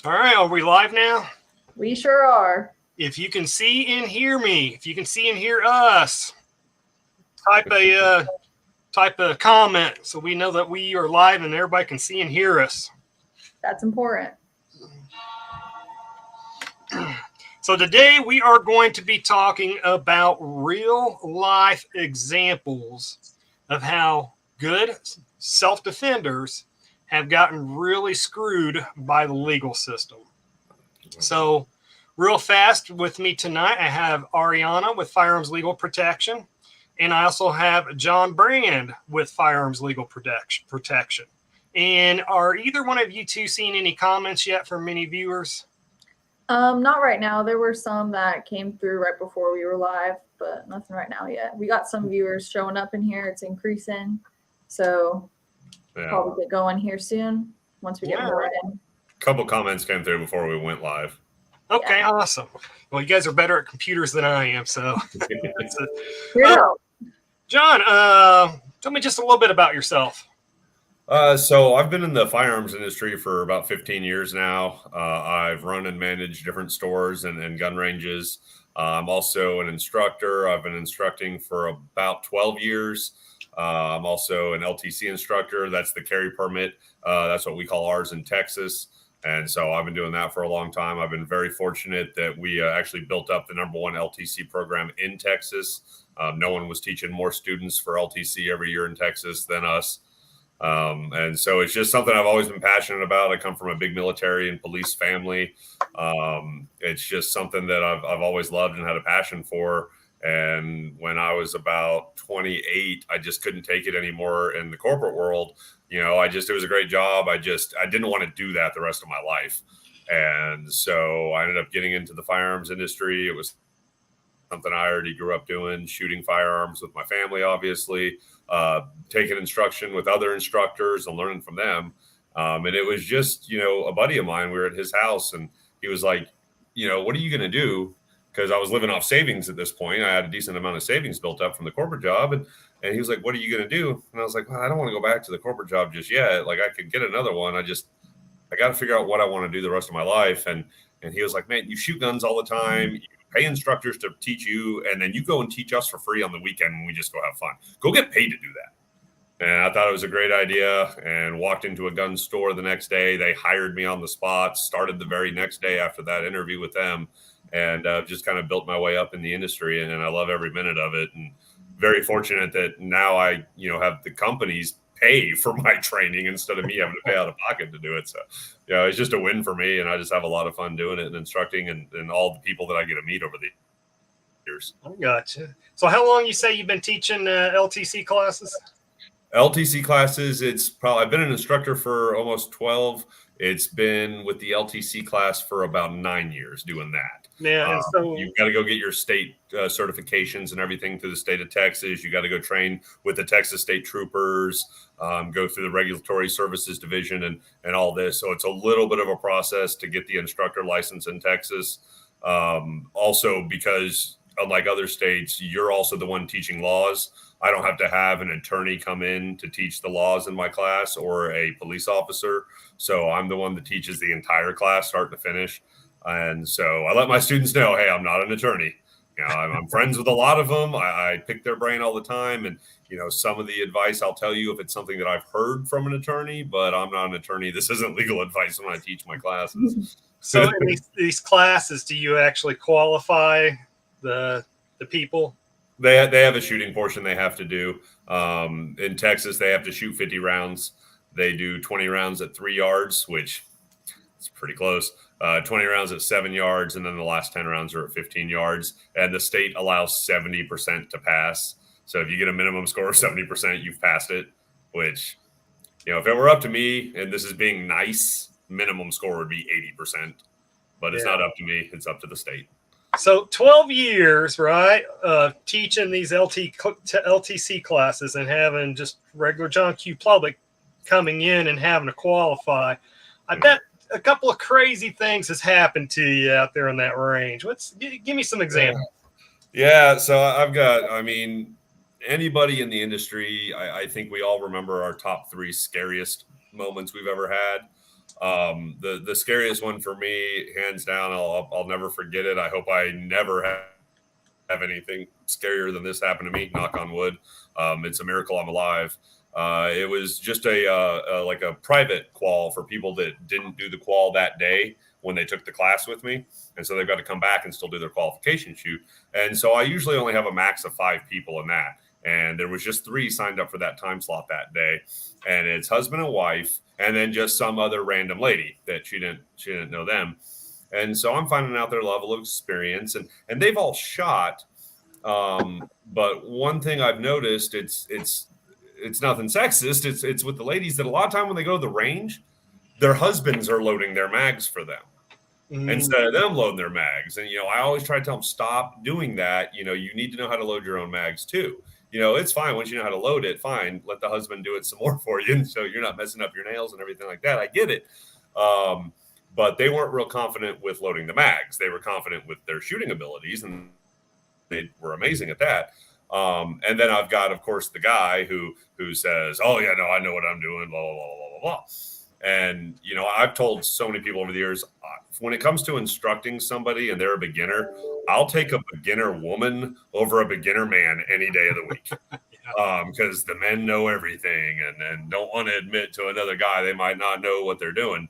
All right, are we live now? We sure are. If you can see and hear me, if you can see and hear us, type a comment so we know that we are live and everybody can see and hear us. That's important. So today we are going to be talking about real life examples of how good self-defenders have gotten really screwed by the legal system. So real fast with me tonight, I have Ariana with Firearms Legal Protection, and I also have John Brand with Firearms Legal Protection. And are either one of you two seeing any comments yet from many viewers? Not right now. There were some that came through right before we were live, but nothing right now yet. We got some viewers showing up in here. It's increasing. So probably get going here soon once we get more in. A couple comments came through before we went live. Okay, yeah. Awesome. Well, you guys are better at computers than I am, so. John, tell me just a little bit about yourself. So I've been in the firearms industry for about 15 years now. I've run and managed different stores and gun ranges. I'm also an instructor. I've been instructing for about 12 years. I'm also an LTC instructor. That's the carry permit. That's what we call ours in Texas. And so I've been doing that for a long time. I've been very fortunate that we actually built up the #1 LTC program in Texas. No one was teaching more students for LTC every year in Texas than us. And so it's just something I've always been passionate about. I come from a big military and police family. It's just something that I've always loved and had a passion for. And when I was about 28, I just couldn't take it anymore in the corporate world. You know, it was a great job. I didn't want to do that the rest of my life. And so I ended up getting into the firearms industry. It was something I already grew up doing, shooting firearms with my family, obviously, taking instruction with other instructors and learning from them. And it was just, a buddy of mine, we were at his house and he was like, what are you going to do? Because I was living off savings at this point. I had a decent amount of savings built up from the corporate job. And he was like, what are you going to do? And I was like, well, I don't want to go back to the corporate job just yet. Like I could get another one. I got to figure out what I want to do the rest of my life. And he was like, man, you shoot guns all the time. You pay instructors to teach you. And then you go and teach us for free on the weekend and we just go have fun. Go get paid to do that. And I thought it was a great idea and walked into a gun store the next day. They hired me on the spot, started the very next day after that interview with them. And just kind of built my way up in the industry, and I love every minute of it. And very fortunate that now I, have the companies pay for my training instead of me having to pay out of pocket to do it. So, it's just a win for me, and I just have a lot of fun doing it and instructing and all the people that I get to meet over the years. I gotcha. So, how long you say you've been teaching LTC classes? LTC classes, I've been an instructor for almost 12. It's been with the LTC class for about 9 years doing that. Yeah, and so you've got to go get your state certifications and everything through the state of Texas. You got to go train with the Texas State Troopers, go through the Regulatory Services Division and all this. So it's a little bit of a process to get the instructor license in Texas. Also, because unlike other states, you're also the one teaching laws. I don't have to have an attorney come in to teach the laws in my class or a police officer. So I'm the one that teaches the entire class, start to finish. And so I let my students know, hey, I'm not an attorney. I'm friends with a lot of them. I pick their brain all the time. And, some of the advice I'll tell you if it's something that I've heard from an attorney, but I'm not an attorney. This isn't legal advice when I teach my classes. So in these classes, do you actually qualify the people? They have a shooting portion they have to do. In Texas, they have to shoot 50 rounds. They do 20 rounds at 3 yards, which is pretty close. 20 rounds at 7 yards, and then the last 10 rounds are at 15 yards. And the state allows 70% to pass. So if you get a minimum score of 70%, you've passed it, which, if it were up to me, and this is being nice, minimum score would be 80%. But it's not up to me. It's up to the state. So 12 years, right, teaching these LTC classes and having just regular John Q. public coming in and having to qualify. I bet a couple of crazy things has happened to you out there in that range. Give me some examples. Yeah, so anybody in the industry, I think we all remember our top 3 scariest moments we've ever had. The scariest one for me, hands down, I'll never forget it. I hope I never have anything scarier than this happen to me. Knock on wood. It's a miracle I'm alive. It was just like a private qual for people that didn't do the qual that day when they took the class with me. And so they've got to come back and still do their qualification shoot. And so I usually only have a max of 5 people in that. And there was just 3 signed up for that time slot that day. And it's husband and wife, and then just some other random lady that she didn't know them. And so I'm finding out their level of experience, and they've all shot. But one thing I've noticed, it's nothing sexist. It's with the ladies that a lot of time when they go to the range, their husbands are loading their mags for them instead of them loading their mags. And, I always try to tell them, stop doing that. You need to know how to load your own mags too. It's fine once you know how to load it, fine. Let the husband do it some more for you. And so you're not messing up your nails and everything like that. I get it. But they weren't real confident with loading the mags. They were confident with their shooting abilities, and they were amazing at that. And then I've got, of course, the guy who says, oh, yeah, no, I know what I'm doing, blah, blah, blah, blah, blah, blah. And, I've told so many people over the years, when it comes to instructing somebody and they're a beginner, I'll take a beginner woman over a beginner man any day of the week. Because the men know everything and don't want to admit to another guy they might not know what they're doing.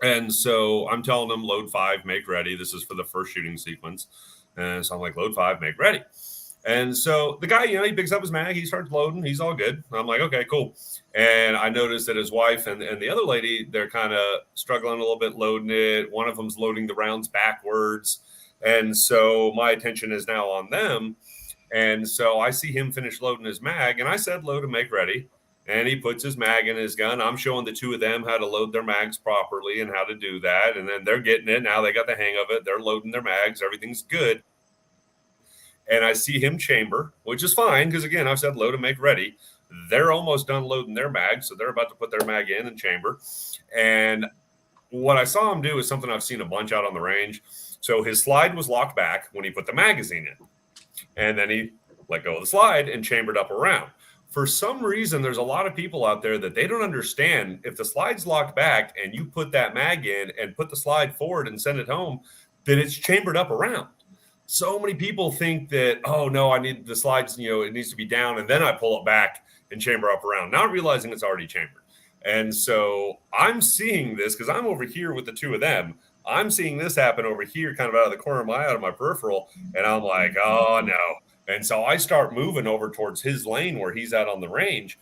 And so I'm telling them, load 5, make ready. This is for the first shooting sequence. And so I'm like, load 5, make ready. And so the guy, he picks up his mag, he starts loading, he's all good. I'm like, okay, cool. And I noticed that his wife and the other lady, they're kind of struggling a little bit loading it. One of them's loading the rounds backwards. And so my attention is now on them. And so I see him finish loading his mag, and I said, load and make ready. And he puts his mag in his gun. I'm showing the 2 of them how to load their mags properly and how to do that. And then they're getting it. Now they got the hang of it. They're loading their mags. Everything's good. And I see him chamber, which is fine because, again, I've said load and make ready. They're almost done loading their mag, so they're about to put their mag in and chamber. And what I saw him do is something I've seen a bunch out on the range. So his slide was locked back when he put the magazine in. And then he let go of the slide and chambered up around. For some reason, there's a lot of people out there that they don't understand if the slide's locked back and you put that mag in and put the slide forward and send it home, that it's chambered up around. So many people think that, oh, no, I need the slides, it needs to be down, and then I pull it back and chamber up around, not realizing it's already chambered. And so I'm seeing this because I'm over here with the 2 of them. I'm seeing this happen over here kind of out of the corner of my eye, out of my peripheral, and I'm like, oh, no. And so I start moving over towards his lane where he's out on the range.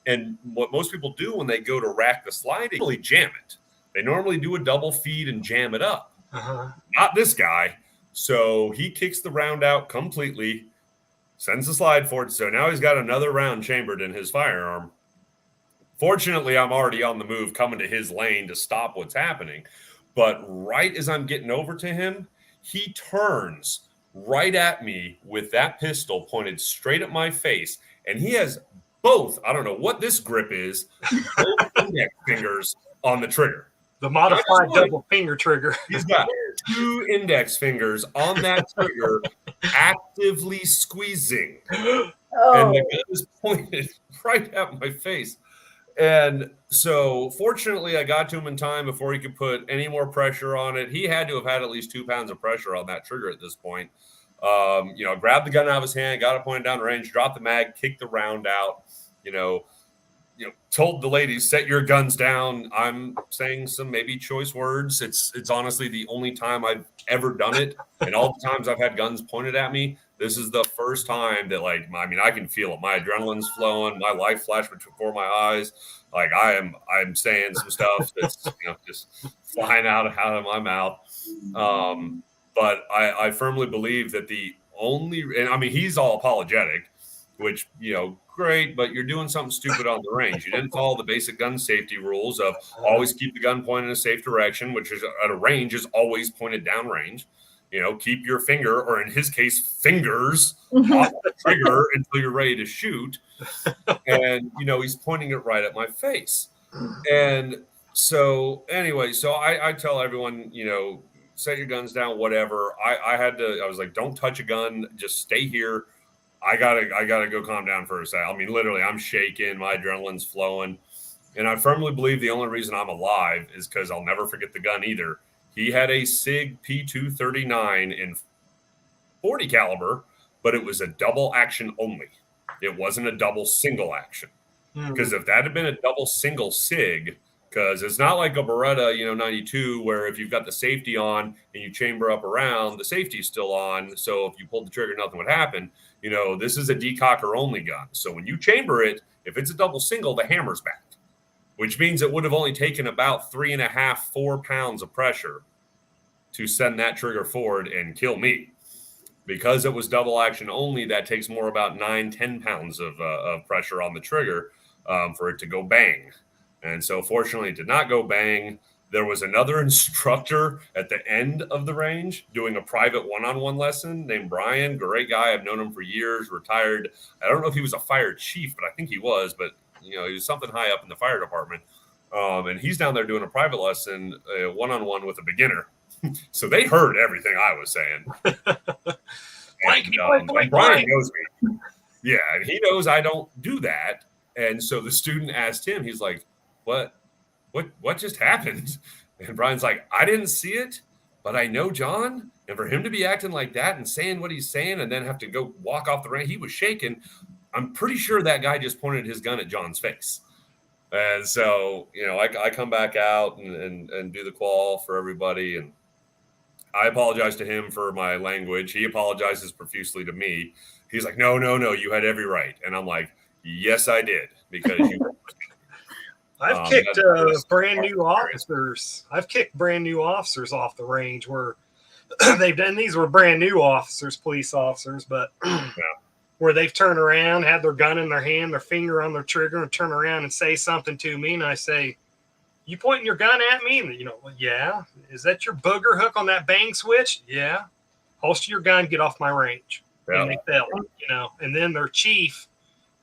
And what most people do when they go to rack the slide, they really jam it. They normally do a double feed and jam it up. Not this guy. So he kicks the round out completely, sends the slide forward. So now he's got another round chambered in his firearm. Fortunately, I'm already on the move coming to his lane to stop what's happening. But right as I'm getting over to him, he turns right at me with that pistol pointed straight at my face. And he has both, I don't know what this grip is, both index fingers on the trigger. The modified double finger trigger. He's got 2 index fingers on that trigger, actively squeezing. Oh. And the gun is pointed right at my face. And so fortunately, I got to him in time before he could put any more pressure on it. He had to have had at least 2 pounds of pressure on that trigger at this point. Grabbed the gun out of his hand, got it pointed down range, dropped the mag, kicked the round out, told the ladies, set your guns down. I'm saying some maybe choice words. It's honestly the only time I've ever done it. And all the times I've had guns pointed at me, this is the first time that, I can feel it. My adrenaline's flowing. My life flashed before my eyes. I'm saying some stuff that's, just flying out of my mouth. But I firmly believe that he's all apologetic, which, great, but you're doing something stupid on the range. You didn't follow the basic gun safety rules of always keep the gun pointed in a safe direction, which is at a range is always pointed down range. Keep your finger, or in his case, fingers off the trigger until you're ready to shoot. And, he's pointing it right at my face. And so anyway, I tell everyone, set your guns down, whatever. I was like, don't touch a gun. Just stay here. I gotta go calm down for a second. Literally, I'm shaking. My adrenaline's flowing. And I firmly believe the only reason I'm alive is because I'll never forget the gun either. He had a SIG P239 in 40 caliber, but it was a double action only. It wasn't a double single action. Because if that had been a double single SIG, because it's not like a Beretta, 92, where if you've got the safety on and you chamber up around, the safety's still on. So if you pulled the trigger, nothing would happen. This is a decocker only gun. So when you chamber it, if it's a double single, the hammer's back, which means it would have only taken about 3.5, 4 pounds of pressure to send that trigger forward and kill me. Because it was double action only, that takes more about 9-10 pounds of pressure on the trigger for it to go bang. And so fortunately it did not go bang. There was another instructor at the end of the range doing a private one-on-one lesson named Brian. Great guy. I've known him for years, retired. I don't know if he was a fire chief, but I think he was. But, he was something high up in the fire department. And he's down there doing a private lesson, one-on-one with a beginner. So they heard everything I was saying. And Brian knows me. Yeah, and he knows I don't do that. And so the student asked him, he's like, what just happened? And Brian's like, I didn't see it, but I know John. And for him to be acting like that and saying what he's saying and then have to go walk off the range, he was shaking. I'm pretty sure that guy just pointed his gun at John's face. And so, I come back out and do the qual for everybody. And I apologize to him for my language. He apologizes profusely to me. He's like, no, you had every right. And I'm like, yes, I did, because you. I've kicked brand new officers. I've kicked brand new officers off the range where they've done. These were brand new officers, police officers, but where they've turned around, had their gun in their hand, their finger on their trigger, and turn around and say something to me, and I say, "You pointing your gun at me?" And yeah. Is that your booger hook on that bang switch? Yeah. Holster your gun, get off my range. Yeah. And they fell, And then their chief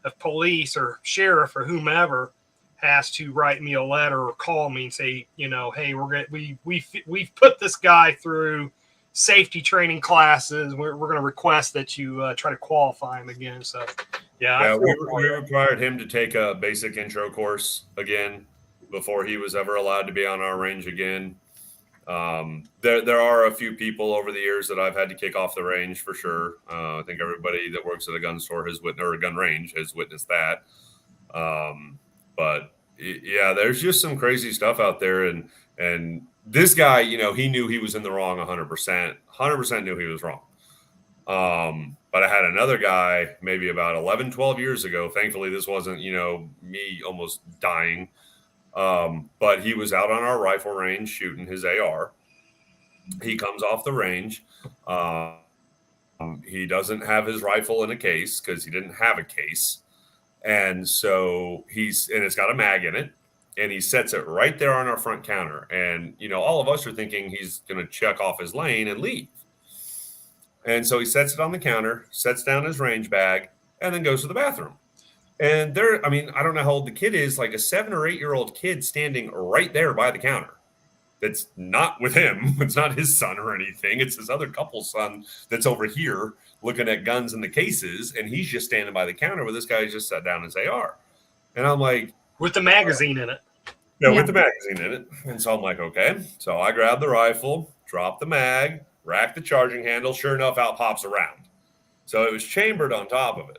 of police or sheriff or whomever has to write me a letter or call me and say, hey, we've put this guy through safety training classes. We're going to request that you try to qualify him again. So, we required him to take a basic intro course again before he was ever allowed to be on our range again. There are a few people over the years that I've had to kick off the range for sure. I think everybody that works at a gun store or a gun range has witnessed that. But yeah, there's just some crazy stuff out there. And this guy, he knew he was in the wrong 100% knew he was wrong. But I had another guy maybe about 11, 12 years ago. Thankfully, this wasn't, me almost dying. But he was out on our rifle range shooting his AR. He comes off the range. He doesn't have his rifle in a case because he didn't have a case. And so it's got a mag in it, and he sets it right there on our front counter. And, all of us are thinking he's going to check off his lane and leave. And so he sets it on the counter, sets down his range bag, and then goes to the bathroom. And I don't know how old the kid is, like a 7 or 8 year old kid standing right there by the counter. That's not with him. It's not his son or anything. It's his other couple's son that's over here looking at guns in the cases. And he's just standing by the counter where this guy just sat down his AR. And I'm like, with the magazine in it. Yeah, with the magazine in it. And so I'm like, okay. So I grab the rifle, drop the mag, rack the charging handle. Sure enough, out pops a round. So it was chambered on top of it.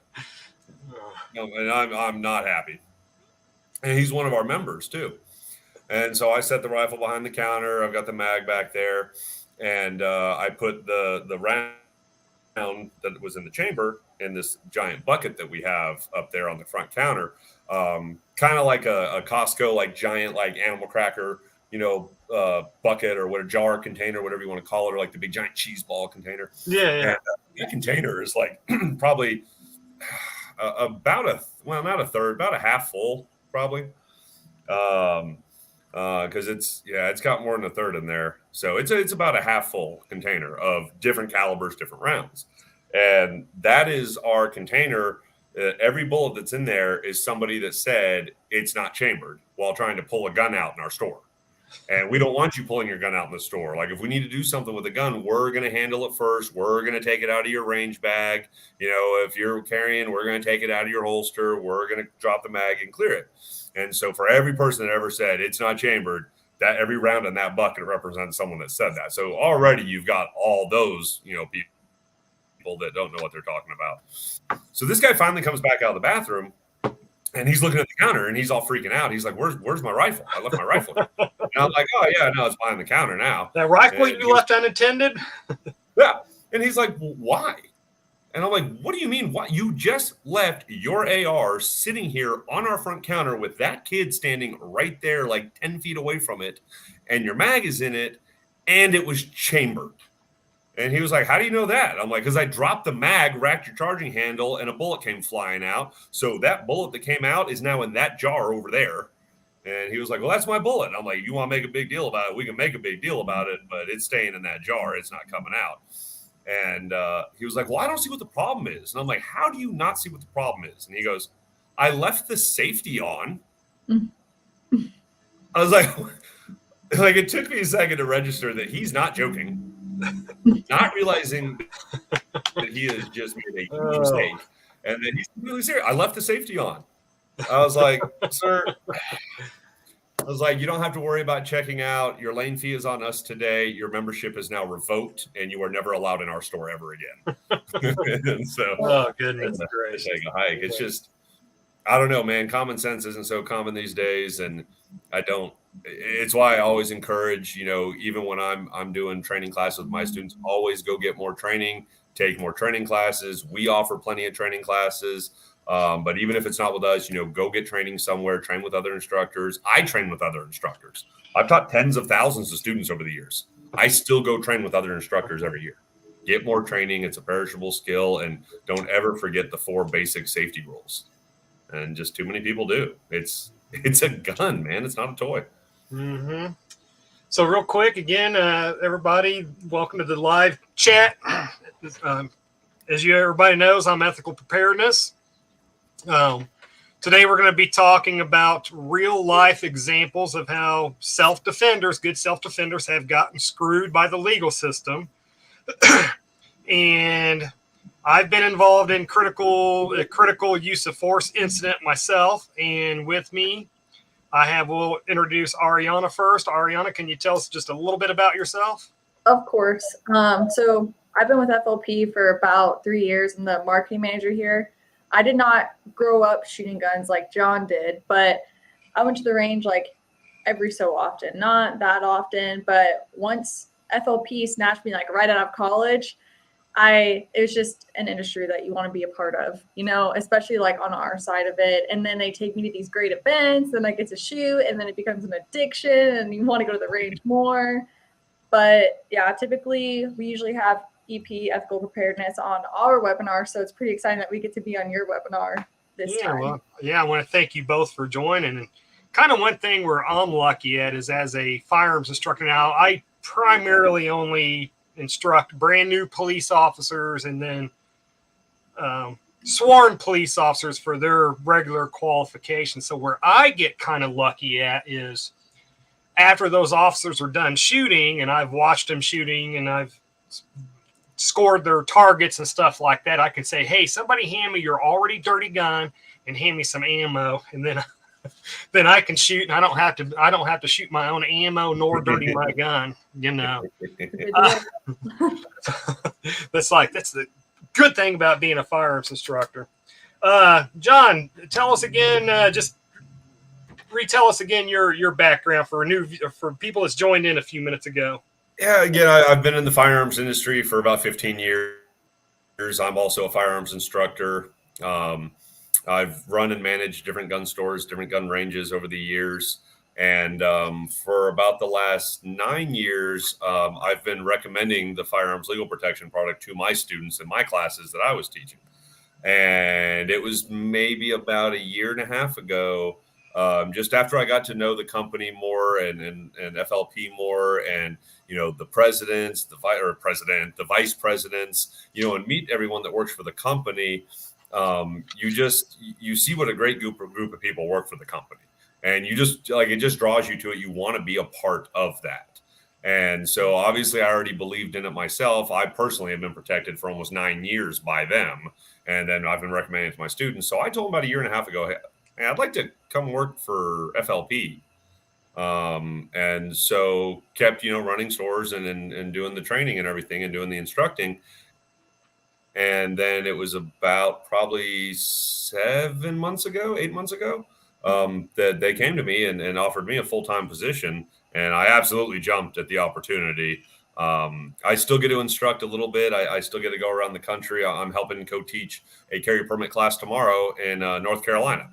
And I'm not happy. And he's one of our members too. And so I set the rifle behind the counter. I've got the mag back there, and I put the round that was in the chamber in this giant bucket that we have up there on the front counter, kind of like a Costco, like giant, like animal cracker, bucket or what, a jar container, whatever you want to call it, or like the big giant cheese ball container. Yeah. And that container is like probably about not a third, about a half full, probably. Because it's got more than a third in there. So it's about a half full container of different calibers, different rounds. And that is our container. Every bullet that's in there is somebody that said it's not chambered while trying to pull a gun out in our store. And we don't want you pulling your gun out in the store. Like, if we need to do something with a gun, we're going to handle it first. We're going to take it out of your range bag. You know, if you're carrying, we're going to take it out of your holster. We're going to drop the mag and clear it. And so for every person that ever said it's not chambered, that every round in that bucket represents someone that said that. So already you've got all those, you know, people that don't know what they're talking about. So this guy finally comes back out of the bathroom. And he's looking at the counter and he's all freaking out. He's like, where's my rifle? I left my rifle. And I'm like, oh, yeah, no, it's behind the counter now. That rifle you left unattended? Yeah. And he's like, well, why? And I'm like, what do you mean? Why? You just left your AR sitting here on our front counter with that kid standing right there, like 10 feet away from it. And your mag is in it. And it was chambered. And he was like, how do you know that? I'm like, because I dropped the mag, racked your charging handle, and a bullet came flying out. So that bullet that came out is now in that jar over there. And he was like, well, that's my bullet. I'm like, you want to make a big deal about it? We can make a big deal about it, but it's staying in that jar. It's not coming out. And he was like, well, I don't see what the problem is. And I'm like, how do you not see what the problem is? And he goes, I left the safety on. I was like, it took me a second to register that he's not joking. Not realizing that he has just made a huge mistake. And then he's really serious. I left the safety on. I was like, sir, you don't have to worry about checking out. Your lane fee is on us today. Your membership is now revoked, and you are never allowed in our store ever again. And so, oh, goodness gracious. It's just, I don't know, man. Common sense isn't so common these days, and it's why I always encourage, you know, even when I'm doing training classes with my students, always go get more training, take more training classes. We offer plenty of training classes. But even if it's not with us, you know, go get training somewhere, train with other instructors. I train with other instructors. I've taught tens of thousands of students over the years. I still go train with other instructors every year. Get more training. It's a perishable skill. And don't ever forget the 4 basic safety rules. And just too many people do. It's a gun, man. It's not a toy. Mm-hmm. So real quick, again, everybody, welcome to the live chat. As everybody knows, I'm Ethical Preparedness. Today we're going to be talking about real life examples of how good self-defenders have gotten screwed by the legal system. And I've been involved in a critical use of force incident myself. And with me, we'll introduce Ariana first. Ariana, can you tell us just a little bit about yourself? Of course. So I've been with FLP for about 3 years. I'm the marketing manager here. I did not grow up shooting guns like John did, but I went to the range like every so often. Not that often, but once FLP snatched me like right out of college, it was just an industry that you want to be a part of, you know, especially like on our side of it. And then they take me to these great events, and I get to shoot, and then it becomes an addiction and you want to go to the range more. But yeah, typically we usually have EP, ethical preparedness, on our webinar. So it's pretty exciting that we get to be on your webinar this time. Well, I want to thank you both for joining. And kind of one thing where I'm lucky at is as a firearms instructor now, I primarily only instruct brand new police officers and then sworn police officers for their regular qualifications. So where I get kind of lucky at is after those officers are done shooting, and I've watched them shooting and I've scored their targets and stuff like that, I can say, hey, somebody hand me your already dirty gun and hand me some ammo, and then I can shoot, and I don't have to shoot my own ammo nor dirty my gun, you know. That's the good thing about being a firearms instructor. John, tell us again, just retell us again your background for people that's joined in a few minutes ago. Yeah, again, I've been in the firearms industry for about 15 years. I'm also a firearms instructor. I've run and managed different gun stores, different gun ranges over the years. And for about the last 9 years, I've been recommending the Firearms Legal Protection product to my students in my classes that I was teaching. And it was maybe about a year and a half ago, just after I got to know the company more and FLP more, and you know, the presidents, the vice presidents, you know, and meet everyone that works for the company. You see what a great group of people work for the company. and you just like, it just draws you to it. You want to be a part of that. And so obviously I already believed in it myself. I personally have been protected for almost 9 years by them. And then I've been recommending it to my students. So I told them about a year and a half ago, hey, I'd like to come work for FLP. And so kept, running stores and doing the training and everything and doing the instructing. And then it was about probably 8 months ago, that they came to me and offered me a full-time position. And I absolutely jumped at the opportunity. I still get to instruct a little bit. I still get to go around the country. I'm helping co-teach a carry permit class tomorrow in North Carolina.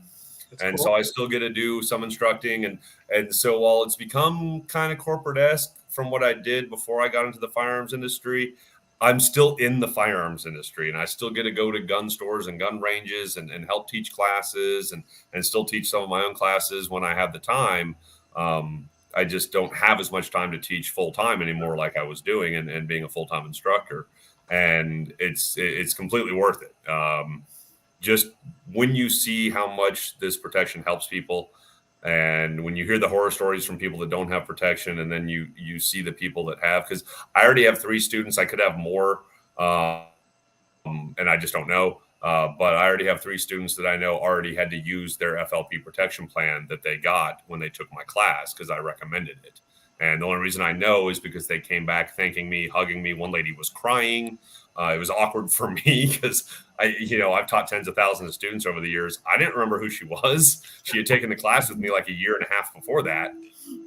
That's and cool. So I still get to do some instructing. And so while it's become kind of corporate-esque from what I did before I got into the firearms industry, I'm still in the firearms industry, and I still get to go to gun stores and gun ranges and help teach classes and still teach some of my own classes when I have the time. I just don't have as much time to teach full time anymore like I was doing and being a full-time instructor. And it's completely worth it. Just when you see how much this protection helps people, and when you hear the horror stories from people that don't have protection, and then you see the people that have, because I already have 3 students, I could have more, and I just don't know. But I already have 3 students that I know already had to use their FLP protection plan that they got when they took my class because I recommended it. And the only reason I know is because they came back thanking me, hugging me. One lady was crying. It was awkward for me because I've taught tens of thousands of students over the years. I didn't remember who she was. She had taken the class with me like a year and a half before that.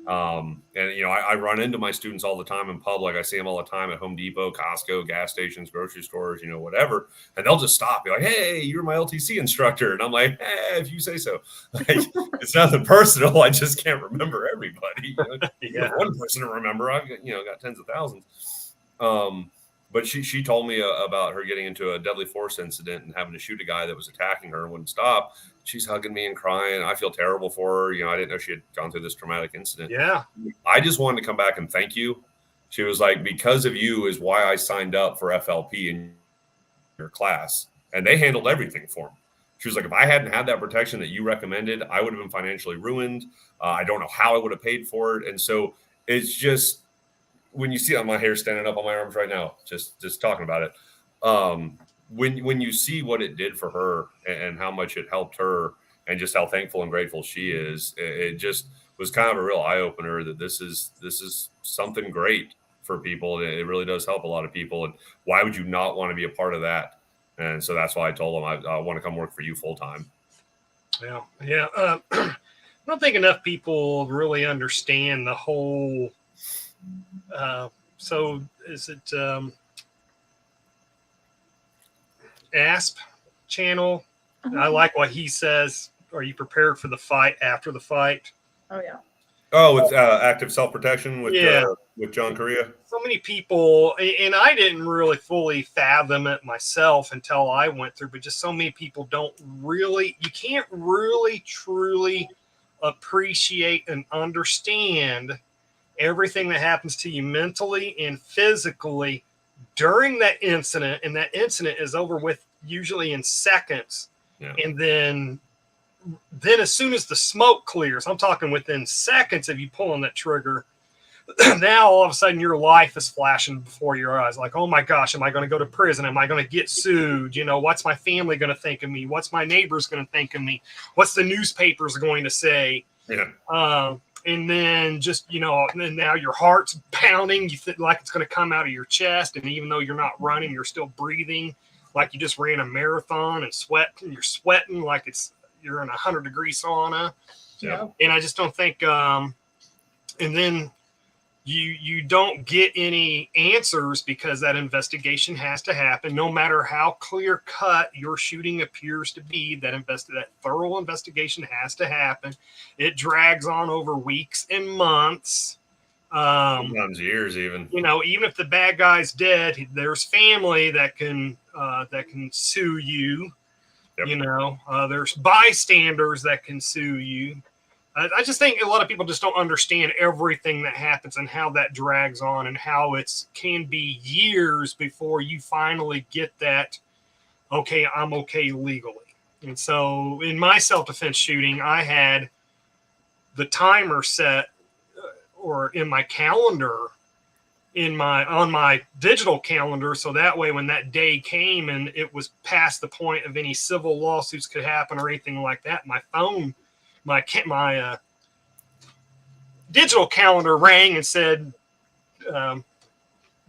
I run into my students all the time in public. I see them all the time at Home Depot, Costco, gas stations, grocery stores, whatever. And they'll just stop, be like, "Hey, you're my LTC instructor." And I'm like, "Hey, if you say so." Like, it's nothing personal. I just can't remember everybody. Yeah. One person to remember. I've got tens of thousands. But she told me about her getting into a deadly force incident and having to shoot a guy that was attacking her and wouldn't stop. She's hugging me and crying. I feel terrible for her. I didn't know she had gone through this traumatic incident. Yeah. I just wanted to come back and thank you. She was like, because of you is why I signed up for FLP in your class. And they handled everything for me. She was like, if I hadn't had that protection that you recommended, I would have been financially ruined. I don't know how I would have paid for it. And so it's just, when you see my hair standing up on my arms right now, just talking about it. When you see what it did for her and how much it helped her and just how thankful and grateful she is, it just was kind of a real eye opener that this is something great for people. It really does help a lot of people. And why would you not want to be a part of that? And so that's why I told them I want to come work for you full time. Yeah. Yeah. I don't think enough people really understand the whole. So is it ASP channel? I like what he says. Are you prepared for the fight after the fight? Oh yeah. Oh, with active self-protection with John Correa. So many people, and I didn't really fully fathom it myself until I went through, but just so many people you can't really truly appreciate and understand everything that happens to you mentally and physically during that incident. And that incident is over with usually in seconds. Yeah. And then as soon as the smoke clears, I'm talking within seconds of you pulling that trigger, now all of a sudden your life is flashing before your eyes. Like, oh my gosh, am I going to go to prison? Am I going to get sued? what's my family going to think of me? What's my neighbors going to think of me? What's the newspapers going to say? Yeah. And then just, and now your heart's pounding. You feel like it's going to come out of your chest. And even though you're not running, you're still breathing like you just ran a marathon and you're sweating like you're in 100-degree sauna. Yeah. And I just don't think, and then you don't get any answers because that investigation has to happen. No matter how clear cut your shooting appears to be, that thorough investigation has to happen. It drags on over weeks and months. Sometimes years even. Even if the bad guy's dead, there's family that can sue you. Yep. There's bystanders that can sue you. I just think a lot of people just don't understand everything that happens and how that drags on and how it can be years before you finally get that, okay, I'm okay legally. And so in my self-defense shooting, I had the timer set or in my calendar on my digital calendar, so that way when that day came and it was past the point of any civil lawsuits could happen or anything like that, my phone, my digital calendar rang and said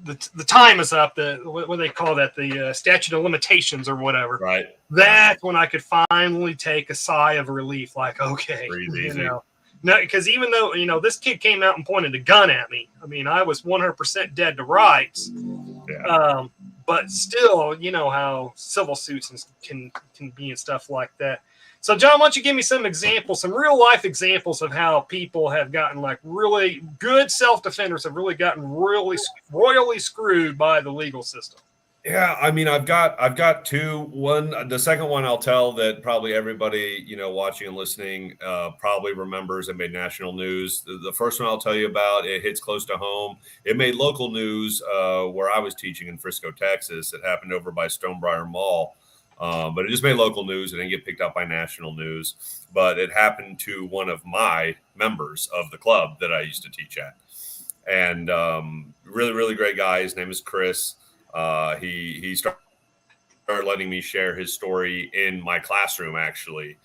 the time is up. What do they call that? The statute of limitations or whatever. Right. That's when I could finally take a sigh of relief. Like, okay, no, because even though, this kid came out and pointed a gun at me, I mean, I was 100% dead to rights. Yeah. But still, you know how civil suits can be and stuff like that. So, John, why don't you give me some examples, some real life examples of how people have gotten like really good self-defenders have really gotten really royally screwed by the legal system. Yeah, I mean, I've got two. One, the second one I'll tell that probably everybody, watching and listening probably remembers. It made national news. The first one I'll tell you about, it hits close to home. It made local news where I was teaching in Frisco, Texas. It happened over by Stonebriar Mall. But it just made local news. It didn't get picked up by national news. But it happened to one of my members of the club that I used to teach at. And really, really great guy. His name is Chris. He started letting me share his story in my classroom, actually,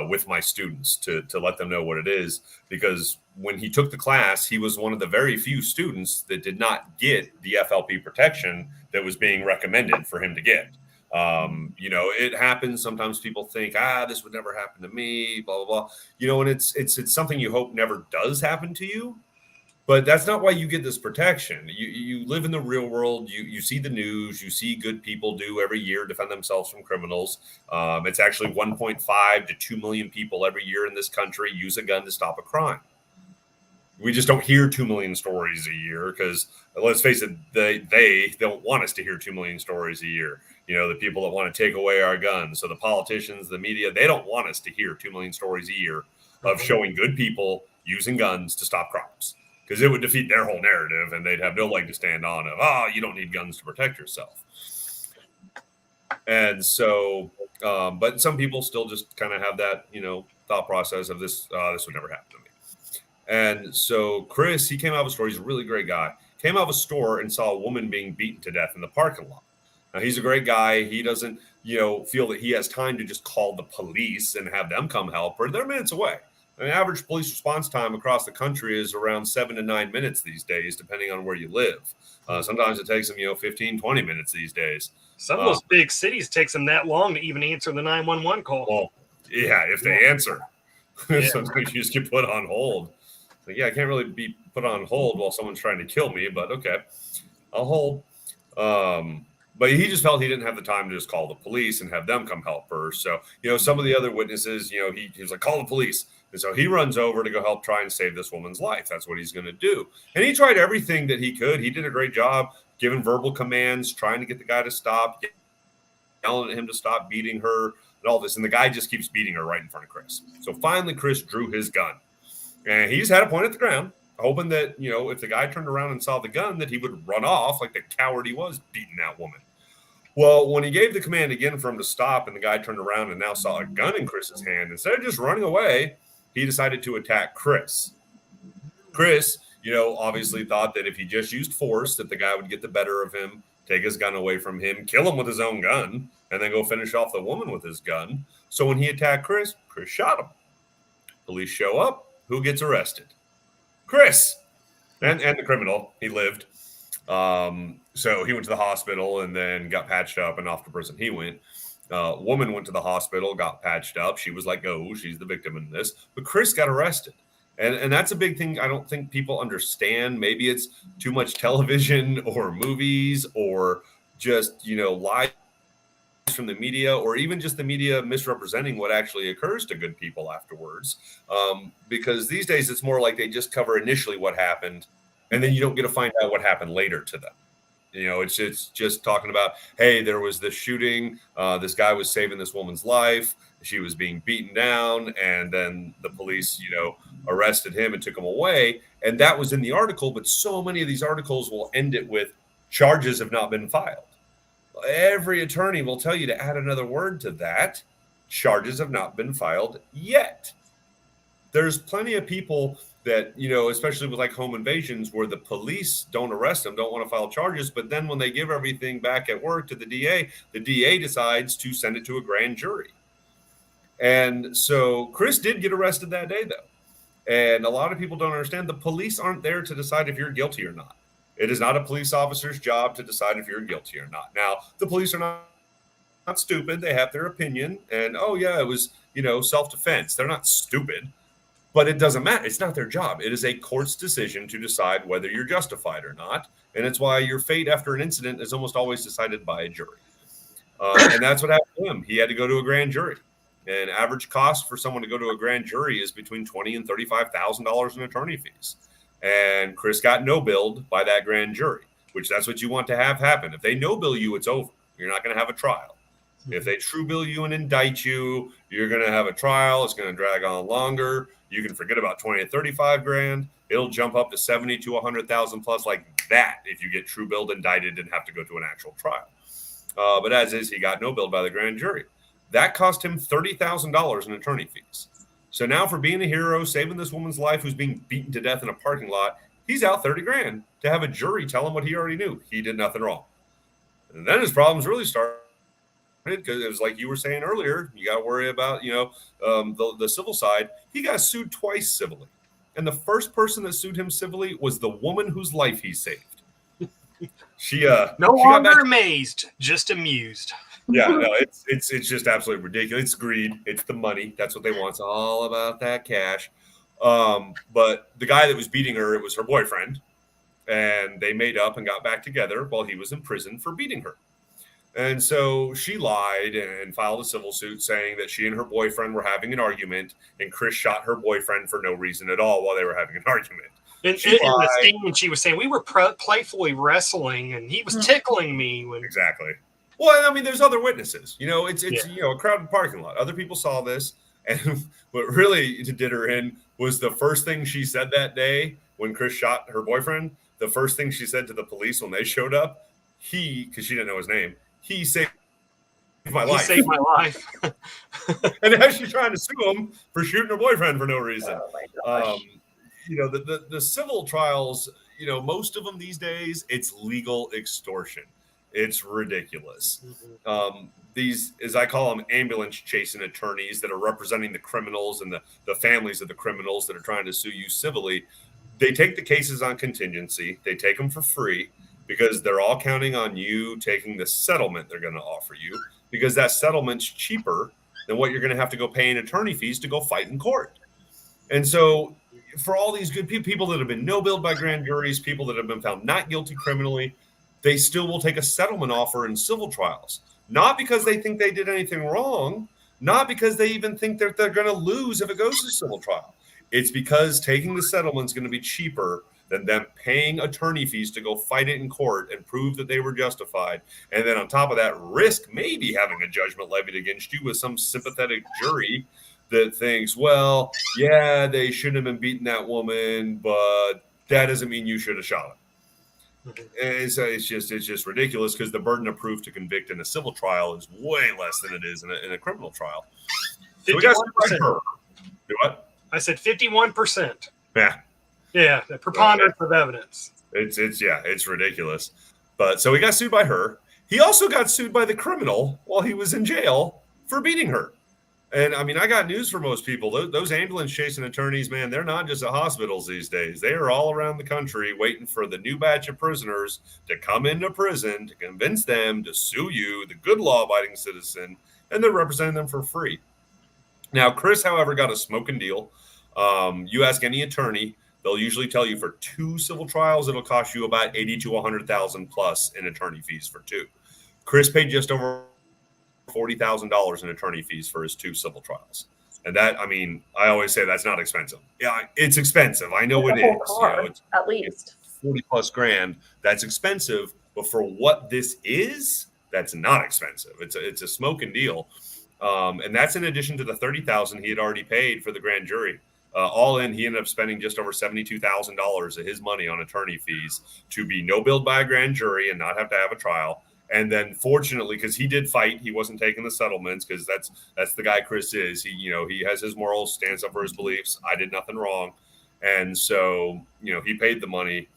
with my students to let them know what it is. Because when he took the class, he was one of the very few students that did not get the FLP protection that was being recommended for him to get. It happens. Sometimes people think, this would never happen to me, blah, blah, blah. And it's something you hope never does happen to you. But that's not why you get this protection. You live in the real world. You see the news. You see good people do every year defend themselves from criminals. It's actually 1.5 to 2 million people every year in this country use a gun to stop a crime. We just don't hear 2 million stories a year because, let's face it, they don't want us to hear 2 million stories a year. The people that want to take away our guns. So the politicians, the media, they don't want us to hear 2 million stories a year of showing good people using guns to stop crimes. Because it would defeat their whole narrative and they'd have no leg to stand on of, you don't need guns to protect yourself. And so, but some people still just kind of have that, thought process of this would never happen to me. And so Chris, he came out of a store. He's a really great guy. Came out of a store and saw a woman being beaten to death in the parking lot. Now, he's a great guy. He doesn't, feel that he has time to just call the police and have them come help her. They're minutes away. The average police response time across the country is around 7 to 9 minutes these days, depending on where you live. Sometimes it takes them, 15, 20 minutes these days. Some of those big cities takes them that long to even answer the 911 call. Well, yeah, if they answer. Sometimes you just get put on hold. I can't really be put on hold while someone's trying to kill me, but okay, I'll hold. But he just felt he didn't have the time to just call the police and have them come help her. So, some of the other witnesses, he was like, call the police. And so he runs over to go help try and save this woman's life. That's what he's going to do. And he tried everything that he could. He did a great job giving verbal commands, trying to get the guy to stop, yelling at him to stop beating her and all this. And the guy just keeps beating her right in front of Chris. So finally, Chris drew his gun. And he just had it pointed at the ground, hoping that, if the guy turned around and saw the gun, that he would run off like the coward he was beating that woman. Well, when he gave the command again for him to stop and the guy turned around and now saw a gun in Chris's hand, instead of just running away, he decided to attack Chris. Chris, obviously thought that if he just used force, that the guy would get the better of him, take his gun away from him, kill him with his own gun, and then go finish off the woman with his gun. So when he attacked Chris, Chris shot him. Police show up. Who gets arrested? Chris. And the criminal. He lived. So he went to the hospital and then got patched up and off to prison he went. Woman went to the hospital, got patched up. She was like, she's the victim in this. But Chris got arrested. And that's a big thing I don't think people understand. Maybe it's too much television or movies or just, lies from the media or even just the media misrepresenting what actually occurs to good people afterwards. Because these days it's more like they just cover initially what happened and then you don't get to find out what happened later to them. It's just talking about, hey, there was this shooting. This guy was saving this woman's life. She was being beaten down. And then the police, arrested him and took him away. And that was in the article. But so many of these articles will end it with charges have not been filed. Every attorney will tell you to add another word to that. Charges have not been filed yet. there's plenty of people that, you know, especially with like home invasions where the police don't arrest them, don't want to file charges. But then when they give everything back at work to the DA decides to send it to a grand jury. And so Chris did get arrested that day, though. And a lot of people don't understand the police aren't there to decide if you're guilty or not. It is not a police officer's job to decide if you're guilty or not. Now, the police are not stupid. They have their opinion. And, oh, yeah, it was, you know, self-defense. They're not stupid. But it doesn't matter. It's not their job. It is a court's decision to decide whether you're justified or not. And it's why your fate after an incident is almost always decided by a jury. And that's what happened to him. He had to go to a grand jury. And average cost for someone to go to a grand jury is between $20,000 and $35,000 in attorney fees. And Chris got no-billed by that grand jury, which that's what you want to have happen. If they no-bill you, it's over. You're not going to have a trial. If they true bill you and indict you, you're going to have a trial. It's going to drag on longer. You can forget about 20 to 35 grand. It'll jump up to 70 to 100,000 plus like that if you get true billed, indicted, and have to go to an actual trial. But as is, he got no-billed by the grand jury. That cost him $30,000 in attorney fees. So now for being a hero, saving this woman's life who's being beaten to death in a parking lot, he's out 30 grand to have a jury tell him what he already knew. He did nothing wrong. And then his problems really started because it was like you were saying earlier, you got to worry about, you know, the civil side. He got sued twice civilly. And the first person that sued him civilly was the woman whose life he saved. She no longer amazed, just amused. Yeah, no, it's just absolutely ridiculous. It's greed. It's the money. That's what they want. It's all about that cash. But the guy that was beating her, it was her boyfriend. And they made up and got back together while he was in prison for beating her. And so she lied and filed a civil suit saying that she and her boyfriend were having an argument and Chris shot her boyfriend for no reason at all while they were having an argument. In the statement, she was saying, we were playfully wrestling and he was tickling me. Exactly. Well, I mean, there's other witnesses. You know, it's you know, a crowded parking lot. Other people saw this. And what really did her in was the first thing she said that day when Chris shot her boyfriend. The first thing she said to the police when they showed up, because she didn't know his name, he saved my life. He saved my life. And now she's trying to sue him for shooting her boyfriend for no reason. Oh my gosh. You know, the civil trials, you know, most of them these days, it's legal extortion. It's ridiculous. These, as I call them, ambulance chasing attorneys that are representing the criminals and the families of the criminals that are trying to sue you civilly. They take the cases on contingency. They take them for free because they're all counting on you taking the settlement they're going to offer you because that settlement's cheaper than what you're going to have to go pay in attorney fees to go fight in court. And so for all these good people that have been no-billed by grand juries, people that have been found not guilty criminally, they still will take a settlement offer in civil trials. Not because they think they did anything wrong, not because they even think that they're going to lose if it goes to civil trial. It's because taking the settlement is going to be cheaper than them paying attorney fees to go fight it in court and prove that they were justified. And then on top of that, risk maybe having a judgment levied against you with some sympathetic jury that thinks, well, yeah, they shouldn't have been beating that woman, but that doesn't mean you should have shot him. It's just ridiculous because the burden of proof to convict in a civil trial is way less than it is in a criminal trial. So we got do what? I said 51%. Yeah. Yeah, the preponderance of evidence. It's ridiculous. But so he got sued by her. He also got sued by the criminal while he was in jail for beating her. And I mean, I got news for most people. Those ambulance chasing attorneys, man, they're not just at hospitals these days. They are all around the country waiting for the new batch of prisoners to come into prison to convince them to sue you, the good law-abiding citizen, and they're representing them for free. Now, Chris, however, got a smoking deal. You ask any attorney, they'll usually tell you for 2 civil trials, it'll cost you about $80,000 to $100,000 plus in attorney fees for 2. Chris paid just over $40,000 in attorney fees for his 2 civil trials. And that, I mean, I always say that's not expensive. Yeah, it's expensive. I know it is. Car, it's, at least. It's 40 plus grand. That's expensive. But for what this is, that's not expensive. It's a smoking deal. And that's in addition to the $30,000 he had already paid for the grand jury. All in, he ended up spending just over $72,000 of his money on attorney fees to be no-billed by a grand jury and not have to have a trial, And then fortunately, because he did fight, he wasn't taking the settlements, because that's the guy Chris is. He has his morals, stands up for his beliefs. I did nothing wrong. And so, he paid the money,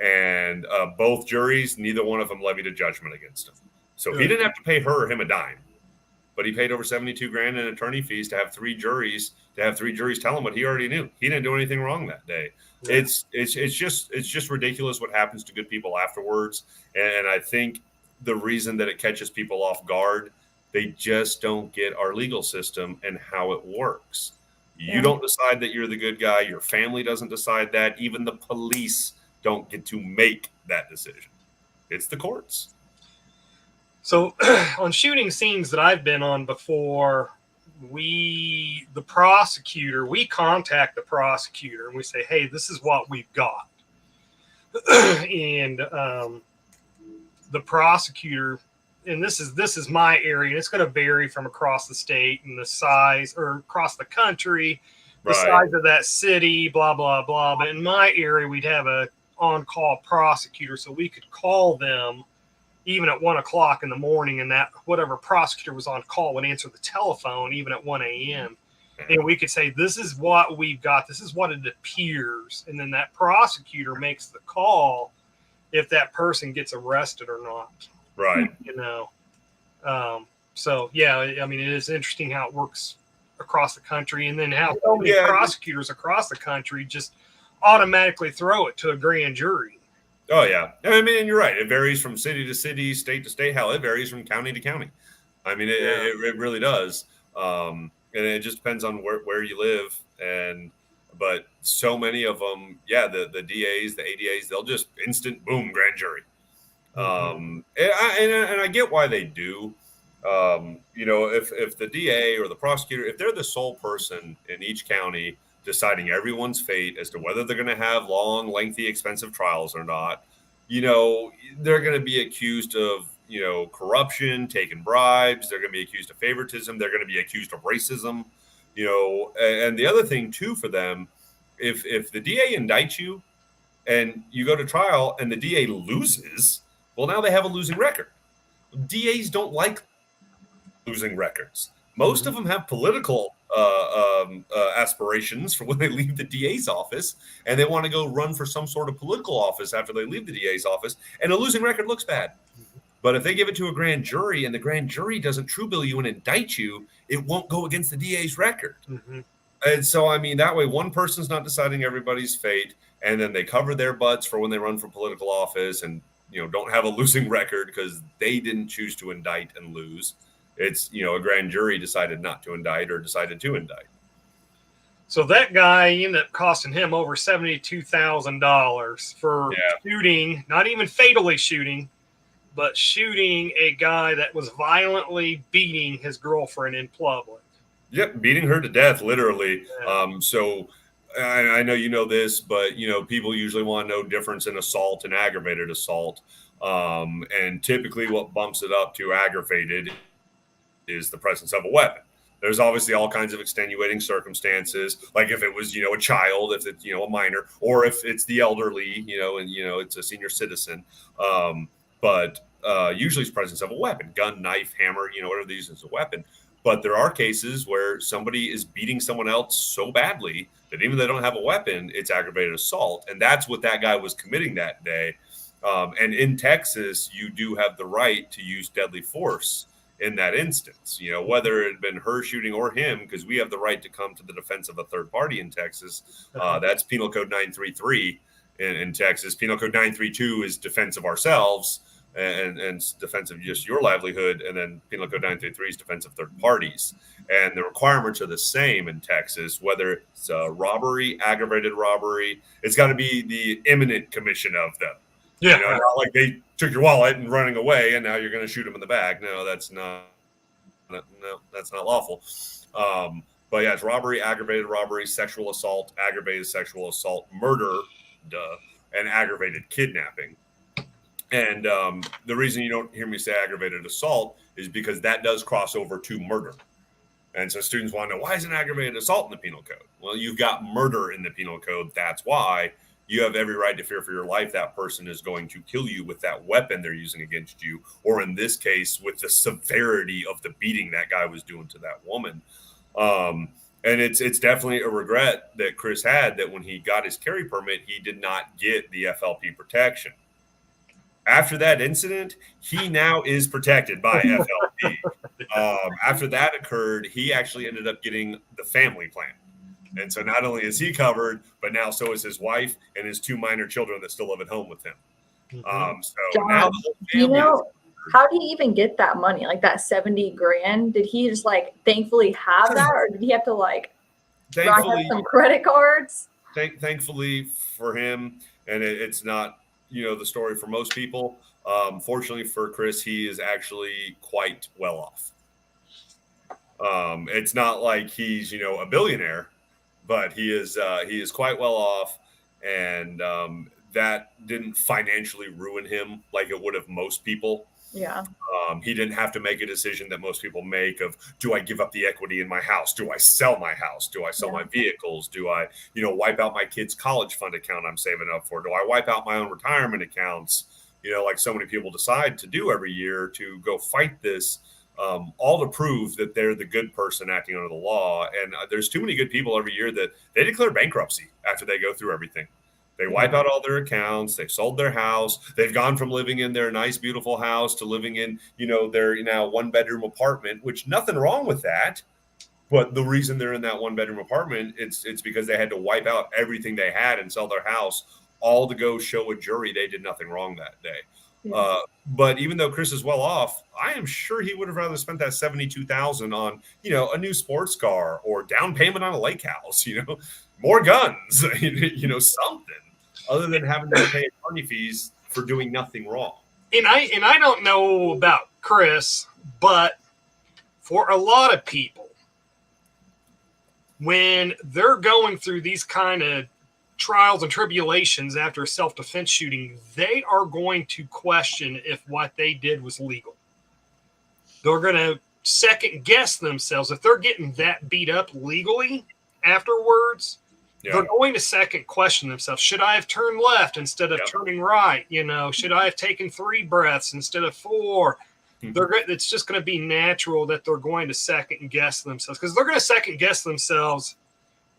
and both juries, neither one of them levied a judgment against him. So he didn't have to pay her or him a dime, but he paid over $72,000 in attorney fees to have three juries tell him what he already knew. He didn't do anything wrong that day. Yeah. It's just ridiculous what happens to good people afterwards. And I think the reason that it catches people off guard, they just don't get our legal system and how it works. You don't decide that you're the good guy. Your family doesn't decide that. Even the police don't get to make that decision. It's the courts. So on shooting scenes that I've been on before, we contact the prosecutor and we say, hey, this is what we've got. And the prosecutor, and this is my area, and it's going to vary from across the state and the size, or across the country, the size of that city, blah, blah, blah. But in my area, we'd have a on-call prosecutor, so we could call them even at 1 o'clock in the morning, and that whatever prosecutor was on call would answer the telephone even at 1 a.m. And we could say, this is what we've got. This is what it appears. And then that prosecutor makes the call if that person gets arrested or not. Right. So, yeah, I mean, it is interesting how it works across the country, and then how so many prosecutors across the country just automatically throw it to a grand jury. Oh, yeah. I mean, and you're right. It varies from city to city, state to state. Hell, it varies from county to county. I mean, it really does. And it just depends on where you live. But so many of them, the DAs, the ADAs, they'll just instant boom, grand jury. And I get why they do. If the DA or the prosecutor, if they're the sole person in each county deciding everyone's fate as to whether they're going to have long, lengthy, expensive trials or not, they're going to be accused of, corruption, taking bribes. They're going to be accused of favoritism. They're going to be accused of racism, and the other thing too for them, if the DA indicts you and you go to trial and the DA loses, well, now they have a losing record. DAs don't like losing records. Most of them have political aspirations for when they leave the DA's office, and they want to go run for some sort of political office after they leave the DA's office, and a losing record looks bad. But if they give it to a grand jury and the grand jury doesn't true bill you and indict you, it won't go against the DA's record. Mm-hmm. And so, I mean, that way one person's not deciding everybody's fate, and then they cover their butts for when they run for political office and, don't have a losing record because they didn't choose to indict and lose. It's, a grand jury decided not to indict or decided to indict. So that guy ended up costing him over $72,000 for shooting, not even fatally shooting, but shooting a guy that was violently beating his girlfriend in public. Yep, beating her to death, literally. Yeah. So I know you know this, but, people usually want to know difference in assault and aggravated assault. And typically what bumps it up to aggravated is the presence of a weapon. There's obviously all kinds of extenuating circumstances, like if it was, a child, if it's, a minor, or if it's the elderly, and, it's a senior citizen. But usually it's presence of a weapon, gun, knife, hammer, whatever they use as a weapon. But there are cases where somebody is beating someone else so badly that even though they don't have a weapon, it's aggravated assault. And that's what that guy was committing that day. And in Texas, you do have the right to use deadly force in that instance, whether it had been her shooting or him, because we have the right to come to the defense of a third party in Texas. That's Penal Code 933 in Texas. Penal Code 932 is defense of ourselves and defense of just your livelihood. And then Penal Code 933 is defense of third parties. And the requirements are the same in Texas, whether it's robbery, aggravated robbery. It's got to be the imminent commission of them. Yeah, not like they took your wallet and running away, and now you're going to shoot them in the back. No, that's not lawful. But yeah, it's robbery, aggravated robbery, sexual assault, aggravated sexual assault, murder, and aggravated kidnapping. And the reason you don't hear me say aggravated assault is because that does cross over to murder. And so students want to know, why is an aggravated assault in the penal code? Well, you've got murder in the penal code. That's why. you have every right to fear for your life. That person is going to kill you with that weapon they're using against you, or in this case, with the severity of the beating that guy was doing to that woman. And it's definitely a regret that Chris had, that when he got his carry permit, he did not get the FLP protection. After that incident, he now is protected by FLP. After that occurred, he actually ended up getting the family plan. And so not only is he covered, but now so is his wife and his 2 minor children that still live at home with him. So John, now the whole family how did he even get that money? Like that 70 grand? Did he just like thankfully have that, or did he have to like rack up some credit cards? Thankfully for him, and it's not, the story for most people. Fortunately for Chris, he is actually quite well off. It's not like he's, a billionaire, but he is quite well off, and that didn't financially ruin him like it would have most people. Yeah. He didn't have to make a decision that most people make of, do I give up the equity in my house? Do I sell my house? Do I sell my vehicles? Do I, wipe out my kids' college fund account I'm saving up for? Do I wipe out my own retirement accounts? Like so many people decide to do every year to go fight this, all to prove that they're the good person acting under the law. And there's too many good people every year that they declare bankruptcy after they go through everything. They wipe out all their accounts. They've sold their house. They've gone from living in their nice, beautiful house to living in, their now 1-bedroom apartment, which nothing wrong with that. But the reason they're in that 1-bedroom apartment, it's because they had to wipe out everything they had and sell their house, all to go show a jury they did nothing wrong that day. Yeah. But even though Chris is well off, I am sure he would have rather spent that $72,000 on, a new sports car or down payment on a lake house, more guns, something, other than having to pay attorney fees for doing nothing wrong. And I don't know about Chris, but for a lot of people, when they're going through these kind of trials and tribulations after a self-defense shooting, they are going to question if what they did was legal. They're going to second guess themselves. If they're getting that beat up legally afterwards, they're going to second question themselves. Should I have turned left instead of turning right? Should I have taken 3 breaths instead of 4? It's just going to be natural that they're going to second guess themselves, because they're going to second guess themselves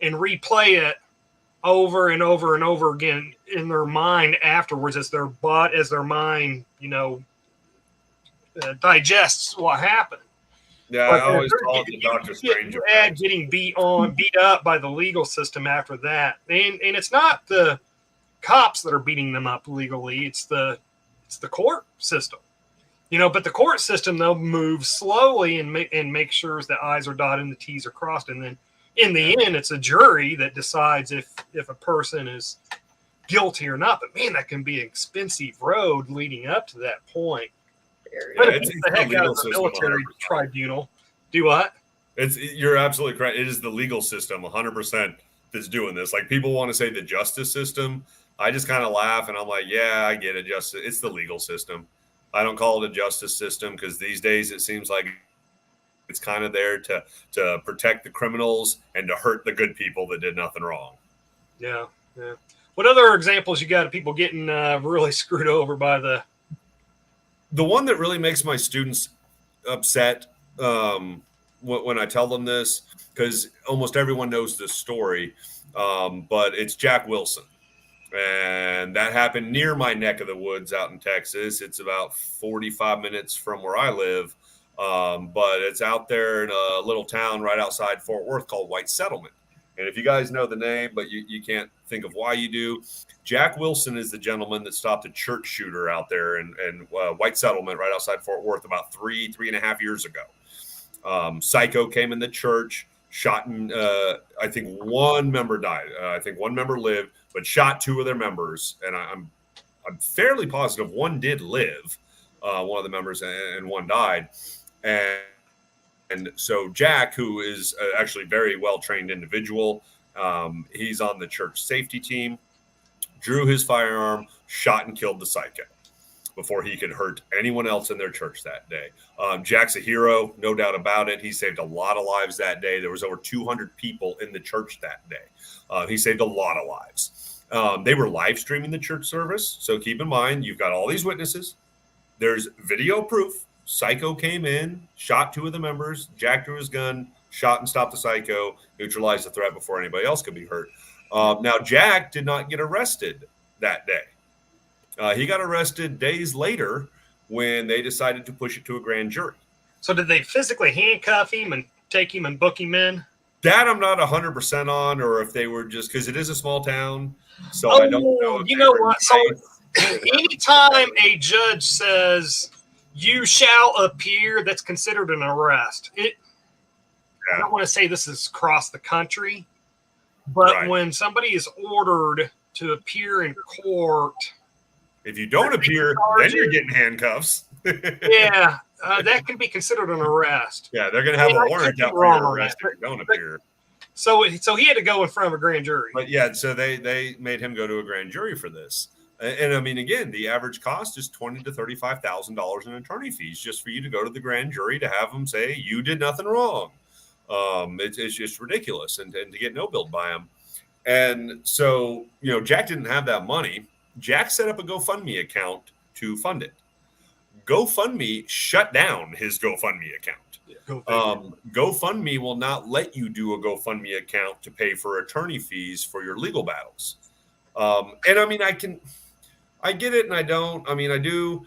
and replay it over and over and over again in their mind afterwards, as their mind, digests what happened. Yeah, I always call it the Dr. Strange effect. Getting beat up by the legal system after that, and it's not the cops that are beating them up legally; it's the court system. But the court system, though, moves slowly and make sure that I's are dotted and the T's are crossed, and then in the end, it's a jury that decides if a person is guilty or not. But man, that can be an expensive road leading up to that point. It's the heck out of the military 100%. Tribunal. Do what? You're absolutely correct. It is the legal system 100% that's doing this. Like, people want to say the justice system. I just kind of laugh and I'm like, yeah, I get it. It's the legal system. I don't call it a justice system because these days it seems like it's kind of there to protect the criminals and to hurt the good people that did nothing wrong. Yeah. What other examples you got of people getting really screwed over by the one that really makes my students upset when I tell them this, because almost everyone knows this story, but it's Jack Wilson. And that happened near my neck of the woods out in Texas. It's about 45 minutes from where I live, but it's out there in a little town right outside Fort Worth called White Settlement. And if you guys know the name, but you can't think of why you do, Jack Wilson is the gentleman that stopped a church shooter out there in White Settlement right outside Fort Worth about 3.5 years ago. Psycho came in the church, shot, and I think one member died. I think one member lived, but shot 2 of their members. And I'm fairly positive one did live, one of the members, and one died. And so Jack, who is actually a very well-trained individual, he's on the church safety team, drew his firearm, shot and killed the psycho before he could hurt anyone else in their church that day. Jack's a hero, no doubt about it. He saved a lot of lives that day. There was over 200 people in the church that day. He saved a lot of lives. They were live streaming the church service. So keep in mind, you've got all these witnesses. There's video proof. Psycho came in, shot 2 of the members. Jack drew his gun, shot and stopped the psycho, neutralized the threat before anybody else could be hurt. Now, Jack did not get arrested that day. He got arrested days later when they decided to push it to a grand jury. So did they physically handcuff him and take him and book him in? That I'm not 100% on, or if they were just, because it is a small town. So I don't know. You know what? So anytime a judge says you shall appear, that's considered an arrest. I don't want to say this is across the country, but when somebody is ordered to appear in court, if you don't appear, then you're getting handcuffs. That can be considered an arrest. Yeah, they're going to have a warrant out for your arrest if you don't appear. So he had to go in front of a grand jury. But yeah, so they made him go to a grand jury for this. And I mean, again, the average cost is $20,000 to $35,000 in attorney fees just for you to go to the grand jury to have them say you did nothing wrong. It's just ridiculous, and to get no billed by him. And so, Jack didn't have that money. Jack set up a GoFundMe account to fund it. GoFundMe shut down his GoFundMe account. GoFundMe will not let you do a GoFundMe account to pay for attorney fees for your legal battles. And I mean, I get it and I don't. I mean, I do.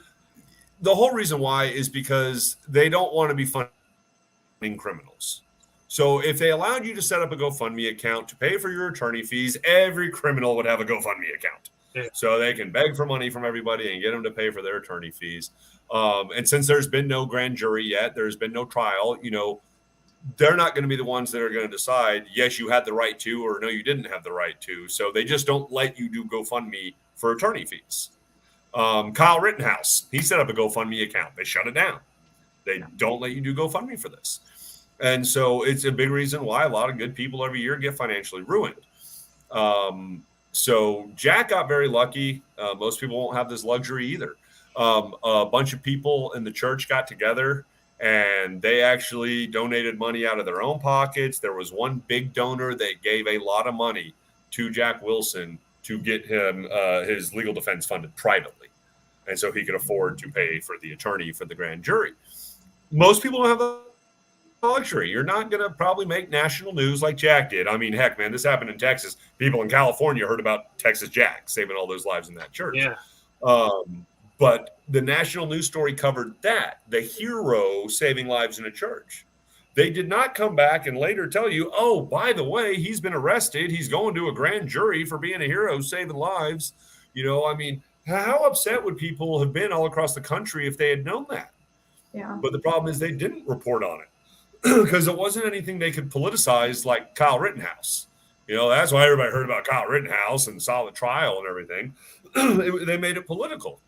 The whole reason why is because they don't want to be funding criminals. So if they allowed you to set up a GoFundMe account to pay for your attorney fees, every criminal would have a GoFundMe account. Yeah. So they can beg for money from everybody and get them to pay for their attorney fees. And since there's been no grand jury yet, there's been no trial, they're not going to be the ones that are going to decide, yes, you had the right to, or no, you didn't have the right to. So they just don't let you do GoFundMe for attorney fees. Kyle Rittenhouse, he set up a GoFundMe account. They shut it down. They don't let you do GoFundMe for this. And so it's a big reason why a lot of good people every year get financially ruined. So Jack got very lucky. Most people won't have this luxury either. A bunch of people in the church got together and they actually donated money out of their own pockets. There was one big donor that gave a lot of money to Jack Wilson to get him his legal defense funded privately. And so he could afford to pay for the attorney for the grand jury. Most people don't have the luxury. You're not going to probably make national news like Jack did. I mean, heck, man, this happened in Texas. People in California heard about Texas Jack saving all those lives in that church. Yeah. But the national news story covered that, the hero saving lives in a church. They did not come back and later tell you, oh, by the way, he's been arrested. He's going to a grand jury for being a hero saving lives. I mean, how upset would people have been all across the country if they had known that? Yeah. But the problem is they didn't report on it because it wasn't anything they could politicize like Kyle Rittenhouse. That's why everybody heard about Kyle Rittenhouse and saw the trial and everything. They made it political.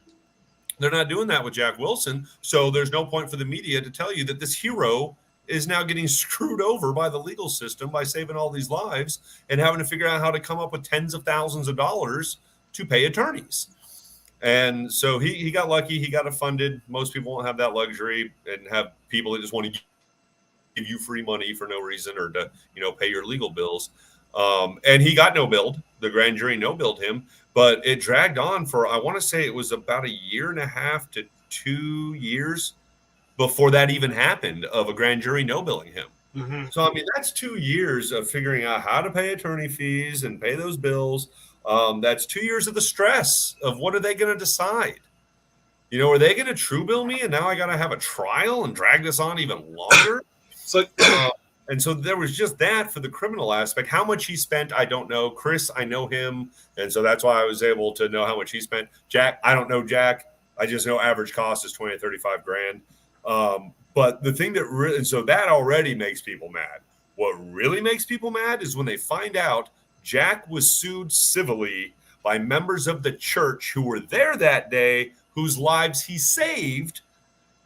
They're not doing that with Jack Wilson. So there's no point for the media to tell you that this hero is now getting screwed over by the legal system by saving all these lives and having to figure out how to come up with tens of thousands of dollars to pay attorneys. And so he got lucky. He got it funded. Most people won't have that luxury and have people that just want to give you free money for no reason or to, pay your legal bills. And he got no billed. The grand jury no billed him, but it dragged on for, I want to say it was about 1.5 to 2 years before that even happened of a grand jury no billing him. Mm-hmm. So, I mean, that's 2 years of figuring out how to pay attorney fees and pay those bills. That's 2 years of the stress of what are they going to decide? Are they going to true bill me? And now I got to have a trial and drag this on even longer. And so there was just that for the criminal aspect. How much he spent, I don't know. Chris, I know him. And so that's why I was able to know how much he spent. Jack, I don't know Jack. I just know average cost is 20 to 35 grand. But the thing that really, and so that already makes people mad. What really makes people mad is when they find out Jack was sued civilly by members of the church who were there that day, whose lives he saved,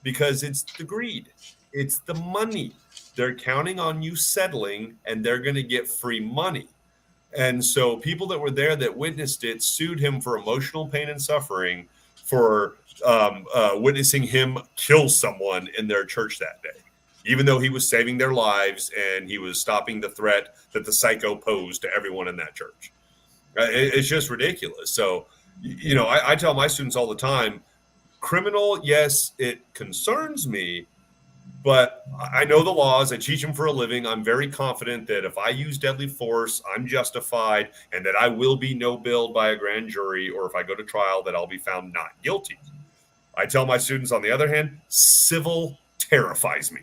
because it's the greed. It's the money. They're counting on you settling and they're going to get free money. And so people that were there that witnessed it sued him for emotional pain and suffering for witnessing him kill someone in their church that day, even though he was saving their lives and he was stopping the threat that the psycho posed to everyone in that church. It's just ridiculous. So, I tell my students all the time, criminal, yes, it concerns me, but I know the laws. I teach them for a living. I'm very confident that if I use deadly force, I'm justified, and that I will be no-billed by a grand jury, or if I go to trial, that I'll be found not guilty. I tell my students, on the other hand, civil terrifies me.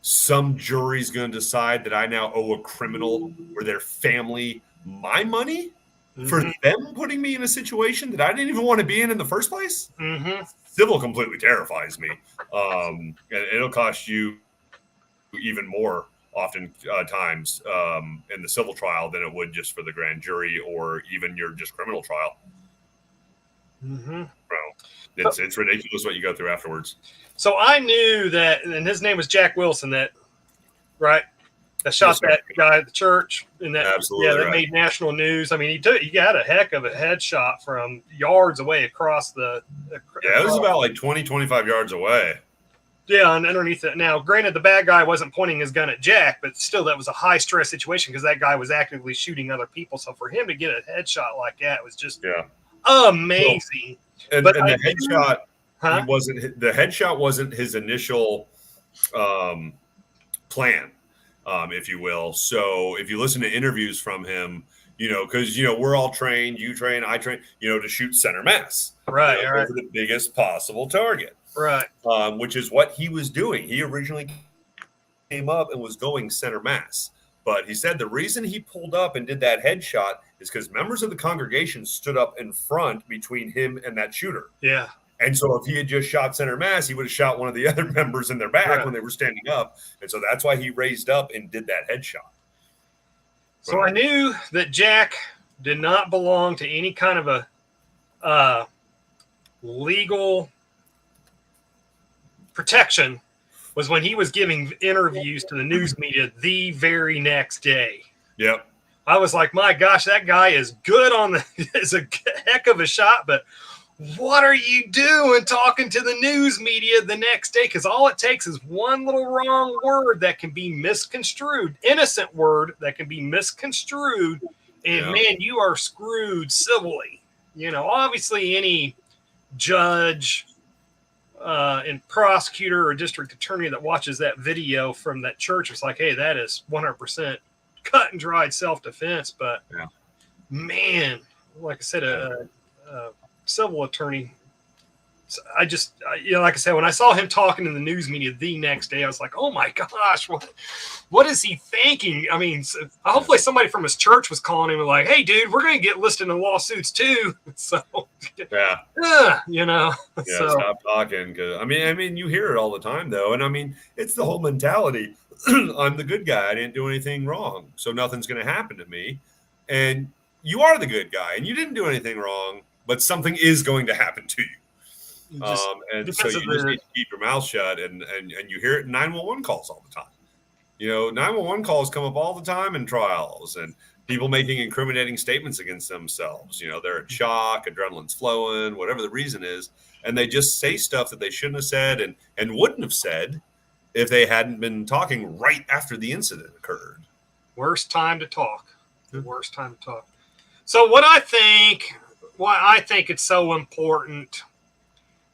Some jury's going to decide that I now owe a criminal or their family my money for them putting me in a situation that I didn't even want to be in the first place. Civil completely terrifies me. And it'll cost you even more often times in the civil trial than it would just for the grand jury or even your just criminal trial. Well, it's ridiculous what you go through afterwards. So I knew that, and his name was Jack Wilson, that shot that guy at the church, and that that made national news. I mean, he got a heck of a headshot from yards away across the. It was about like 20, 25 yards away. Yeah, and underneath it. Now, granted, the bad guy wasn't pointing his gun at Jack, but still, that was a high stress situation because that guy was actively shooting other people. So for him to get a headshot like that was just amazing. And the headshot. He wasn't. The headshot wasn't his initial plan, if you will. So if you listen to interviews from him, because we're all trained. You train, I train. To shoot center mass. Right. Go for the biggest possible target. Right. Which is what he was doing. He originally came up and was going center mass. But he said the reason he pulled up and did that headshot is because members of the congregation stood up in front between him and that shooter. Yeah. And so if he had just shot center mass, he would have shot one of the other members in their back when they were standing up. And so that's why he raised up and did that headshot. So I knew that Jack did not belong to any kind of a legal protection was when he was giving interviews to the news media the very next day. Yep. I was like, my gosh, that guy is good is a heck of a shot, but what are you doing talking to the news media the next day? Because all it takes is one little wrong word that can be misconstrued, innocent word that can be misconstrued, and man, you are screwed civilly. Obviously any judge and prosecutor or district attorney that watches that video from that church is like, hey, that is 100% cut and dried self-defense. But man, like I said, a civil attorney. I just, like I said, when I saw him talking in the news media the next day, I was like, oh my gosh, what is he thinking? I mean, hopefully somebody from his church was calling him and like, hey, dude, we're going to get listed in lawsuits too. So, stop talking. Cause I mean, you hear it all the time though. And I mean, it's the whole mentality. I'm the good guy. I didn't do anything wrong. So nothing's going to happen to me. And you are the good guy and you didn't do anything wrong, but something is going to happen to you. And so you just need to keep your mouth shut, and you hear it in 911 calls all the time. 911 calls come up all the time in trials, and people making incriminating statements against themselves. They're in shock, adrenaline's flowing, whatever the reason is, and they just say stuff that they shouldn't have said and wouldn't have said if they hadn't been talking right after the incident occurred. Worst time to talk. Worst time to talk. So why I think it's so important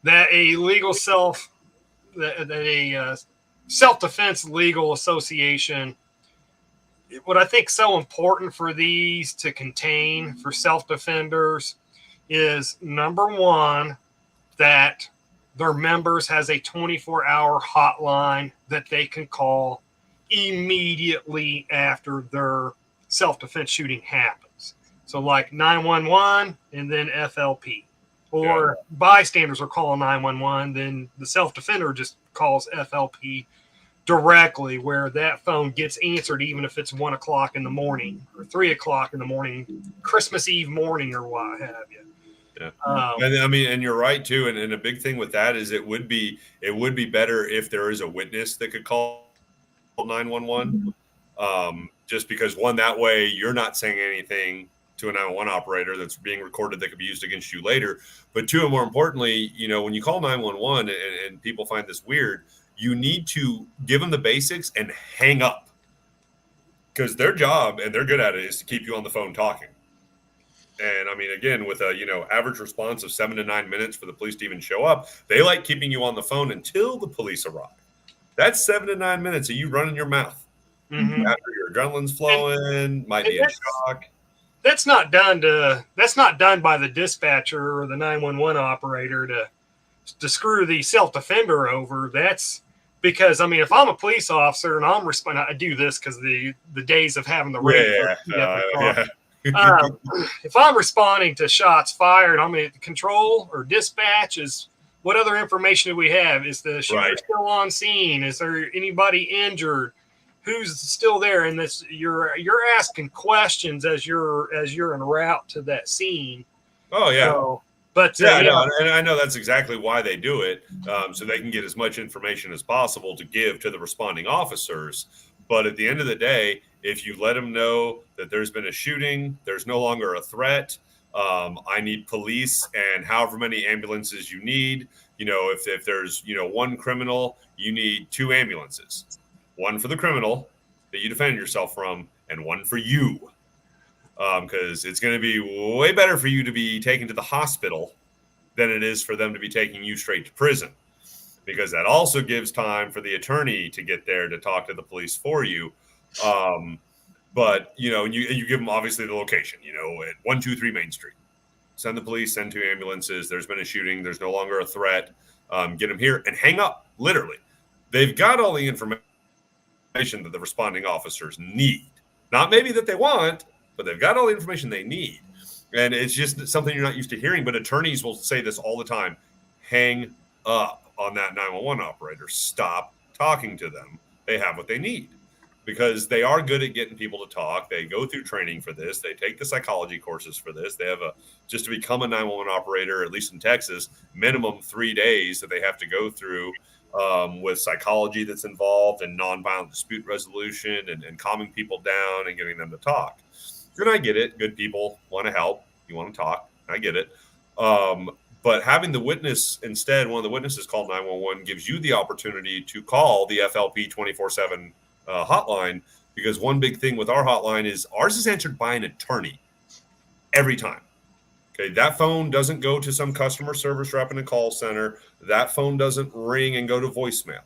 that a self-defense legal association, what I think so important for these to contain for self-defenders is, number one, that their members has a 24-hour hotline that they can call immediately after their self-defense shooting happens. So like 911 and then FLP. Or bystanders are calling 911, then the self-defender just calls FLP directly, where that phone gets answered even if it's 1 o'clock in the morning or 3 o'clock in the morning, Christmas Eve morning or what have you. Yeah. And you're right too. And a big thing with that is it would be better if there is a witness that could call 911. Just because that way you're not saying anything to a 911 operator that's being recorded that could be used against you later. But two, and more importantly, when you call 911 and people find this weird, you need to give them the basics and hang up, because their job, and they're good at it, is to keep you on the phone talking. And I mean, again, with a average response of 7 to 9 minutes for the police to even show up, they like keeping you on the phone until the police arrive. That's 7 to 9 minutes of you running your mouth after your adrenaline's flowing, might be in shock. That's not done by the dispatcher or the 911 operator to screw the self-defender over. That's because, I mean, if I'm a police officer and I'm responding, I do this because the days of having the radio. If I'm responding to shots fired, I'm at control or dispatch. What other information do we have? Is the shooter still on scene? Is there anybody injured? Who's still there? And this you're asking questions as you're en route to that scene. Oh yeah. So, but I know, and I know that's exactly why they do it, so they can get as much information as possible to give to the responding officers. But at the end of the day, if you let them know that there's been a shooting, there's no longer a threat. I need police and however many ambulances you need. If there's one criminal, you need 2 ambulances. One for the criminal that you defend yourself from, and one for you. Because it's going to be way better for you to be taken to the hospital than it is for them to be taking you straight to prison. Because that also gives time for the attorney to get there to talk to the police for you. But, you give them obviously the location, at 123 Main Street. Send the police, send 2 ambulances. There's been a shooting. There's no longer a threat. Get them here and hang up, literally. They've got all the information that the responding officers need. Not maybe that they want, but they've got all the information they need. And it's just something you're not used to hearing. But attorneys will say this all the time. Hang up on that 911 operator. Stop talking to them. They have what they need. Because they are good at getting people to talk. They go through training for this. They take the psychology courses for this. They have just to become a 911 operator, at least in Texas, minimum 3 days that they have to go through with psychology that's involved and nonviolent dispute resolution and calming people down and getting them to talk. And I get it. Good people want to help. You want to talk. I get it. But having the witness instead, one of the witnesses call 911 gives you the opportunity to call the FLP 24/7 hotline, because one big thing with our hotline is ours is answered by an attorney every time. Okay, that phone doesn't go to some customer service rep in a call center. That phone doesn't ring and go to voicemail.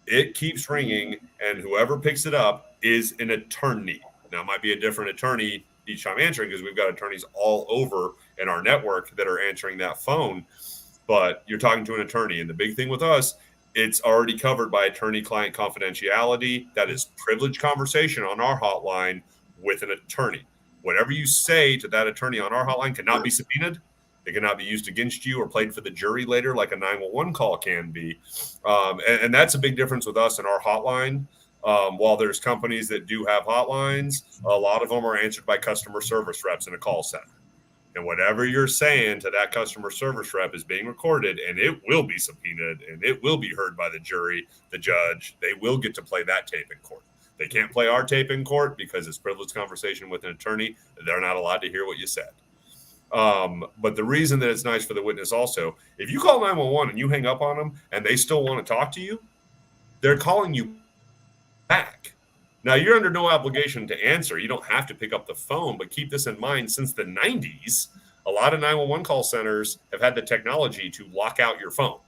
It keeps ringing, and whoever picks it up is an attorney. Now, it might be a different attorney each time answering, because we've got attorneys all over in our network that are answering that phone. But you're talking to an attorney, and the big thing with us, it's already covered by attorney-client confidentiality. That is privileged conversation on our hotline with an attorney. Whatever you say to that attorney on our hotline cannot be subpoenaed. It cannot be used against you or played for the jury later like a 911 call can be. And that's a big difference with us and our hotline. While there's companies that do have hotlines, a lot of them are answered by customer service reps in a call center. And whatever you're saying to that customer service rep is being recorded, and it will be subpoenaed, and it will be heard by the jury, the judge. They will get to play that tape in court. They can't play our tape in court because it's privileged conversation with an attorney. They're not allowed to hear what you said. But the reason that it's nice for the witness also, if you call 911 and you hang up on them and they still want to talk to you, they're calling you back. Now, you're under no obligation to answer. You don't have to pick up the phone, but keep this in mind. Since the 90s, a lot of 911 call centers have had the technology to lock out your phone.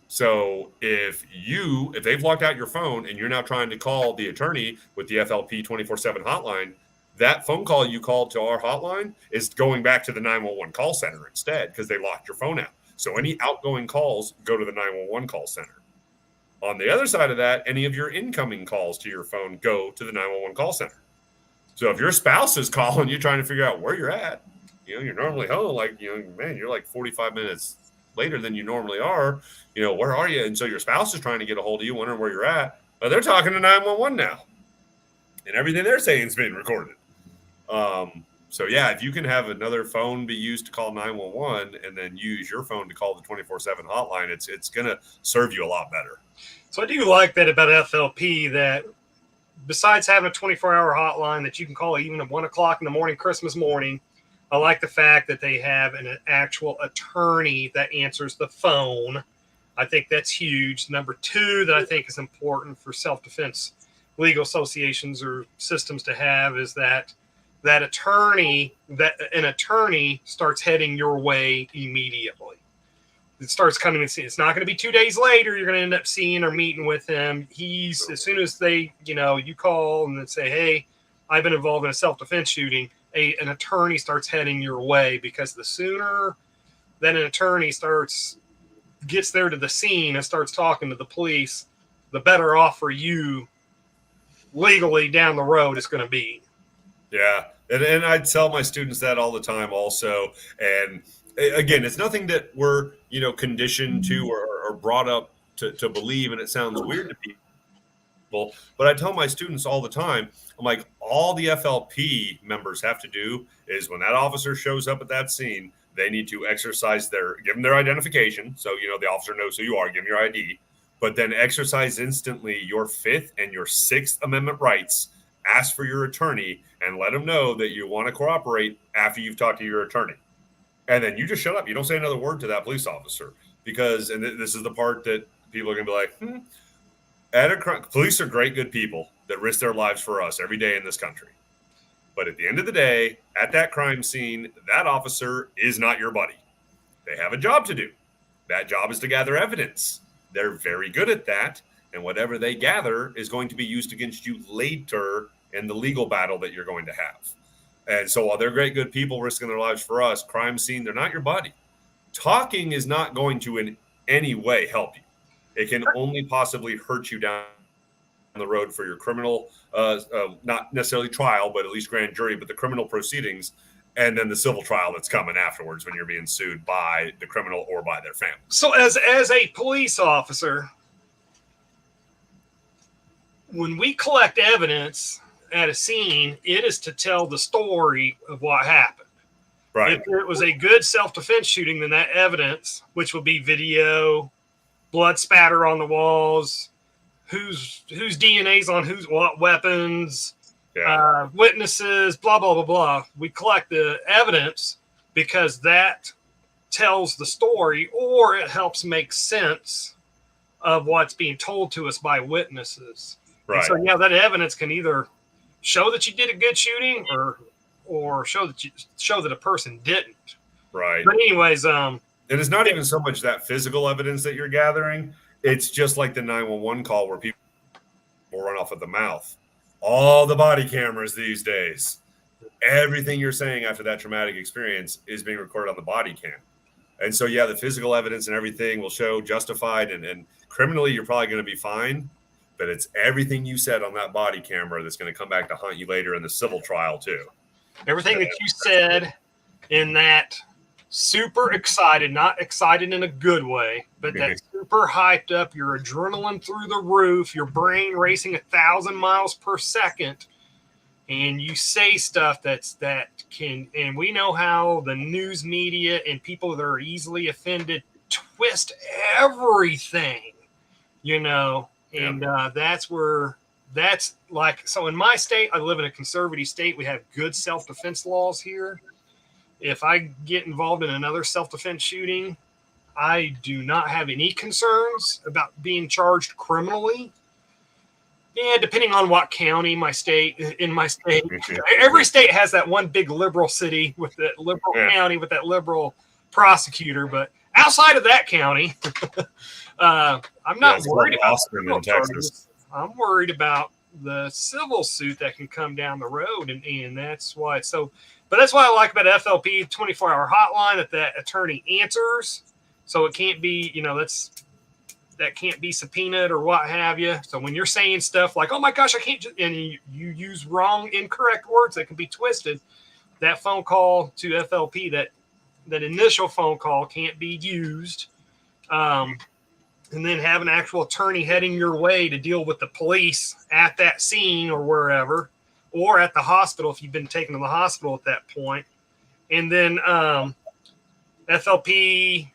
So if they've locked out your phone and you're now trying to call the attorney with the FLP 24/7 hotline, that phone call you called to our hotline is going back to the 911 call center instead, because they locked your phone out. So any outgoing calls go to the 911 call center. On the other side of that, any of your incoming calls to your phone go to the 911 call center. So if your spouse is calling you trying to figure out where you're at, you're normally home, you're like 45 minutes later than you normally are, where are you? And so your spouse is trying to get a hold of you, wondering where you're at, but they're talking to 911 now. And everything they're saying is being recorded. So yeah, if you can have another phone be used to call 911 and then use your phone to call the 24/7 hotline, it's going to serve you a lot better. So I do like that about FLP, that besides having a 24-hour hotline that you can call even at 1 o'clock in the morning, Christmas morning, I like the fact that they have an actual attorney that answers the phone. I think that's huge. Number two that I think is important for self-defense legal associations or systems to have is that that an attorney starts heading your way immediately. It starts coming and seeing. It's not going to be 2 days later. You're going to end up seeing or meeting with him. He's, as soon as they, you call and then say, hey, I've been involved in a self-defense shooting, an attorney starts heading your way, because the sooner that an attorney gets there to the scene and starts talking to the police, the better off for you legally down the road it's going to be. Yeah. And I tell my students that all the time also. And again, it's nothing that we're, conditioned to or brought up to believe. And it sounds weird to people, but I tell my students all the time, I'm like, all the FLP members have to do is when that officer shows up at that scene, they need to give them their identification. So, the officer knows who you are, give them your ID, but then exercise instantly your 5th and your 6th Amendment rights. Ask for your attorney and let them know that you want to cooperate after you've talked to your attorney. And then you just shut up. You don't say another word to that police officer, because, and this is the part that people are going to be like, police are great, good people that risk their lives for us every day in this country. But at the end of the day, at that crime scene, that officer is not your buddy. They have a job to do. That job is to gather evidence. They're very good at that. And whatever they gather is going to be used against you later in the legal battle that you're going to have. And so while they're great, good people risking their lives for us, crime scene, they're not your buddy. Talking is not going to in any way help you. It can only possibly hurt you down the road for your criminal, not necessarily trial, but at least grand jury, but the criminal proceedings, and then the civil trial that's coming afterwards when you're being sued by the criminal or by their family. So as a police officer, when we collect evidence at a scene, it is to tell the story of what happened. Right. If it was a good self-defense shooting, then that evidence, which will be video, blood spatter on the walls, whose DNA's on what weapons, witnesses, blah, blah, blah, blah. We collect the evidence because that tells the story, or it helps make sense of what's being told to us by witnesses. Right. And so, that evidence can either show that you did a good shooting or show that a person didn't. Right. But anyways, and it's not even so much that physical evidence that you're gathering. It's just like the 911 call where people run off at the mouth. All the body cameras these days, everything you're saying after that traumatic experience is being recorded on the body cam. And so, the physical evidence and everything will show justified, and criminally, you're probably going to be fine. But it's everything you said on that body camera that's going to come back to haunt you later in the civil trial, too. Everything that you said in that super excited, not excited in a good way, but that super hyped up, your adrenaline through the roof, your brain racing 1,000 miles per second, and you say stuff that can, and we know how the news media and people that are easily offended twist everything, and that's like, so in my state, I live in a conservative state. We have good self-defense laws here. If I get involved in another self-defense shooting, I do not have any concerns about being charged criminally. Yeah, depending on what county in my state, every state has that one big liberal city with that liberal county with that liberal prosecutor. But outside of that county, I'm not worried about Austin in Texas. I'm worried about the civil suit that can come down the road, and that's why. So, but that's what I like about FLP 24-hour hotline, that attorney answers. So it can't be, that can't be subpoenaed or what have you. So when you're saying stuff like, "Oh my gosh, I can't," and you use incorrect words that can be twisted, that phone call to FLP, that initial phone call can't be used. And then have an actual attorney heading your way to deal with the police at that scene or wherever, or at the hospital if you've been taken to the hospital at that point. And then FLP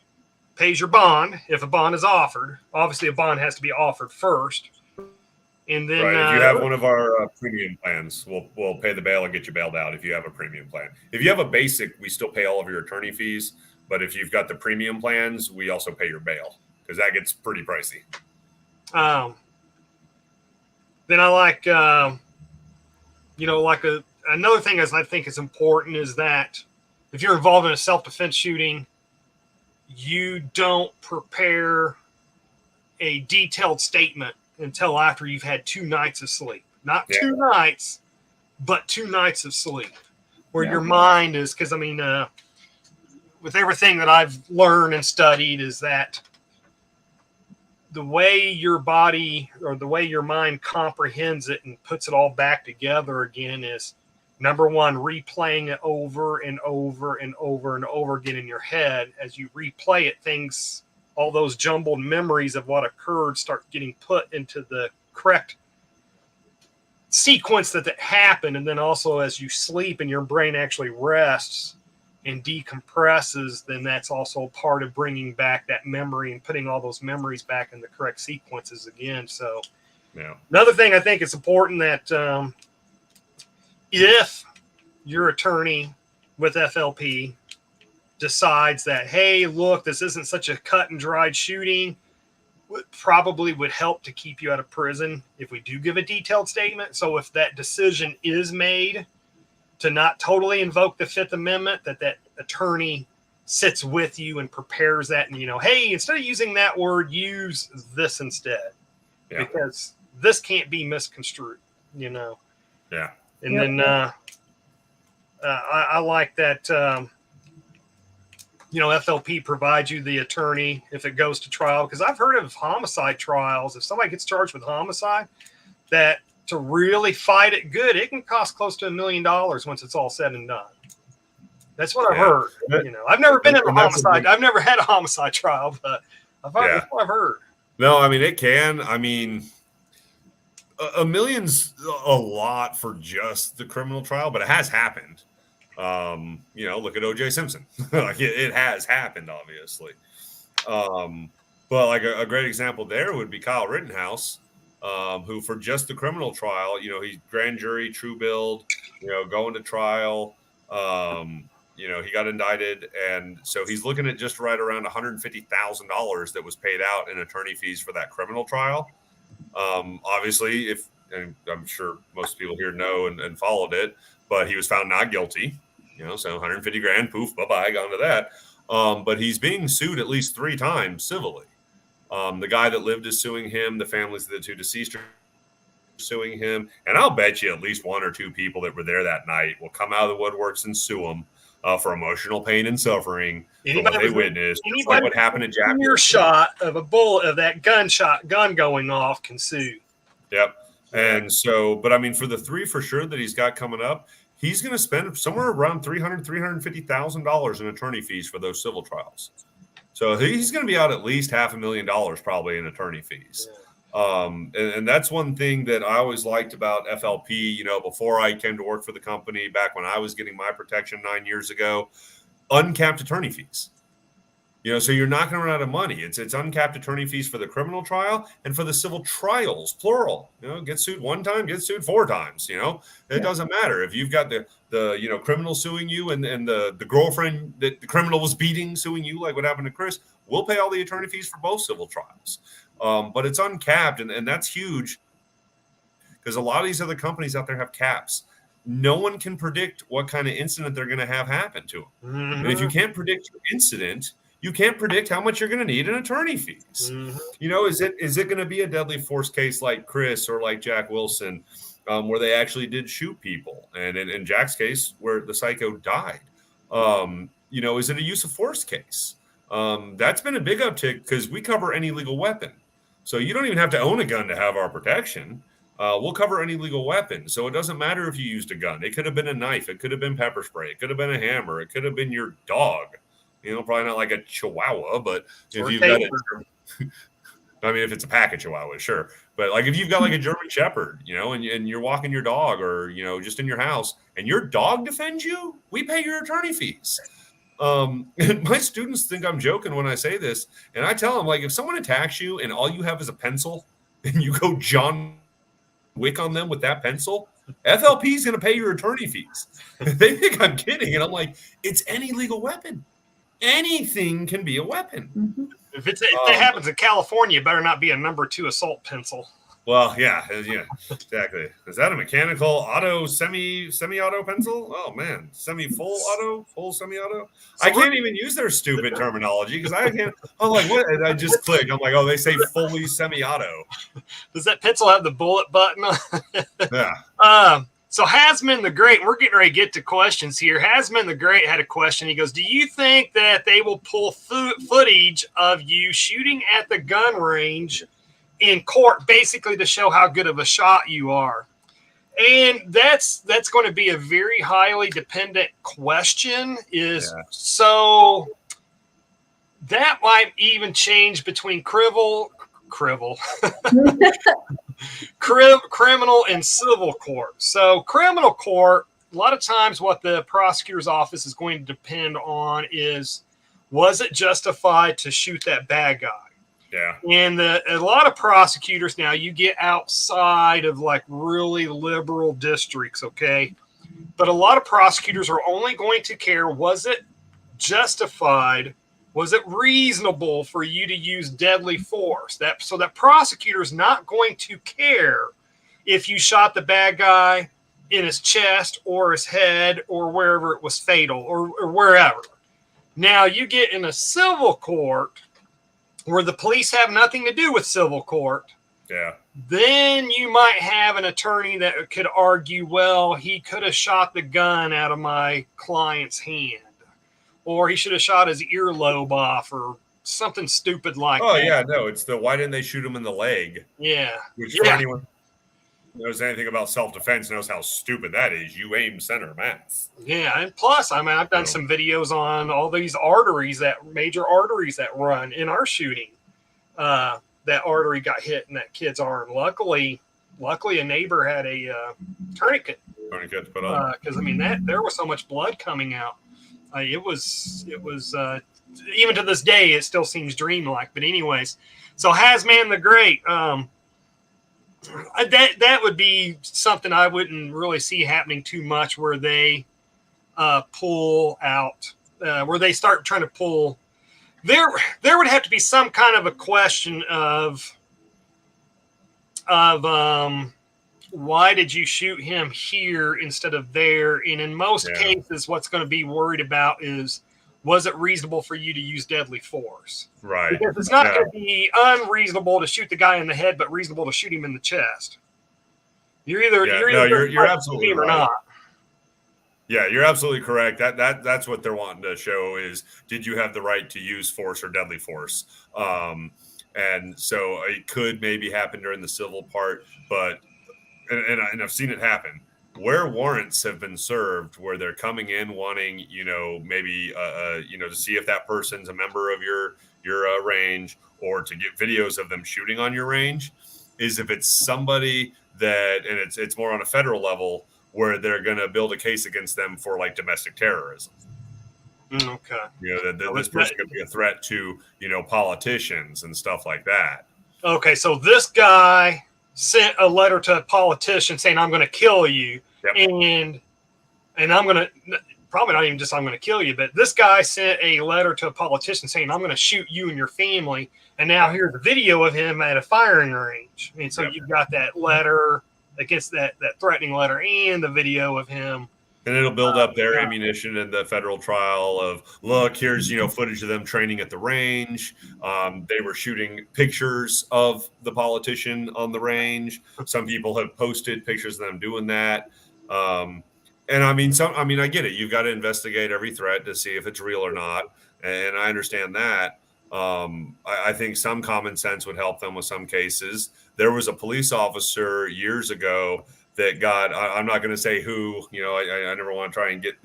pays your bond if a bond is offered. Obviously, a bond has to be offered first. And then if you have one of our premium plans, we'll pay the bail and get you bailed out if you have a premium plan. If you have a basic, we still pay all of your attorney fees. But if you've got the premium plans, we also pay your bail, because that gets pretty pricey. Then I like, like a another thing I think is important is that if you're involved in a self-defense shooting, you don't prepare a detailed statement until after you've had 2 nights of sleep. Not 2 nights, but 2 nights of sleep, where your mind is, because I mean, with everything that I've learned and studied, is that the way your body or the way your mind comprehends it and puts it all back together again is, number one, replaying it over and over and over and over again in your head. As you replay it, things, all those jumbled memories of what occurred start getting put into the correct sequence that happened. And then also as you sleep and your brain actually rests and decompresses, then that's also part of bringing back that memory and putting all those memories back in the correct sequences again. So another thing I think it's important that if your attorney with FLP decides that, hey, look, this isn't such a cut and dried shooting, probably would help to keep you out of prison if we do give a detailed statement. So if that decision is made to not totally invoke the Fifth Amendment, that attorney sits with you and prepares that, and, hey, instead of using that word, use this instead, because this can't be misconstrued, Yeah. And then I like that, FLP provides you the attorney if it goes to trial, because I've heard of homicide trials. If somebody gets charged with homicide, that to really fight it good, it can cost close to $1 million once it's all said and done. That's what I've heard. I've never been in a homicide. I've never had a homicide trial, but that's what I've heard. No, I mean, it can. I mean, $1 million's a lot for just the criminal trial, but it has happened. Look at O.J. Simpson. Like it has happened, obviously. But like a great example there would be Kyle Rittenhouse, who for just the criminal trial, he's grand jury, true build, going to trial. He got indicted, and so he's looking at just right around $150,000 that was paid out in attorney fees for that criminal trial. Obviously, and I'm sure most people here know and followed it, but he was found not guilty. So 150 grand, poof, bye-bye, gone to that. But he's being sued at least 3 times civilly. The guy that lived is suing him. The families of the 2 deceased are suing him. And I'll bet you at least 1 or 2 people that were there that night will come out of the woodworks and sue him for emotional pain and suffering for what they witnessed. Like what happened to Jack. Your shot of a bullet of that gun going off can sue. Yep. And so, but I mean, for the 3 for sure that he's got coming up, he's going to spend somewhere around $350,000 in attorney fees for those civil trials. So he's going to be out at least $500,000 probably in attorney fees. And that's one thing that I always liked about FLP, before I came to work for the company, back when I was getting my protection 9 years ago, uncapped attorney fees. So you're not going to run out of money. It's uncapped attorney fees for the criminal trial and for the civil trials, plural. Get sued 1 time, get sued 4 times. It doesn't matter if you've got the criminal suing you and the girlfriend that the criminal was beating suing you, like what happened to Chris. We'll pay all the attorney fees for both civil trials, but it's uncapped, and that's huge because a lot of these other companies out there have caps. No one can predict what kind of incident they're going to have happen to them, and if you can't predict your incident, you can't predict how much you're going to need in attorney fees. Is it going to be a deadly force case like Chris or like Jack Wilson, where they actually did shoot people, and in Jack's case, where the psycho died? Is it a use of force case? That's been a big uptick because we cover any legal weapon, so you don't even have to own a gun to have our protection. We'll cover any legal weapon, so it doesn't matter if you used a gun. It could have been a knife, it could have been pepper spray, it could have been a hammer, it could have been your dog. Probably not like a Chihuahua, but if you've got if it's a pack of Chihuahua, sure. But like if you've got like a German Shepherd, and you're walking your dog or, just in your house and your dog defends you, we pay your attorney fees. And my students think I'm joking when I say this. And I tell them, like, if someone attacks you and all you have is a pencil and you go John Wick on them with that pencil, FLP is going to pay your attorney fees. They think I'm kidding. And I'm like, it's any legal weapon. Anything can be a weapon. If it happens in California, it better not be a number 2 assault pencil. Well, yeah, exactly. Is that a mechanical auto, semi-auto pencil? Oh man, full auto, full semi-auto. So I can't even use their stupid terminology because I can't. I'm like, what? And I just click. I'm like, oh, they say fully semi-auto. Does that pencil have the bullet button on? Yeah. So Hasman the Great, we're getting ready to get to questions here. Hasman the Great had a question. He goes, do you think that they will pull footage of you shooting at the gun range in court, basically to show how good of a shot you are? And that's going to be a very highly dependent question. So that might even change between criminal and civil court. So criminal court, a lot of times what the prosecutor's office is going to depend on is, was it justified to shoot that bad guy? Yeah. And a lot of prosecutors now, you get outside of like really liberal districts, okay? But a lot of prosecutors are only going to care, was it justified? Was it reasonable for you to use deadly force? So that prosecutor is not going to care if you shot the bad guy in his chest or his head or wherever it was fatal or wherever. Now you get in a civil court where the police have nothing to do with civil court. Yeah. Then you might have an attorney that could argue, well, he could have shot the gun out of my client's hand, or he should have shot his earlobe off, or something stupid like that. Oh, yeah, no, it's why didn't they shoot him in the leg? Yeah. Which for anyone who knows anything about self-defense knows how stupid that is. You aim center mass. Yeah, and plus, I mean, I've done some videos on all these major arteries that run in our shooting. That artery got hit in that kid's arm. Luckily, a neighbor had a tourniquet. Tourniquet to put on. Because I mean, there was so much blood coming out. It was even to this day, it still seems dreamlike. But anyways, so Hasman the Great, that would be something I wouldn't really see happening too much, where they pull out, where they start trying to pull. There would have to be some kind of a question of why did you shoot him here instead of there? And in most cases, what's going to be worried about is, was it reasonable for you to use deadly force? Right. Because it's not going to be unreasonable to shoot the guy in the head, but reasonable to shoot him in the chest. You're absolutely right. Or not. Yeah, you're absolutely correct. That's what they're wanting to show is, did you have the right to use force or deadly force? And so it could maybe happen during the civil part, but and I've seen it happen where warrants have been served, where they're coming in wanting, maybe to see if that person's a member of your range, or to get videos of them shooting on your range, is if it's somebody that, and it's more on a federal level, where they're going to build a case against them for like domestic terrorism. Okay. That this person could be a threat to, politicians and stuff like that. Okay. So this guy sent a letter to a politician saying, I'm going to kill you. Yep. And I'm going to, probably not even just I'm going to kill you, but this guy sent a letter to a politician saying, I'm going to shoot you and your family. And now here's a video of him at a firing range. And so you've got that letter against that threatening letter and the video of him. And it'll build up their ammunition in the federal trial of, look, here's, footage of them training at the range. They were shooting pictures of the politician on the range. Some people have posted pictures of them doing that. And I get it. You've got to investigate every threat to see if it's real or not. And I understand that. I think some common sense would help them with some cases. There was a police officer years ago that got, I'm not going to say who, I never want to try and get,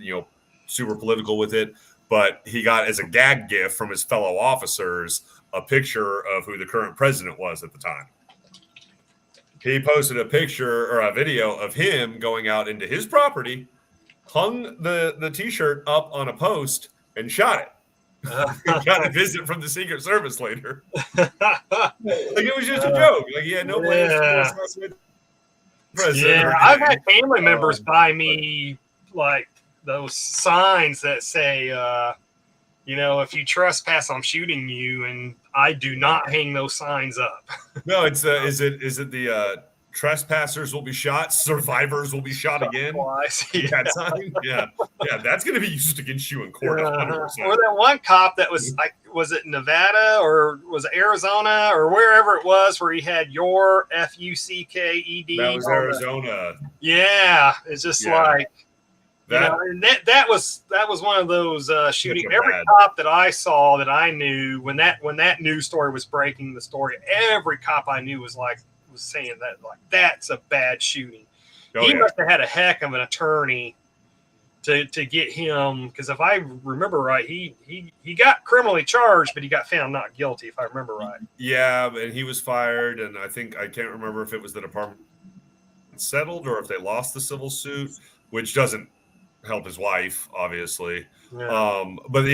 super political with it, but he got, as a gag gift from his fellow officers, a picture of who the current president was at the time. He posted a picture or a video of him going out into his property, hung the T-shirt up on a post, and shot it. Got a visit from the Secret Service later. Like, it was just a joke. Like, he had no plans to with president. Yeah, I've had family members buy me like those signs that say if you trespass, I'm shooting you, and I do not hang those signs up. No, it's is it the trespassers will be shot, survivors will be shot again. Yeah. That sign, yeah, that's going to be used against you in court. 100%. Or that one cop that was it Nevada or was it Arizona or wherever it was where he had your FUCKED. That was Arizona. Yeah, it's just like. And that was one of those shooting. Every cop that I saw that I knew when that news story was breaking the story, every cop I knew was saying that that's a bad shooting. He must have had a heck of an attorney to get him, because if I remember right, he got criminally charged, but he got found not guilty, if I remember right. Yeah, and he was fired, and I can't remember if it was the department settled or if they lost the civil suit, which doesn't help his wife, obviously. But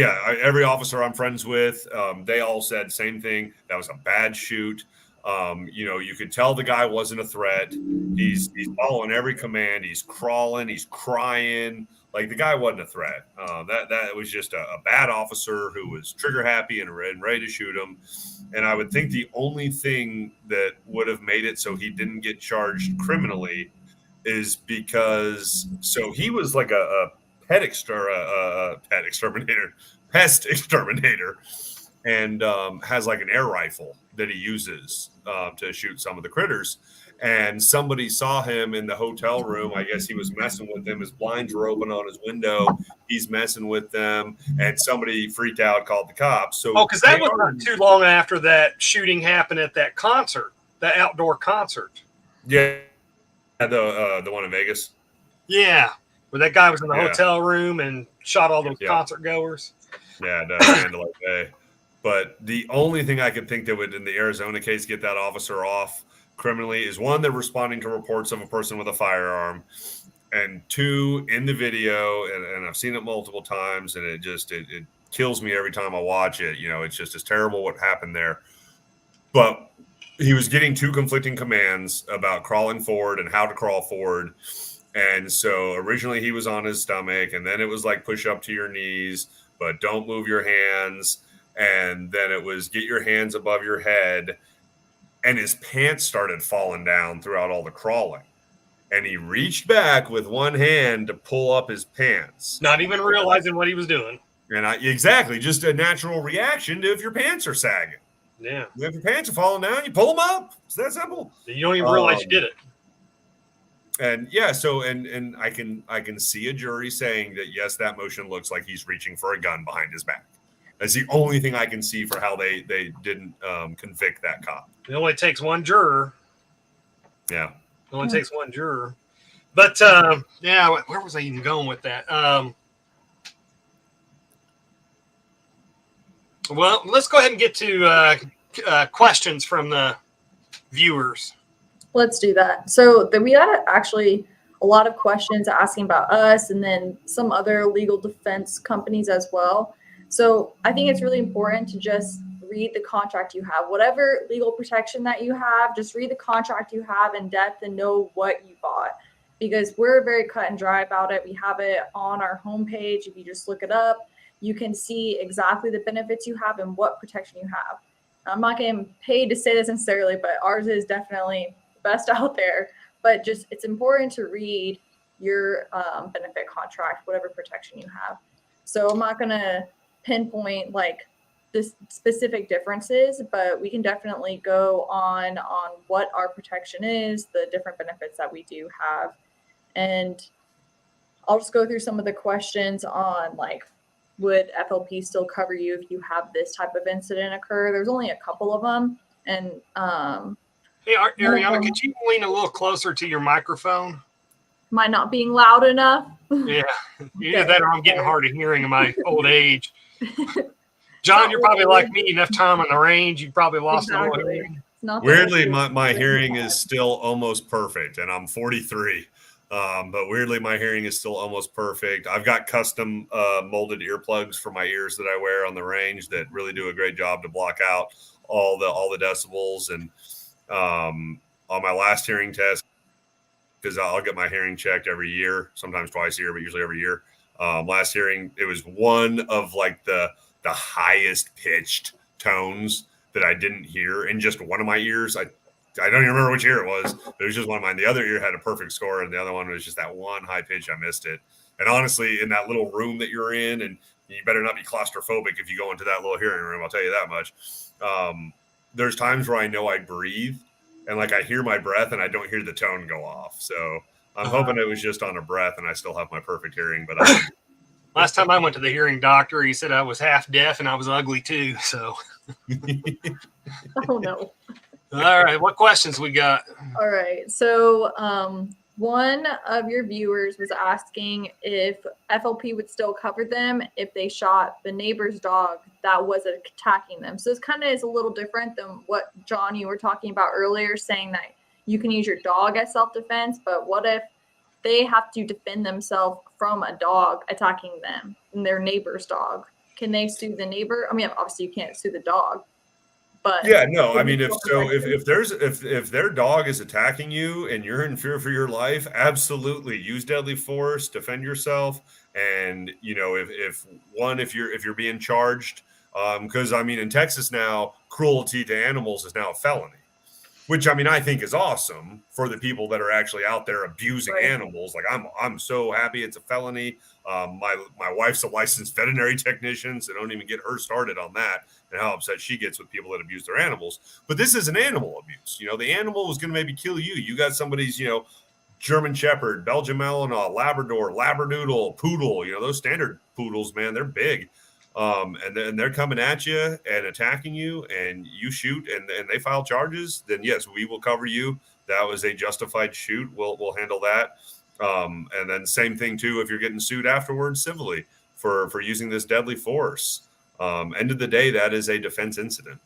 every officer I'm friends with, they all said same thing. That was a bad shoot. You could tell the guy wasn't a threat. He's following every command. He's crawling. He's crying. Like, the guy wasn't a threat. That was just a bad officer who was trigger happy and ready to shoot him. And I would think the only thing that would have made it so he didn't get charged criminally is because he was like a pest exterminator, and has like an air rifle that he uses to shoot some of the critters. And somebody saw him in the hotel room. I guess he was messing with them. His blinds were open on his window. He's messing with them, and somebody freaked out, called the cops. Because that was not too long after that shooting happened at that concert, that outdoor concert. Yeah. The one in Vegas. Yeah, where that guy was in the hotel room and shot all those concert goers. Yeah, Mandalay Bay. But the only thing I could think that would, in the Arizona case, get that officer off criminally is, one, they're responding to reports of a person with a firearm, and two, in the video, and I've seen it multiple times, and it kills me every time I watch it. It's just as terrible what happened there. But he was getting two conflicting commands about crawling forward and how to crawl forward. And so originally he was on his stomach, and then it was like push up to your knees, but don't move your hands. And then it was get your hands above your head. And his pants started falling down throughout all the crawling. And he reached back with one hand to pull up his pants. Not even realizing what he was doing. And exactly, just a natural reaction to if your pants are sagging. Yeah. If your pants are falling down, you pull them up. It's that simple. You don't even realize you did it. And and I can see a jury saying that, yes, that motion looks like he's reaching for a gun behind his back. That's the only thing I can see for how they didn't convict that cop. It only takes one juror. Yeah. It only takes one juror. But, where was I even going with that? Well, let's go ahead and get to questions from the viewers. Let's do that. So we got actually a lot of questions asking about us and then some other legal defense companies as well. So I think it's really important to just read the contract you have. Whatever legal protection that you have, just read the contract you have in depth and know what you bought. Because we're very cut and dry about it. We have it on our homepage. If you just look it up, you can see exactly the benefits you have and what protection you have. I'm not getting paid to say this necessarily, but ours is definitely the best out there. But just it's important to read your benefit contract, whatever protection you have. So I'm not going to pinpoint like the specific differences, but we can definitely go on what our protection is, the different benefits that we do have. And I'll just go through some of the questions on like, would FLP still cover you if you have this type of incident occur? There's only a couple of them. And hey, Ariana, could you lean a little closer to your microphone? Am I not being loud enough? Yeah. Either that or I'm getting hard of hearing in my old age. John, you're probably like me, enough time on the range, you probably lost all hearing. Weirdly, my hearing is still almost perfect, and I'm 43. But weirdly, my hearing is still almost perfect. I've got custom molded earplugs for my ears that I wear on the range that really do a great job to block out all the decibels. And on my last hearing test, because I'll get my hearing checked every year, sometimes twice a year, but usually every year. Last hearing, it was one of like the the highest pitched tones that I didn't hear in just one of my ears. I don't even remember which ear it was. It was just one of mine. The other ear had a perfect score, and the other one was just that one high pitch. I missed it. And honestly, in that little room that you're in, and you better not be claustrophobic if you go into that little hearing room, I'll tell you that much. There's times where I know I breathe, and like I hear my breath, and I don't hear the tone go off. So I'm hoping it was just on a breath, and I still have my perfect hearing. But last time I went to the hearing doctor, he said I was half deaf and I was ugly too. So, Oh no. all right, what questions we got? All right. So one of your viewers was asking if FLP would still cover them if they shot the neighbor's dog that was attacking them. So this kind of is a little different than what, John, you were talking about earlier, saying that you can use your dog as self-defense, but what if they have to defend themselves from a dog attacking them and their neighbor's dog? Can they sue the neighbor? I mean, obviously you can't sue the dog, but yeah, no, I mean, if their dog is attacking you and you're in fear for your life, absolutely use deadly force, defend yourself. And, you know, if you're being charged, because I mean, in Texas now, cruelty to animals is now a felony, which I mean, I think is awesome for the people that are actually out there abusing animals. Like I'm so happy it's a felony. My wife's a licensed veterinary technician, so don't even get her started on that and how upset she gets with people that abuse their animals. But this is an animal abuse. You know, the animal is going to maybe kill you. You got somebody's, you know, German Shepherd, Belgian Malinois, Labrador, Labradoodle, Poodle. You know, those standard poodles, man, they're big. And they're coming at you and attacking you, and you shoot and they file charges, then yes, we will cover you. That was a justified shoot. We'll handle that. And then same thing too, if you're getting sued afterwards civilly for using this deadly force. End of the day, that is a defense incident.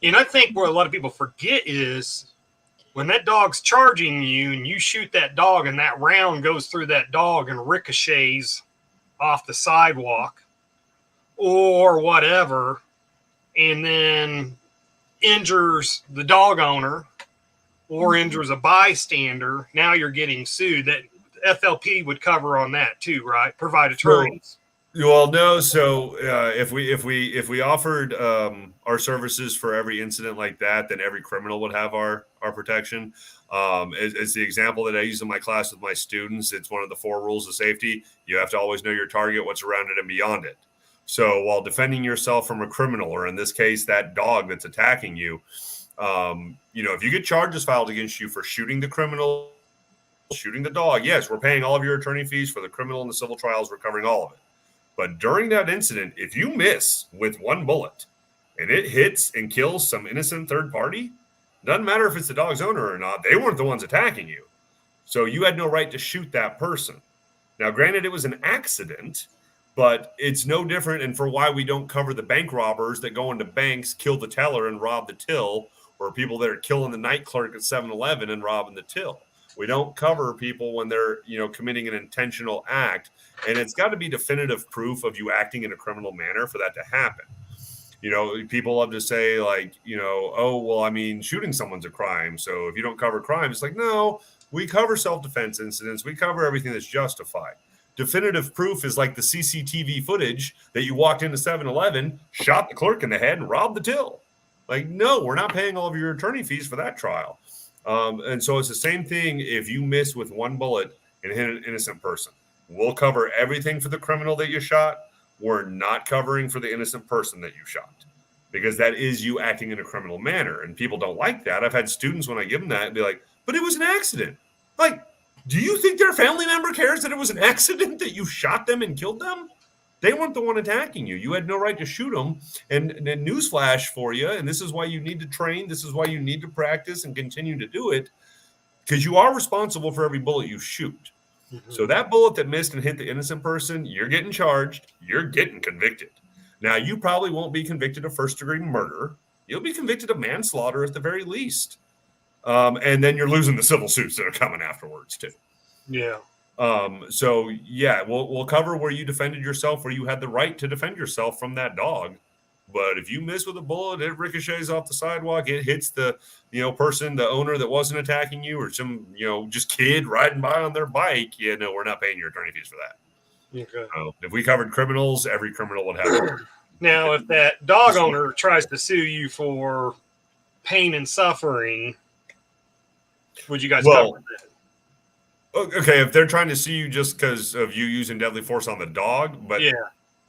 And I think where a lot of people forget is when that dog's charging you and you shoot that dog and that round goes through that dog and ricochets off the sidewalk or whatever, and then injures the dog owner or injures a bystander, now you're getting sued. That FLP would cover on that too, right? Provide attorneys. Well, no. So if we offered our services for every incident like that, then every criminal would have our protection. It's the example that I use in my class with my students. It's one of the 4 rules of safety. You have to always know your target, what's around it, and beyond it. So while defending yourself from a criminal, or in this case, that dog that's attacking you, you know, if you get charges filed against you for shooting the criminal, shooting the dog, yes, we're paying all of your attorney fees for the criminal and the civil trials. We're covering all of it. But during that incident, if you miss with one bullet and it hits and kills some innocent third party, doesn't matter if it's the dog's owner or not, they weren't the ones attacking you. So you had no right to shoot that person. Now, granted, it was an accident, but it's no different. And for why we don't cover the bank robbers that go into banks, kill the teller and rob the till, or people that are killing the night clerk at 7-Eleven and robbing the till. We don't cover people when they're, you know, committing an intentional act. And it's got to be definitive proof of you acting in a criminal manner for that to happen. You know, people love to say, like, you know, oh, well, I mean, shooting someone's a crime. So if you don't cover crime, it's like, no, we cover self-defense incidents. We cover everything that's justified. Definitive proof is like the CCTV footage that you walked into 7-Eleven, shot the clerk in the head, and robbed the till. Like, no, we're not paying all of your attorney fees for that trial. And so it's the same thing if you miss with one bullet and hit an innocent person. We'll cover everything for the criminal that you shot. We're not covering for the innocent person that you shot, because that is you acting in a criminal manner. And people don't like that. I've had students, when I give them that, be like, but it was an accident. Like, do you think their family member cares that it was an accident that you shot them and killed them? They weren't the one attacking you. You had no right to shoot them. And newsflash for you, and this is why you need to train. This is why you need to practice and continue to do it, because you are responsible for every bullet you shoot. Mm-hmm. So that bullet that missed and hit the innocent person, you're getting charged. You're getting convicted. Now, you probably won't be convicted of first-degree murder. You'll be convicted of manslaughter at the very least. And then you're losing the civil suits that are coming afterwards, too. Yeah. So yeah, we'll cover where you defended yourself, where you had the right to defend yourself from that dog. But if you miss with a bullet, it ricochets off the sidewalk, it hits the, you know, person, the owner that wasn't attacking you, or some, you know, just kid riding by on their bike. Yeah, no, we're not paying your attorney fees for that. Okay. If we covered criminals, every criminal would have it. Now, if that dog owner tries to sue you for pain and suffering, would you guys cover that? Okay, if they're trying to sue you just because of you using deadly force on the dog, but Yeah.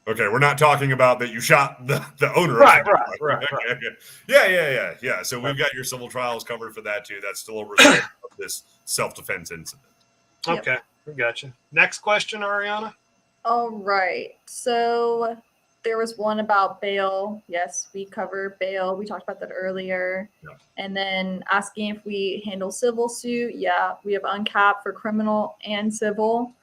Okay, we're not talking about that you shot the owner. Right. Yeah. So we've got your civil trials covered for that too. That's still a result of this self-defense incident. Okay, we got you. Next question, Ariana. All right. So there was one about bail. Yes, we covered bail. We talked about that earlier. Yeah. And then asking if we handle civil suit. Yeah, we have uncapped for criminal and civil,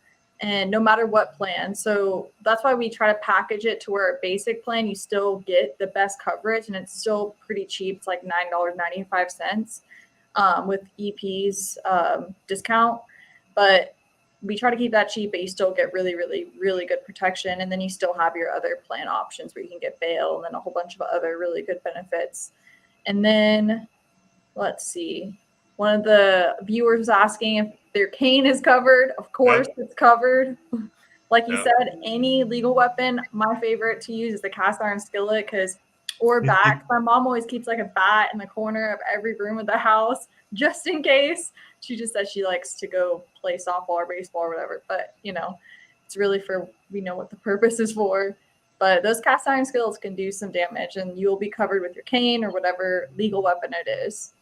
and no matter what plan. So that's why we try to package it to where a basic plan, you still get the best coverage, and it's still pretty cheap. It's like $9.95 with EP's discount. But we try to keep that cheap, but you still get really, really, really good protection. And then you still have your other plan options where you can get bail and then a whole bunch of other really good benefits. And then let's see. One of the viewers was asking if their cane is covered. Of course, It's covered. Like you said, any legal weapon, my favorite to use is the cast iron skillet or bat. My mom always keeps like a bat in the corner of every room of the house just in case. She just says she likes to go play softball or baseball or whatever. But, it's really we know what the purpose is for. But those cast iron skillets can do some damage, and you'll be covered with your cane or whatever legal weapon it is.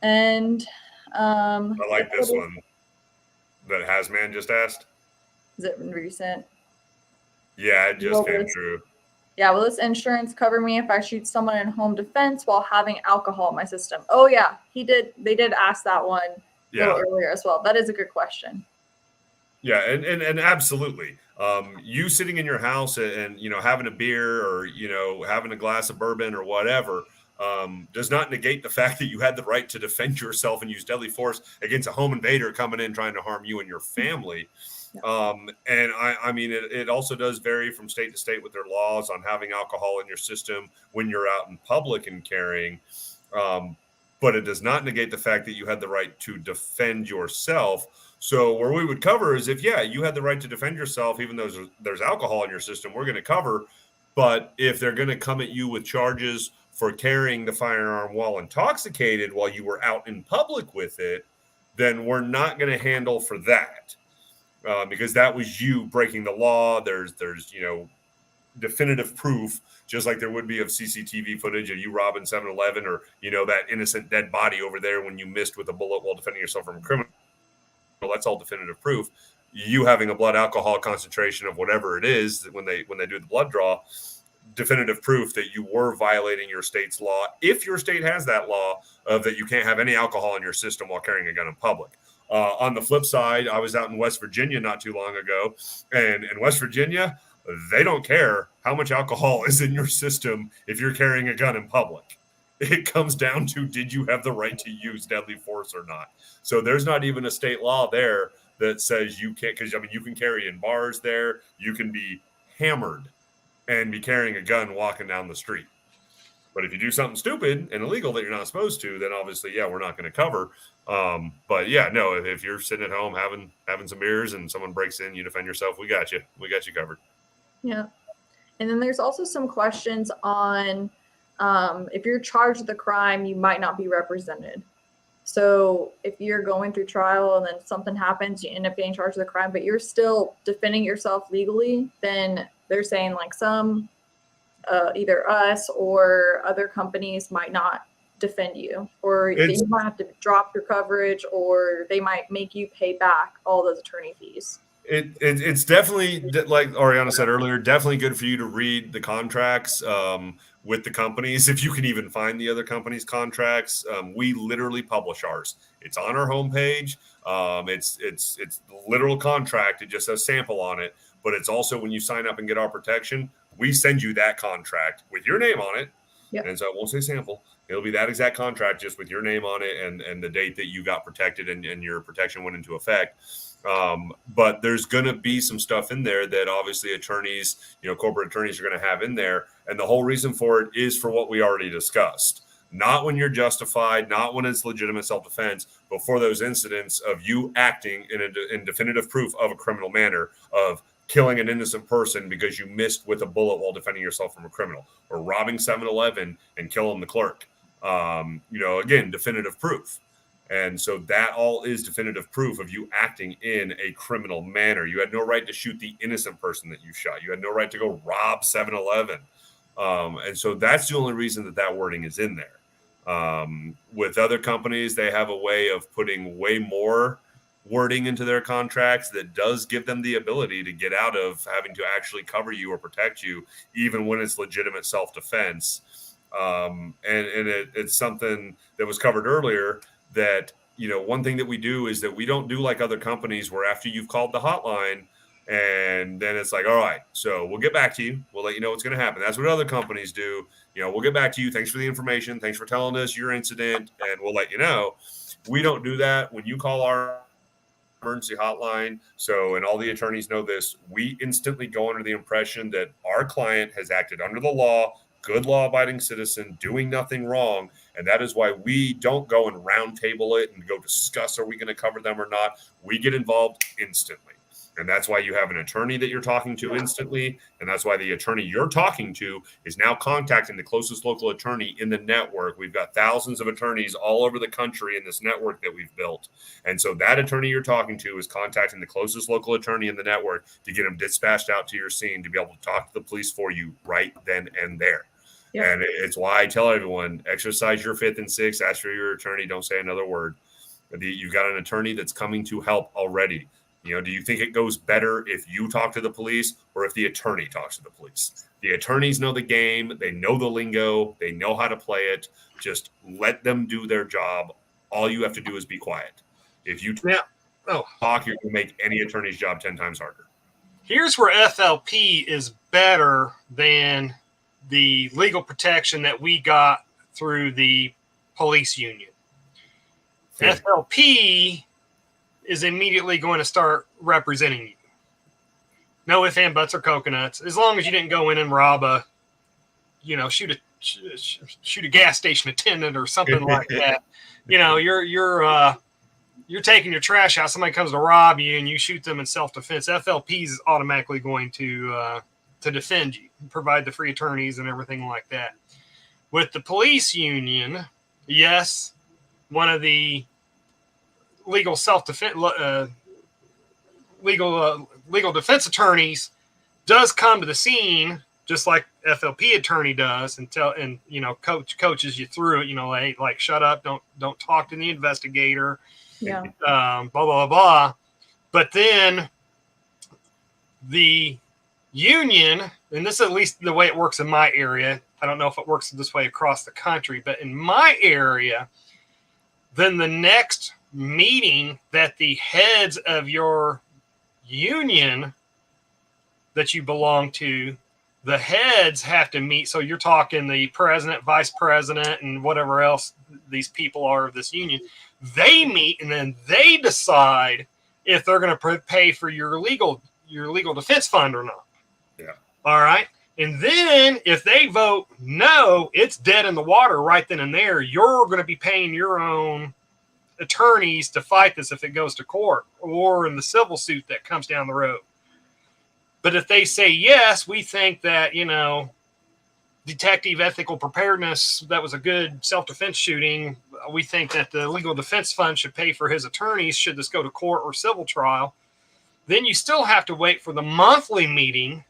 And I like this one that Hazman just asked. Is it recent? Yeah, it just came through. Yeah, will this insurance cover me if I shoot someone in home defense while having alcohol in my system? Oh yeah, they did ask that one a little earlier as well. That is a good question. Yeah, and absolutely. You sitting in your house and having a beer or having a glass of bourbon or whatever does not negate the fact that you had the right to defend yourself and use deadly force against a home invader coming in trying to harm you and your family. Yeah. And I mean, it also does vary from state to state with their laws on having alcohol in your system when you're out in public and carrying. But it does not negate the fact that you had the right to defend yourself. So where we would cover is if, you had the right to defend yourself, even though there's alcohol in your system, we're going to cover. But if they're going to come at you with charges for carrying the firearm while intoxicated while you were out in public with it, then we're not going to handle for that. Because that was you breaking the law. There's definitive proof, just like there would be of CCTV footage of you robbing 7-Eleven or that innocent dead body over there when you missed with a bullet while defending yourself from a criminal. That's all definitive proof. You having a blood alcohol concentration of whatever it is when they do the blood draw, definitive proof that you were violating your state's law, if your state has that law of that you can't have any alcohol in your system while carrying a gun in public. On the flip side, I was out in West Virginia not too long ago, and in West Virginia, they don't care how much alcohol is in your system if you're carrying a gun in public. It comes down to, did you have the right to use deadly force or not? So there's not even a state law there that says you can't, because you can carry in bars there. You can be hammered and be carrying a gun walking down the street. But if you do something stupid and illegal that you're not supposed to, then obviously, we're not going to cover. But if you're sitting at home having some beers and someone breaks in, you defend yourself. We got you covered. Yeah. And then there's also some questions on if you're charged with a crime, you might not be represented. So if you're going through trial and then something happens, you end up getting charged with a crime, but you're still defending yourself legally, then they're saying like some either us or other companies might not defend you, or you might have to drop your coverage, or they might make you pay back all those attorney fees. It's definitely, like Ariana said earlier, definitely good for you to read the contracts with the companies, if you can even find the other companies' contracts. We literally publish ours. It's on our homepage. It's the literal contract. It just says sample on it, but it's also when you sign up and get our protection, we send you that contract with your name on it. Yep. And so it won't say sample. It'll be that exact contract just with your name on it and the date that you got protected and your protection went into effect. But there's going to be some stuff in there that obviously attorneys, corporate attorneys are going to have in there. And the whole reason for it is for what we already discussed. Not when you're justified, not when it's legitimate self-defense, but for those incidents of you acting in definitive proof of a criminal manner, of killing an innocent person because you missed with a bullet while defending yourself from a criminal, or robbing 7-Eleven and killing the clerk. Again, definitive proof. And so that all is definitive proof of you acting in a criminal manner. You had no right to shoot the innocent person that you shot. You had no right to go rob 7-Eleven. And so that's the only reason that wording is in there. With other companies, they have a way of putting way more wording into their contracts that does give them the ability to get out of having to actually cover you or protect you, even when it's legitimate self-defense. It's something that was covered earlier that, one thing that we do is that we don't do like other companies where after you've called the hotline and then it's like, all right, so we'll get back to you. We'll let you know what's going to happen. That's what other companies do. We'll get back to you. Thanks for the information. Thanks for telling us your incident, and we'll let you know. We don't do that. When you call our emergency hotline, and all the attorneys know this, we instantly go under the impression that our client has acted under the law, good law-abiding citizen, doing nothing wrong, and that is why we don't go and roundtable it and go discuss, are we going to cover them or not? We get involved instantly, and that's why you have an attorney that you're talking to instantly, and that's why the attorney you're talking to is now contacting the closest local attorney in the network. We've got thousands of attorneys all over the country in this network that we've built, and so that attorney you're talking to is contacting the closest local attorney in the network to get them dispatched out to your scene to be able to talk to the police for you right then and there. Yep. And it's why I tell everyone, exercise your 5th and 6th, ask for your attorney, don't say another word. You've got an attorney that's coming to help already. Do you think it goes better if you talk to the police or if the attorney talks to the police? The attorneys know the game. They know the lingo. They know how to play it. Just let them do their job. All you have to do is be quiet. If you talk, you're going to make any attorney's job 10 times harder. Here's where FLP is better than the legal protection that we got through the police union. FLP is immediately going to start representing you. No ifs, ands, buts, or coconuts. As long as you didn't go in and rob shoot a gas station attendant or something like that. You're taking your trash out. Somebody comes to rob you and you shoot them in self-defense. FLP is automatically going to defend you, provide the free attorneys and everything like that. With the police union, yes, one of the legal self-defense, legal defense attorneys does come to the scene, just like FLP attorney does, and coaches you through it. Like shut up, don't talk to the investigator, blah blah blah. But then the union, and this is at least the way it works in my area. I don't know if it works this way across the country, but in my area, then the next meeting that the heads of your union that you belong to, the heads have to meet. So you're talking the president, vice president, and whatever else these people are of this union. They meet and then they decide if they're going to pay for your legal defense fund or not. Yeah. All right. And then if they vote no, it's dead in the water right then and there. You're going to be paying your own attorneys to fight this if it goes to court or in the civil suit that comes down the road. But if they say, yes, we think that, detective ethical preparedness, that was a good self-defense shooting. We think that the legal defense fund should pay for his attorneys should this go to court or civil trial. Then you still have to wait for the monthly meeting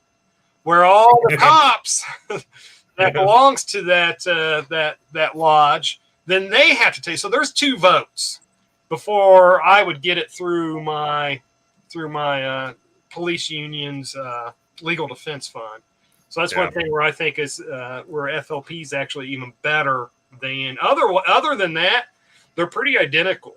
where all the cops that belongs to that lodge, then they have to take. So there's 2 votes before I would get it through my police union's legal defense fund. So that's one thing where I think is where FLP is actually even better than other than that. They're pretty identical.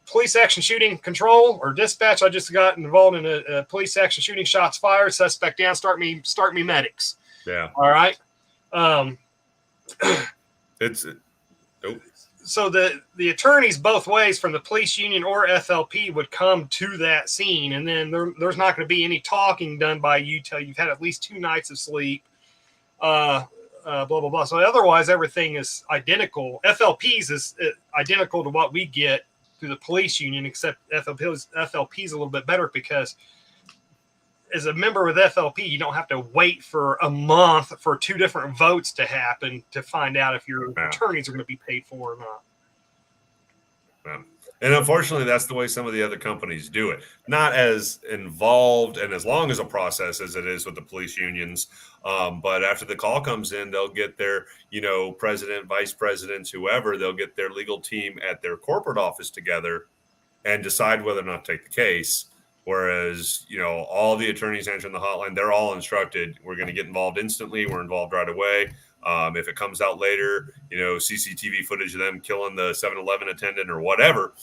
Police action shooting control or dispatch. I just got involved in a police action shooting, shots fired, suspect down, start me medics. Yeah. All right. So the attorneys both ways from the police union or FLP would come to that scene, and then there's not going to be any talking done by you till you've had at least 2 nights of sleep. Blah blah blah. So otherwise, everything is identical. FLP's is identical to what we get through the police union, except FLP is a little bit better because as a member with FLP, you don't have to wait for a month for 2 different votes to happen to find out if your attorneys are going to be paid for or not. And unfortunately, that's the way some of the other companies do it. Not as involved and as long as a process as it is with the police unions. But after the call comes in, they'll get their, president, vice presidents, whoever, they'll get their legal team at their corporate office together and decide whether or not to take the case. Whereas, all the attorneys answering the hotline, they're all instructed, we're going to get involved instantly. We're involved right away. If it comes out later, CCTV footage of them killing the 7-Eleven attendant or whatever,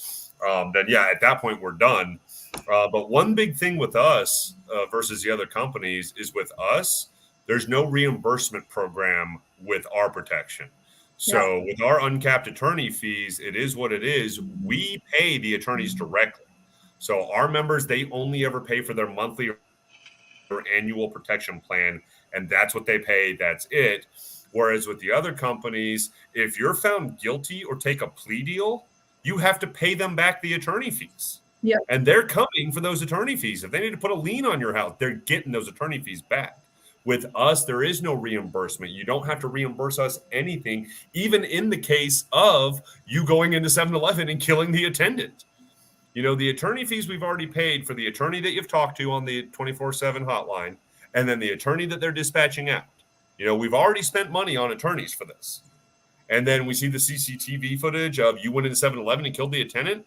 then yeah, at that point we're done. But one big thing with us versus the other companies is with us, there's no reimbursement program with our protection. So with our uncapped attorney fees, it is what it is. We pay the attorneys directly. So our members, they only ever pay for their monthly or annual protection plan, and that's what they pay. That's it. Whereas with the other companies, if you're found guilty or take a plea deal, you have to pay them back the attorney fees. Yeah. And they're coming for those attorney fees. If they need to put a lien on your house, they're getting those attorney fees back. With us, there is no reimbursement. You don't have to reimburse us anything, even in the case of you going into 7-Eleven and killing the attendant. The attorney fees we've already paid for the attorney that you've talked to on the 24/7 hotline, and then the attorney that they're dispatching out. We've already spent money on attorneys for this. And then we see the CCTV footage of you went into 7-Eleven and killed the attendant.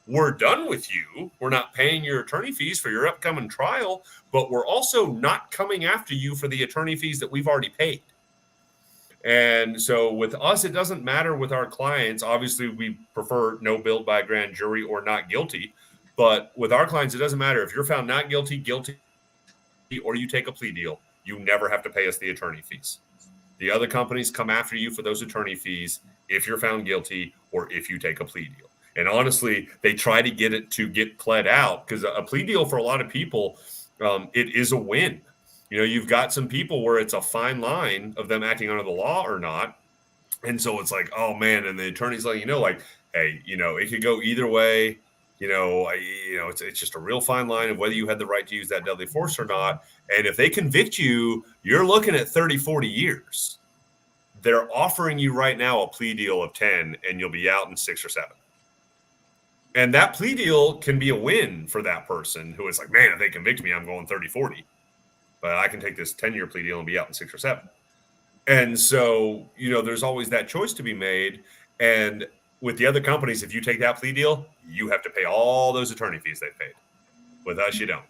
We're done with you. We're not paying your attorney fees for your upcoming trial, but we're also not coming after you for the attorney fees that we've already paid. And so with us, it doesn't matter with our clients. Obviously, we prefer no billed by a grand jury or not guilty. But with our clients, it doesn't matter if you're found not guilty, or you take a plea deal. You never have to pay us the attorney fees. The other companies come after you for those attorney fees if you're found guilty or if you take a plea deal. And honestly, they try to get it to get pled out because a plea deal for a lot of people, it is a win. You've got some people where it's a fine line of them acting under the law or not. And so it's like, oh man, and the attorney's like, hey, it could go either way. It's just a real fine line of whether you had the right to use that deadly force or not. And if they convict you, you're looking at 30, 40 years. They're offering you right now a plea deal of 10 and you'll be out in 6 or 7. And that plea deal can be a win for that person who is like, man, if they convict me, I'm going 30, 40. But I can take this 10-year plea deal and be out in 6 or 7. And so, there's always that choice to be made. And with the other companies, if you take that plea deal, you have to pay all those attorney fees they paid. With us, you don't.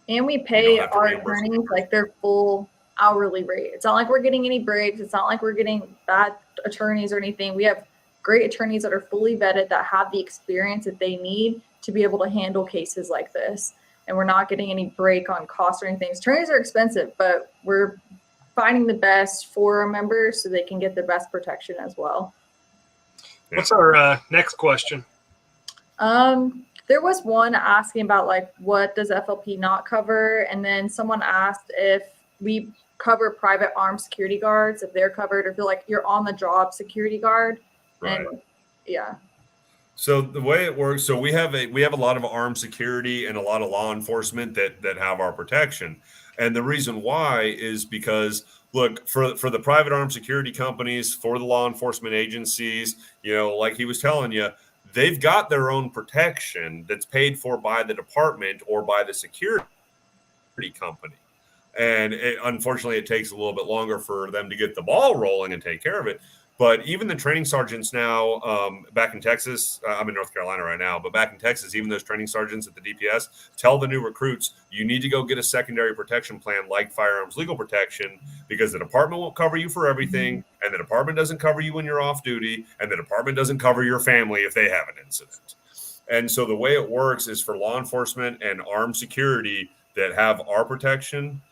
And we pay our attorneys like their full hourly rate. It's not like we're getting any breaks. It's not like we're getting bad attorneys or anything. We have great attorneys that are fully vetted, that have the experience that they need to be able to handle cases like this. And we're not getting any break on cost or anything. Attorneys are expensive, but we're finding the best for our members so they can get the best protection as well. What's our next question? There was one asking about what does FLP not cover? And then someone asked if we cover private armed security guards, if they're covered, or feel like you're on the job security guard. Right. And yeah. So the way it works, so we have a lot of armed security and a lot of law enforcement that have our protection. And the reason why is because, look, for the private armed security companies, for the law enforcement agencies, like he was telling you, they've got their own protection that's paid for by the department or by the security company. And unfortunately, it takes a little bit longer for them to get the ball rolling and take care of it. But even the training sergeants now, back in Texas, I'm in North Carolina right now, but back in Texas, even those training sergeants at the DPS tell the new recruits, you need to go get a secondary protection plan like Firearms Legal Protection, because the department won't cover you for everything, and the department doesn't cover you when you're off duty, and the department doesn't cover your family if they have an incident. And so the way it works is for law enforcement and armed security that have our protection,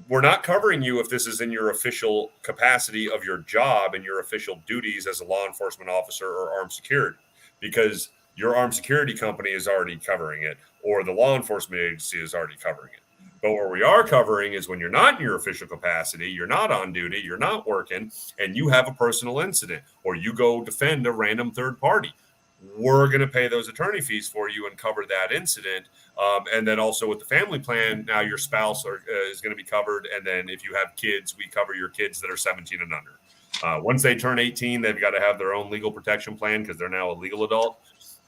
we're not covering you if this is in your official capacity of your job and your official duties as a law enforcement officer or armed security, because your armed security company is already covering it, or the law enforcement agency is already covering it. But what we are covering is when you're not in your official capacity, you're not on duty, you're not working, and you have a personal incident, or you go defend a random third party. we're going to pay those attorney fees for you and cover that incident. And then also with the family plan, now your spouse is going to be covered. And then if you have kids, we cover your kids that are 17 and under. Once they turn 18, they've got to have their own legal protection plan because they're now a legal adult.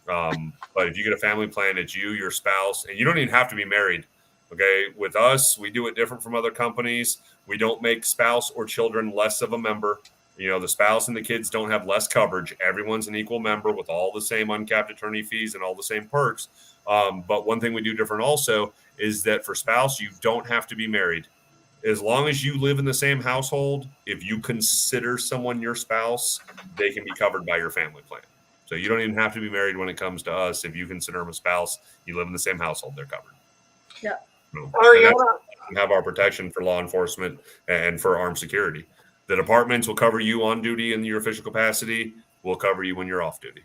But if you get a family plan, it's you, your spouse, and you don't even have to be married. Okay. With us, we do it different from other companies. We don't make spouse or children less of a member. The spouse and the kids don't have less coverage. Everyone's an equal member with all the same uncapped attorney fees and all the same perks. But one thing we do different also is that for spouse, you don't have to be married. As long as you live in the same household, if you consider someone your spouse, they can be covered by your family plan. So you don't even have to be married when it comes to us. If you consider them a spouse, you live in the same household, they're covered. Yeah. We have our protection for law enforcement and for armed security. The departments will cover you on duty in your official capacity. We'll cover you when you're off duty.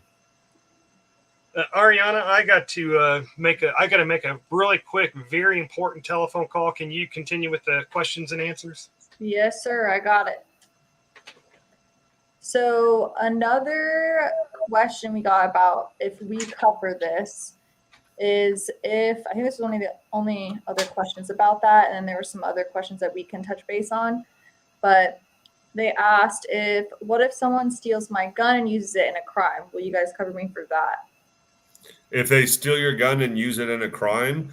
Ariana, I got to make a really quick, very important telephone call. Can you continue with the questions and answers? Yes, sir. I got it. So another question we got about if we cover this is I think this is only the only other questions about that. And then there were some other questions that we can touch base on, but they asked what if someone steals my gun and uses it in a crime? Will you guys cover me for that? If they steal your gun and use it in a crime,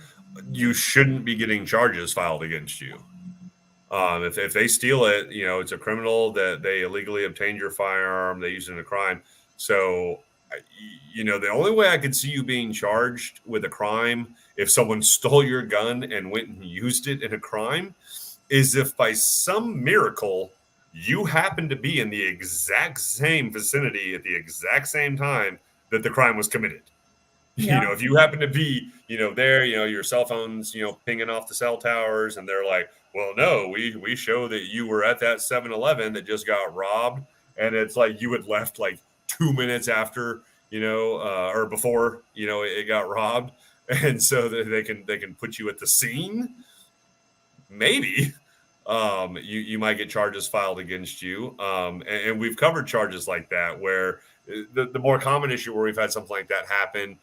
you shouldn't be getting charges filed against you. If they steal it, it's a criminal that they illegally obtained your firearm, they use it in a crime. So, the only way I could see you being charged with a crime if someone stole your gun and went and used it in a crime is if by some miracle you happen to be in the exact same vicinity at the exact same time that the crime was committed. Yeah. If you happen to be, there, your cell phone's, pinging off the cell towers and they're like, well, no, we show that you were at that 7-Eleven that just got robbed. And it's like you had left like 2 minutes after, or before, it got robbed. And so that they can put you at the scene. Maybe you might get charges filed against you. And we've covered charges like that where the more common issue where we've had something like that happen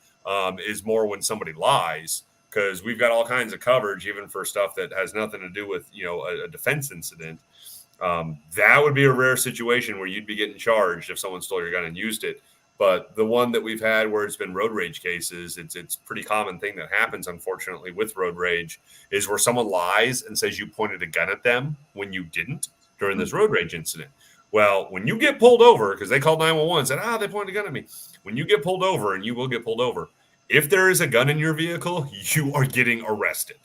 is more when somebody lies, because we've got all kinds of coverage, even for stuff that has nothing to do with, a defense incident. That would be a rare situation where you'd be getting charged if someone stole your gun and used it. But the one that we've had where it's been road rage cases, it's a pretty common thing that happens, unfortunately, with road rage is where someone lies and says you pointed a gun at them when you didn't during this road rage incident. Well, when you get pulled over, because they called 911 and said, they pointed a gun at me. When you get pulled over, and you will get pulled over, if there is a gun in your vehicle, you are getting arrested.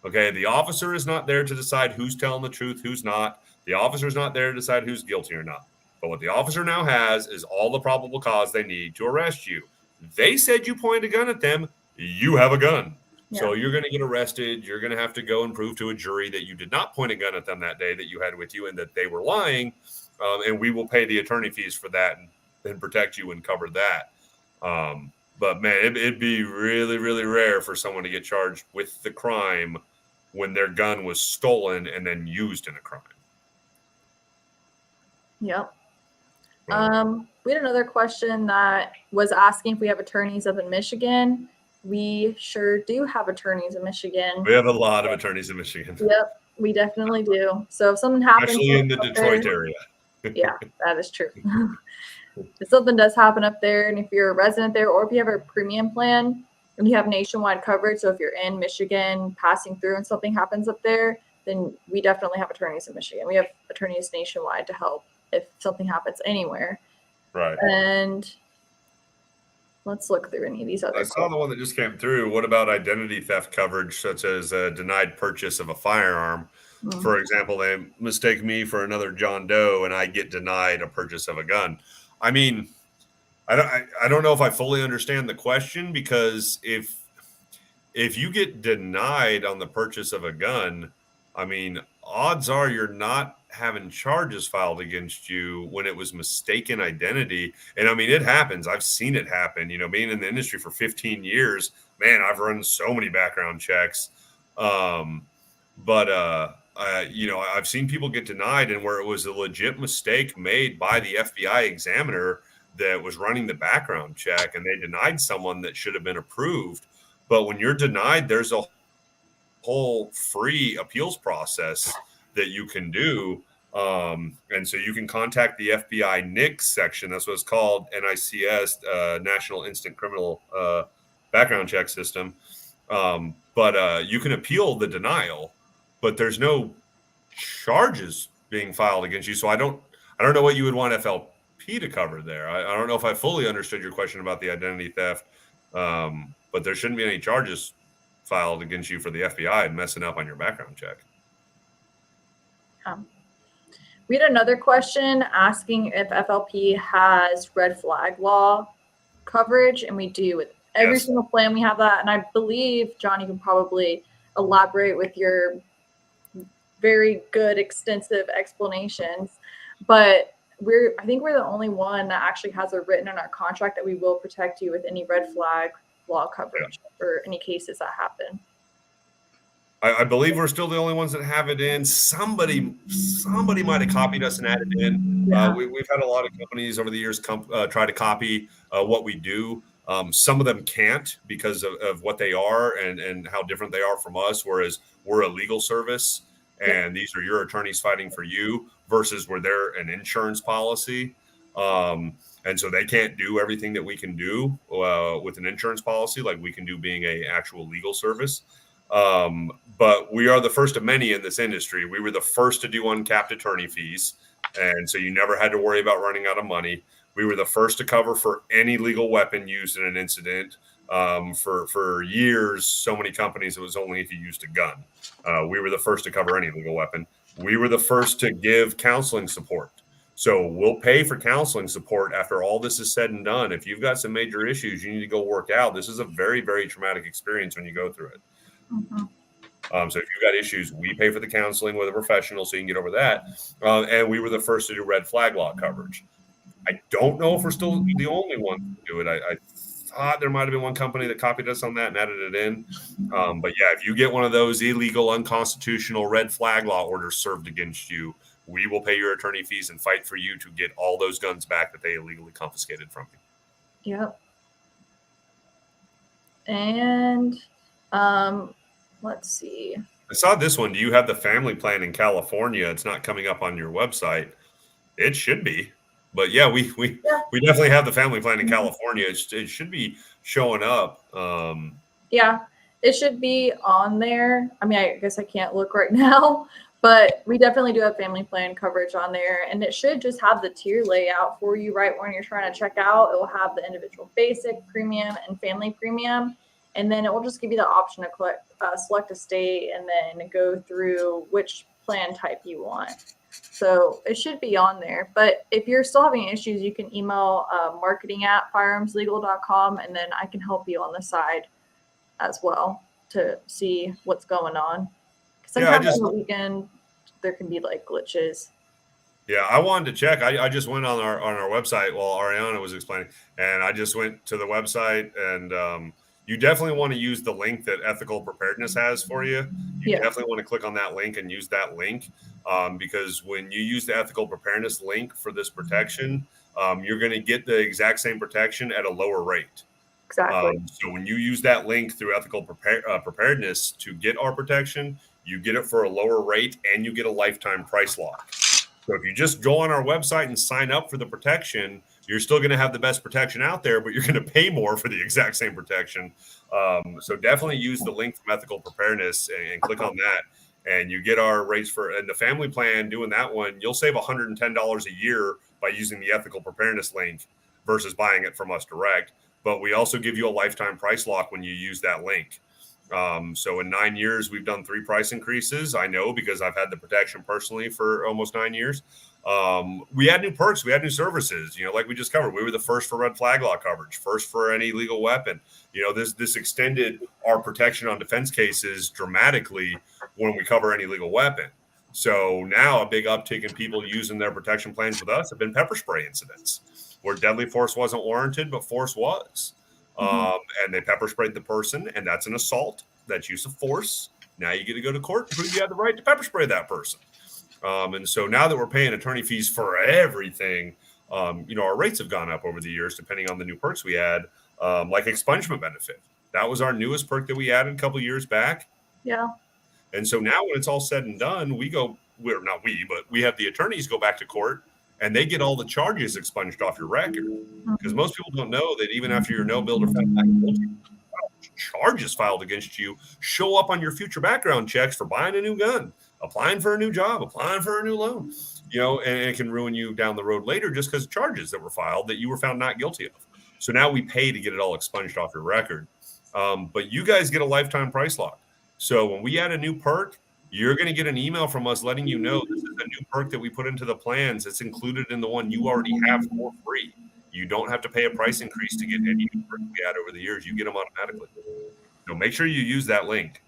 Okay, the officer is not there to decide who's telling the truth, who's not. The officer is not there to decide who's guilty or not. But what the officer now has is all the probable cause they need to arrest you. They said you pointed a gun at them. You have a gun. Yeah. So you're going to get arrested. You're going to have to go and prove to a jury that you did not point a gun at them that day that you had with you and that they were lying. And we will pay the attorney fees for that and protect you and cover that. But, man, it'd be really, really rare for someone to get charged with the crime when their gun was stolen and then used in a crime. Yep. We had another question that was asking if we have attorneys up in Michigan. We sure do have attorneys in Michigan. We have a lot of attorneys in Michigan. Yep, we definitely do. So if something happens, especially in the Detroit area. Yeah, that is true. If something does happen up there, and if you're a resident there, or if you have a premium plan and you have nationwide coverage, so if you're in Michigan passing through and something happens up there, then we definitely have attorneys in Michigan. We have attorneys nationwide to help if something happens anywhere. Right. And let's look through any of these other. I saw the one that just came through. What about identity theft coverage, such as a denied purchase of a firearm? Mm-hmm. For example, they mistake me for another John Doe and I get denied a purchase of a gun. I mean, I don't know if I fully understand the question, because if you get denied on the purchase of a gun, I mean, odds are you're not having charges filed against you when it was mistaken identity. And I mean, it happens. I've seen it happen. Being in the industry for 15 years, man, I've run so many background checks. But I've seen people get denied and where it was a legit mistake made by the FBI examiner that was running the background check, and they denied someone that should have been approved. But when you're denied, there's a whole free appeals process that you can do. And so you can contact the FBI NICS section. That's what it's called, NICS, National Instant Criminal Background Check System. But you can appeal the denial, but there's no charges being filed against you. So I don't know what you would want FLP to cover there. I don't know if I fully understood your question about the identity theft, but there shouldn't be any charges filed against you for the FBI messing up on your background check. We had another question asking if FLP has red flag law coverage, and we do with every single plan. We have that, and I believe, John, you can probably elaborate with your very good, extensive explanations. But I think we're the only one that actually has it written in our contract that we will protect you with any red flag law coverage for any cases that happen. I believe we're still the only ones that have it in. Somebody might have copied us and added in. Yeah. We've had a lot of companies over the years try to copy what we do. Some of them can't because of what they are and how different they are from us, whereas we're a legal service and these are your attorneys fighting for you versus where they're an insurance policy. And so they can't do everything that we can do with an insurance policy like we can do being a actual legal service. But we are the first of many in this industry. We were the first to do uncapped attorney fees. And so you never had to worry about running out of money. We were the first to cover for any legal weapon used in an incident. For years, so many companies, it was only if you used a gun. We were the first to cover any legal weapon. We were the first to give counseling support. So we'll pay for counseling support after all this is said and done. If you've got some major issues you need to go work out, this is a very, very traumatic experience when you go through it. Mm-hmm. So if you've got issues, we pay for the counseling with a professional so you can get over that. And we were the first to do red flag law coverage. I don't know if we're still the only one to do it. I thought there might have been one company that copied us on that and added it in. But yeah, if you get one of those illegal, unconstitutional red flag law orders served against you, we will pay your attorney fees and fight for you to get all those guns back that they illegally confiscated from you. Yep. And let's see. I saw this one. Do you have the family plan in California? It's not coming up on your website. It should be. But yeah, we definitely have the family plan in California. It should be showing up. Yeah, it should be on there. I mean, I guess I can't look right now, but we definitely do have family plan coverage on there. And it should just have the tier layout for you right when you're trying to check out. It will have the individual basic, premium, and family premium. And then it will just give you the option to select a state and then go through which plan type you want. So it should be on there. But if you're still having issues, you can email marketing@firearmslegal.com, and then I can help you on the side as well to see what's going on. Sometimes on the weekend, there can be like glitches. Yeah, I wanted to check. I just went on our website while Ariana was explaining, and I just went to the website, and you definitely want to use the link that Ethical Preparedness has for you. You definitely want to click on that link and use that link because when you use the Ethical Preparedness link for this protection, you're going to get the exact same protection at a lower rate. Exactly. So when you use that link through Ethical Preparedness to get our protection, you get it for a lower rate and you get a lifetime price lock. So if you just go on our website and sign up for the protection, you're still going to have the best protection out there, but you're going to pay more for the exact same protection. So definitely use the link from Ethical Preparedness and click on that. And you get our rates and the family plan. Doing that one, you'll save $110 a year by using the Ethical Preparedness link versus buying it from us direct. But we also give you a lifetime price lock when you use that link. So in 9 years, we've done 3 price increases. I know because I've had the protection personally for almost 9 years. We had new perks. We had new services, like we just covered. We were the first for red flag law coverage, first for any legal weapon. This extended our protection on defense cases dramatically when we cover any legal weapon. So now a big uptick in people using their protection plans with us have been pepper spray incidents where deadly force wasn't warranted, but force was. And they pepper sprayed the person, and that's an assault. That's use of force. Now you get to go to court and prove you had the right to pepper spray that person. And so now that we're paying attorney fees for everything, our rates have gone up over the years, depending on the new perks we add, like expungement benefit. That was our newest perk that we added a couple years back. Yeah. And so now when it's all said and done, we have the attorneys go back to court and they get all the charges expunged off your record. Because most people don't know that even after you're no billed or found not guilty, charges filed against you show up on your future background checks for buying a new gun, applying for a new job, applying for a new loan, and it can ruin you down the road later just because of charges that were filed that you were found not guilty of. So now we pay to get it all expunged off your record. But you guys get a lifetime price lock. So when we add a new perk, you're going to get an email from us letting you know this is a new perk that we put into the plans. It's included in the one you already have for free. You don't have to pay a price increase to get any new perks we add over the years. You get them automatically. So make sure you use that link.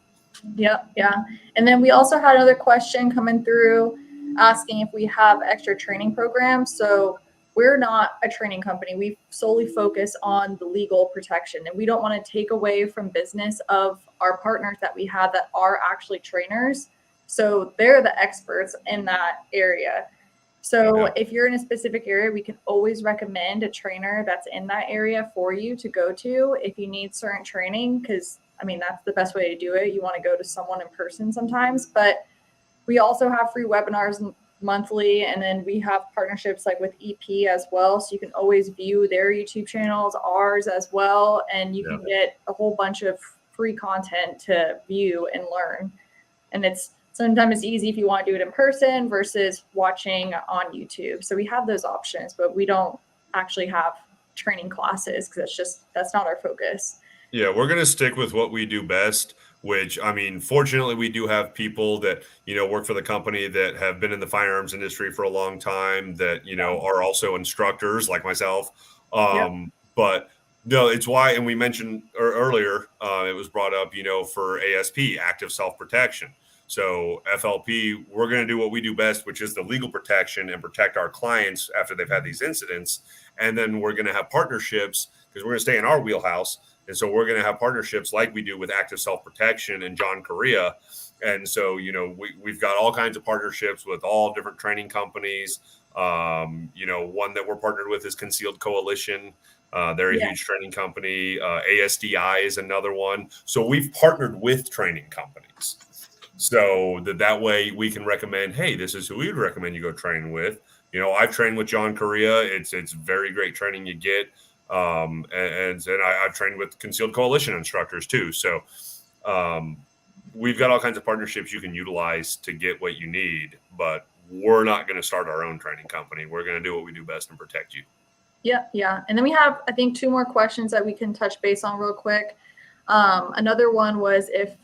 Yep. Yeah. And then we also had another question coming through asking if we have extra training programs. So we're not a training company. We solely focus on the legal protection, and we don't want to take away from business of our partners that we have that are actually trainers. So they're the experts in that area. So if you're in a specific area, we can always recommend a trainer that's in that area for you to go to if you need certain training, because that's the best way to do it. You want to go to someone in person sometimes, but we also have free webinars monthly, and then we have partnerships like with EP as well, so you can always view their YouTube channels, ours as well, and you can get a whole bunch of free content to view and learn. And it's sometimes easy if you want to do it in person versus watching on YouTube. So we have those options, but we don't actually have training classes because that's not our focus. Yeah, we're going to stick with what we do best, which, fortunately, we do have people that, work for the company that have been in the firearms industry for a long time that, are also instructors like myself. But no, it's why, and we mentioned earlier, it was brought up, for ASP, active self-protection. So FLP, we're going to do what we do best, which is the legal protection and protect our clients after they've had these incidents. And then we're going to have partnerships because we're going to stay in our wheelhouse. And so we're going to have partnerships like we do with Active Self-Protection and John Correa. And so, we've got all kinds of partnerships with all different training companies. One that we're partnered with is Concealed Coalition. They're a huge training company. ASDI is another one. So we've partnered with training companies. So that way we can recommend, hey, this is who we would recommend you go train with. I've trained with John Correa. It's very great training you get. And I've trained with Concealed Coalition instructors too. So we've got all kinds of partnerships you can utilize to get what you need, but we're not going to start our own training company. We're going to do what we do best and protect you. Yeah. And then we have, I think, 2 more questions that we can touch base on real quick. Another one was if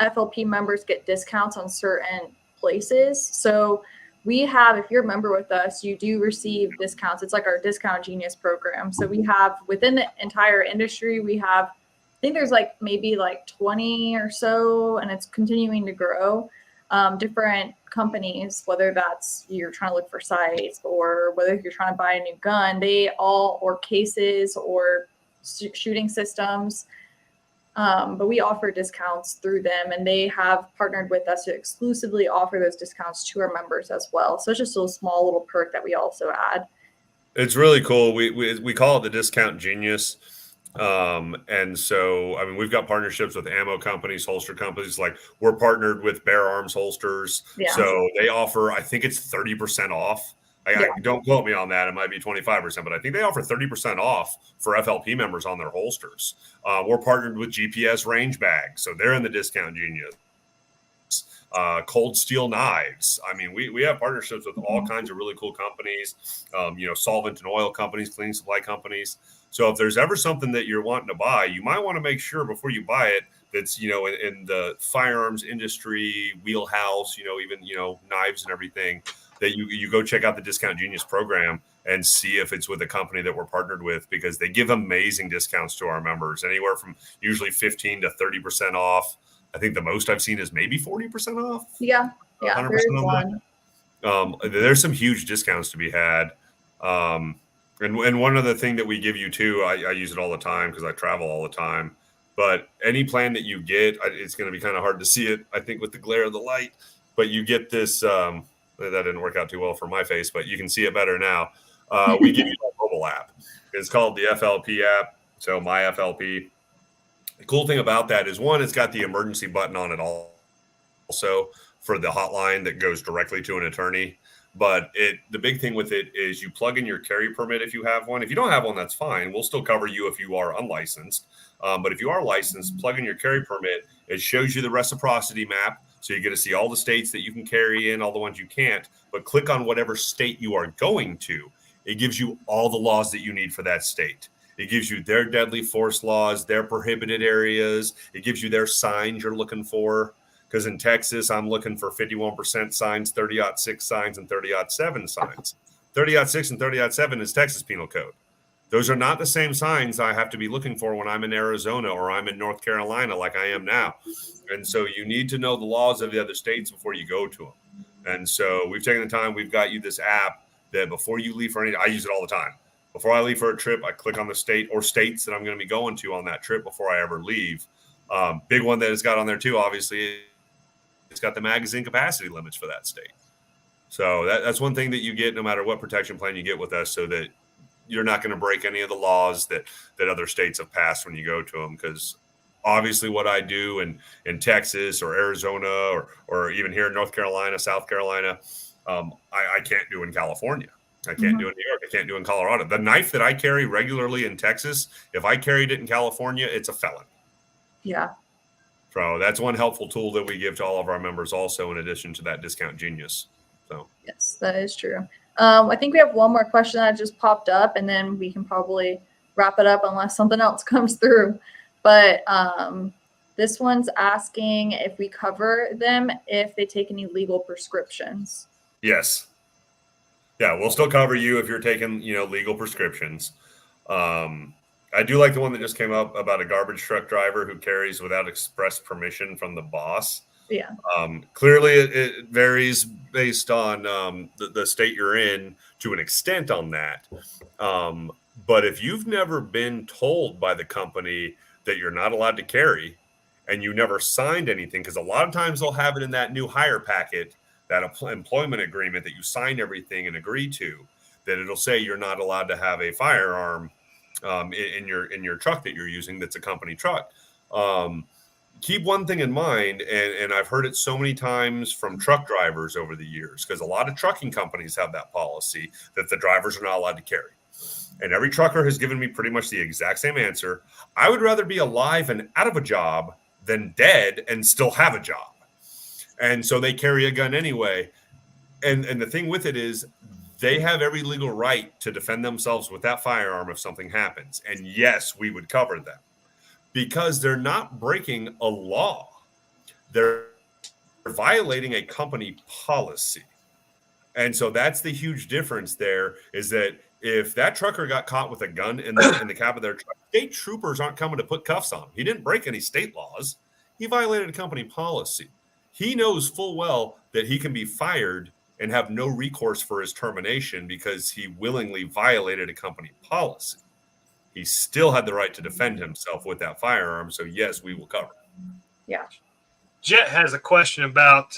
FLP members get discounts on certain places. So we have, if you're a member with us, you do receive discounts. It's like our Discount Genius program. So we have within the entire industry, we have, I think there's maybe 20 or so, and it's continuing to grow. Different companies, whether that's you're trying to look for sites or whether you're trying to buy a new gun, or cases or shooting systems. But we offer discounts through them, and they have partnered with us to exclusively offer those discounts to our members as well. So it's just a small little perk that we also add. It's really cool. We call it the Discount Genius. And so, we've got partnerships with ammo companies, holster companies. Like we're partnered with Bear Arms holsters. Yeah. So they offer, I think it's 30% off. Don't quote me on that. It might be 25%, but I think they offer 30% off for FLP members on their holsters. We're partnered with GPS range bags. So they're in the Discount Genius. Cold Steel knives. We have partnerships with all kinds of really cool companies, solvent and oil companies, cleaning supply companies. So if there's ever something that you're wanting to buy, you might want to make sure before you buy it that's, in the firearms industry wheelhouse, even, knives and everything, that you go check out the Discount Genius program and see if it's with a company that we're partnered with, because they give amazing discounts to our members, anywhere from usually 15 to 30% off. I think the most I've seen is maybe 40% off. Yeah. 100% off. There's some huge discounts to be had. And one other thing that we give you too, I use it all the time because I travel all the time. But any plan that you get, it's going to be kind of hard to see it, I think, with the glare of the light. But you get this, that didn't work out too well for my face, but you can see it better now. We give you a mobile app. It's called the FLP app. So my FLP. The cool thing about that is, one, it's got the emergency button on it also for the hotline that goes directly to an attorney. But the big thing with it is you plug in your carry permit if you have one. If you don't have one, that's fine. We'll still cover you if you are unlicensed. But if you are licensed, plug in your carry permit. It shows you the reciprocity map. So you get to see all the states that you can carry in, all the ones you can't. But click on whatever state you are going to. It gives you all the laws that you need for that state. It gives you their deadly force laws, their prohibited areas. It gives you their signs you're looking for. Because in Texas, I'm looking for 51% signs, 30-06 signs, and 30-7 signs. 30-6 and 30-7 is Texas Penal Code. Those are not the same signs I have to be looking for when I'm in Arizona or I'm in North Carolina like I am now. And so you need to know the laws of the other states before you go to them. And so we've taken the time. We've got you this app that before you leave for any, I use it all the time. Before I leave for a trip, I click on the state or states that I'm going to be going to on that trip before I ever leave. Big one that it's got on there too, obviously, it's got the magazine capacity limits for that state. So that's one thing that you get no matter what protection plan you get with us, so that you're not going to break any of the laws that other states have passed when you go to them. Because obviously what I do in Texas or Arizona or even here in North Carolina, South Carolina, I can't do in California. I can't do in New York. I can't do in Colorado. The knife that I carry regularly in Texas, if I carried it in California, it's a felony. Yeah. So that's one helpful tool that we give to all of our members also, in addition to that Discount Genius. So yes, that is true. I think we have one more question that just popped up, and then we can probably wrap it up unless something else comes through. But this one's asking if we cover them if they take any legal prescriptions. Yes. Yeah, we'll still cover you if you're taking, legal prescriptions. I do like the one that just came up about a garbage truck driver who carries without express permission from the boss. Yeah. Clearly, it varies based on the state you're in to an extent on that. But if you've never been told by the company that you're not allowed to carry and you never signed anything, because a lot of times they'll have it in that new hire packet, that employment agreement that you sign everything and agree to, that it'll say you're not allowed to have a firearm in your truck that you're using that's a company truck. Keep one thing in mind, and I've heard it so many times from truck drivers over the years, because a lot of trucking companies have that policy that the drivers are not allowed to carry. And every trucker has given me pretty much the exact same answer. I would rather be alive and out of a job than dead and still have a job. And so they carry a gun anyway. And the thing with it is, they have every legal right to defend themselves with that firearm if something happens. And yes, we would cover them, because they're not breaking a law. They're violating a company policy. And so that's the huge difference there, is that if that trucker got caught with a gun in the cab of their truck, state troopers aren't coming to put cuffs on him. He didn't break any state laws. He violated a company policy. He knows full well that he can be fired and have no recourse for his termination because he willingly violated a company policy. He still had the right to defend himself with that firearm. So yes, we will cover. Yeah. Jet has a question about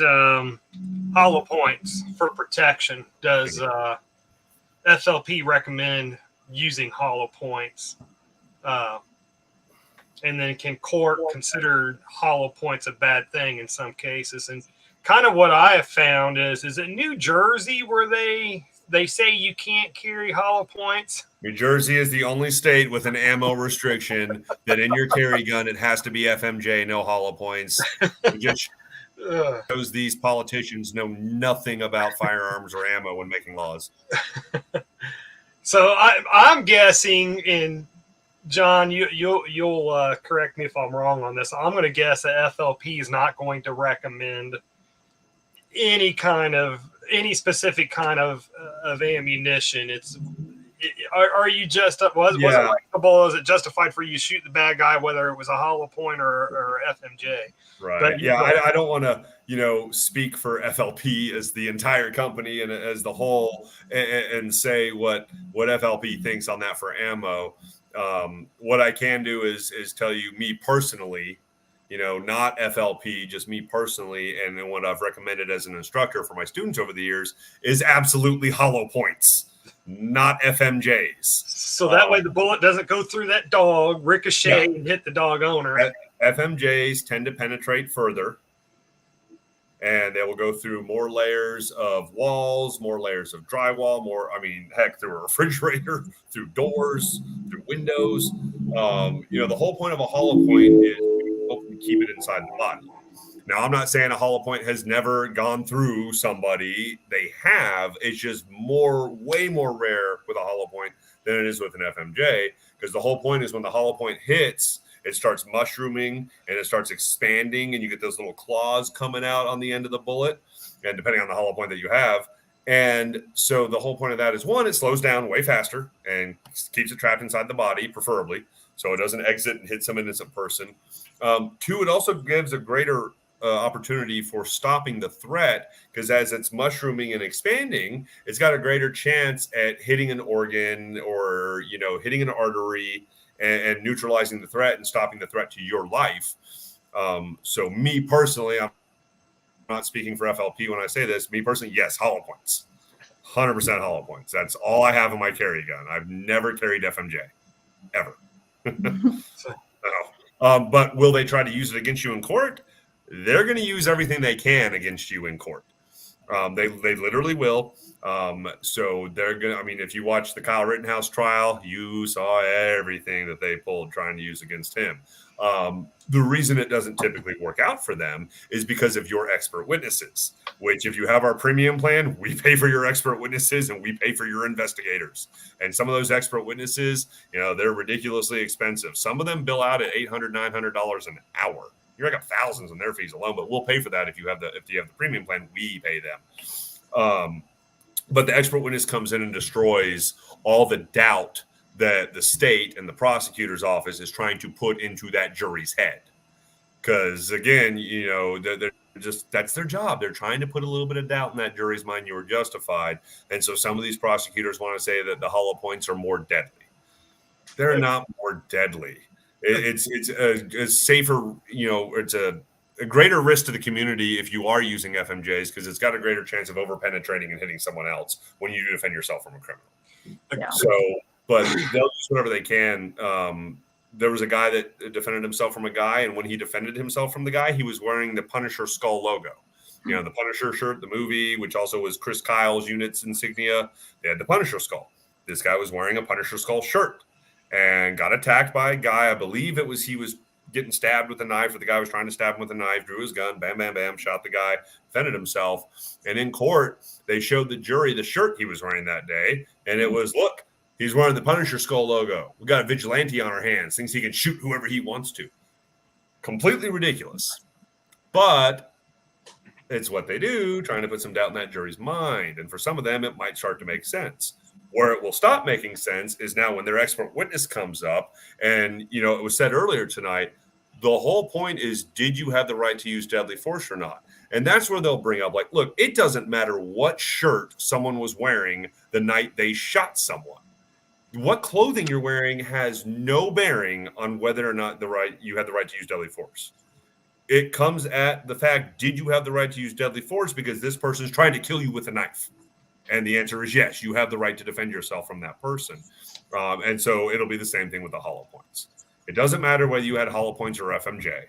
hollow points for protection. Does FLP recommend using hollow points? And then can court consider hollow points a bad thing in some cases? And kind of what I have found is it New Jersey where they say you can't carry hollow points? New Jersey is the only state with an ammo restriction that in your carry gun, it has to be FMJ, no hollow points. It just shows these politicians know nothing about firearms or ammo when making laws. So I'm guessing, and John, you'll correct me if I'm wrong on this. I'm going to guess that FLP is not going to recommend any specific kind of ammunition. Are you just was it acceptable? Is it justified for you to shoot the bad guy, whether it was a hollow point or FMJ? Right. But I don't want to speak for FLP as the entire company and as the whole and say what FLP thinks on that for ammo. What I can do is tell you, me personally, not FLP, just me personally, and what I've recommended as an instructor for my students over the years is absolutely hollow points. not FMJs. So that way the bullet doesn't go through that dog, ricochet, and hit the dog owner. FMJs tend to penetrate further, and they will go through more layers of walls, more layers of drywall, heck, through a refrigerator, through doors, through windows. The whole point of a hollow point is to keep it inside the body. Now, I'm not saying a hollow point has never gone through somebody. They have. It's just way more rare with a hollow point than it is with an FMJ, because the whole point is when the hollow point hits, it starts mushrooming and it starts expanding, and you get those little claws coming out on the end of the bullet, and depending on the hollow point that you have. And so the whole point of that is, one, it slows down way faster and keeps it trapped inside the body, preferably, so it doesn't exit and hit some innocent person. Two, it also gives a greater opportunity for stopping the threat, because as it's mushrooming and expanding, it's got a greater chance at hitting an organ or hitting an artery and neutralizing the threat and stopping the threat to your life. So me personally, I'm not speaking for FLP when I say this. Me personally, yes, hollow points, 100% hollow points. That's all I have in my carry gun. I've never carried FMJ ever. But will they try to use it against you in court? They're going to use everything they can against you in court. They literally will. So they're going to, if you watch the Kyle Rittenhouse trial, you saw everything that they pulled trying to use against him. The reason it doesn't typically work out for them is because of your expert witnesses, which, if you have our premium plan, we pay for your expert witnesses and we pay for your investigators. And some of those expert witnesses, they're ridiculously expensive. Some of them bill out at $800, $900 an hour. You're like thousands in their fees alone, but we'll pay for that if you have the premium plan. We pay them. But the expert witness comes in and destroys all the doubt that the state and the prosecutor's office is trying to put into that jury's head. Because again, they're just, that's their job. They're trying to put a little bit of doubt in that jury's mind you were justified. And so some of these prosecutors want to say that the hollow points are more deadly. They're not more deadly. It's a safer, it's a greater risk to the community if you are using FMJs, because it's got a greater chance of over penetrating and hitting someone else when you defend yourself from a criminal. Yeah. So, but they'll use whatever they can. There was a guy that defended himself from a guy, and when he defended himself from the guy, he was wearing the Punisher skull logo. The Punisher shirt, the movie, which also was Chris Kyle's unit's insignia. They had the Punisher skull. This guy was wearing a Punisher skull shirt and got attacked by a guy. I believe he was getting stabbed with a knife, or the guy was trying to stab him with a knife, drew his gun, bam, bam, bam, shot the guy, defended himself. And in court, they showed the jury the shirt he was wearing that day. And it was, look, he's wearing the Punisher skull logo. We got a vigilante on our hands, thinks he can shoot whoever he wants to. Completely ridiculous. But it's what they do, trying to put some doubt in that jury's mind. And for some of them, it might start to make sense. Where it will stop making sense is now when their expert witness comes up. And, it was said earlier tonight, the whole point is, did you have the right to use deadly force or not? And that's where they'll bring up, like, look, it doesn't matter what shirt someone was wearing the night they shot someone. What clothing you're wearing has no bearing on whether or not you had the right to use deadly force. It comes at the fact, did you have the right to use deadly force because this person is trying to kill you with a knife? And the answer is yes, you have the right to defend yourself from that person. And so it'll be the same thing with the hollow points. It doesn't matter whether you had hollow points or FMJ.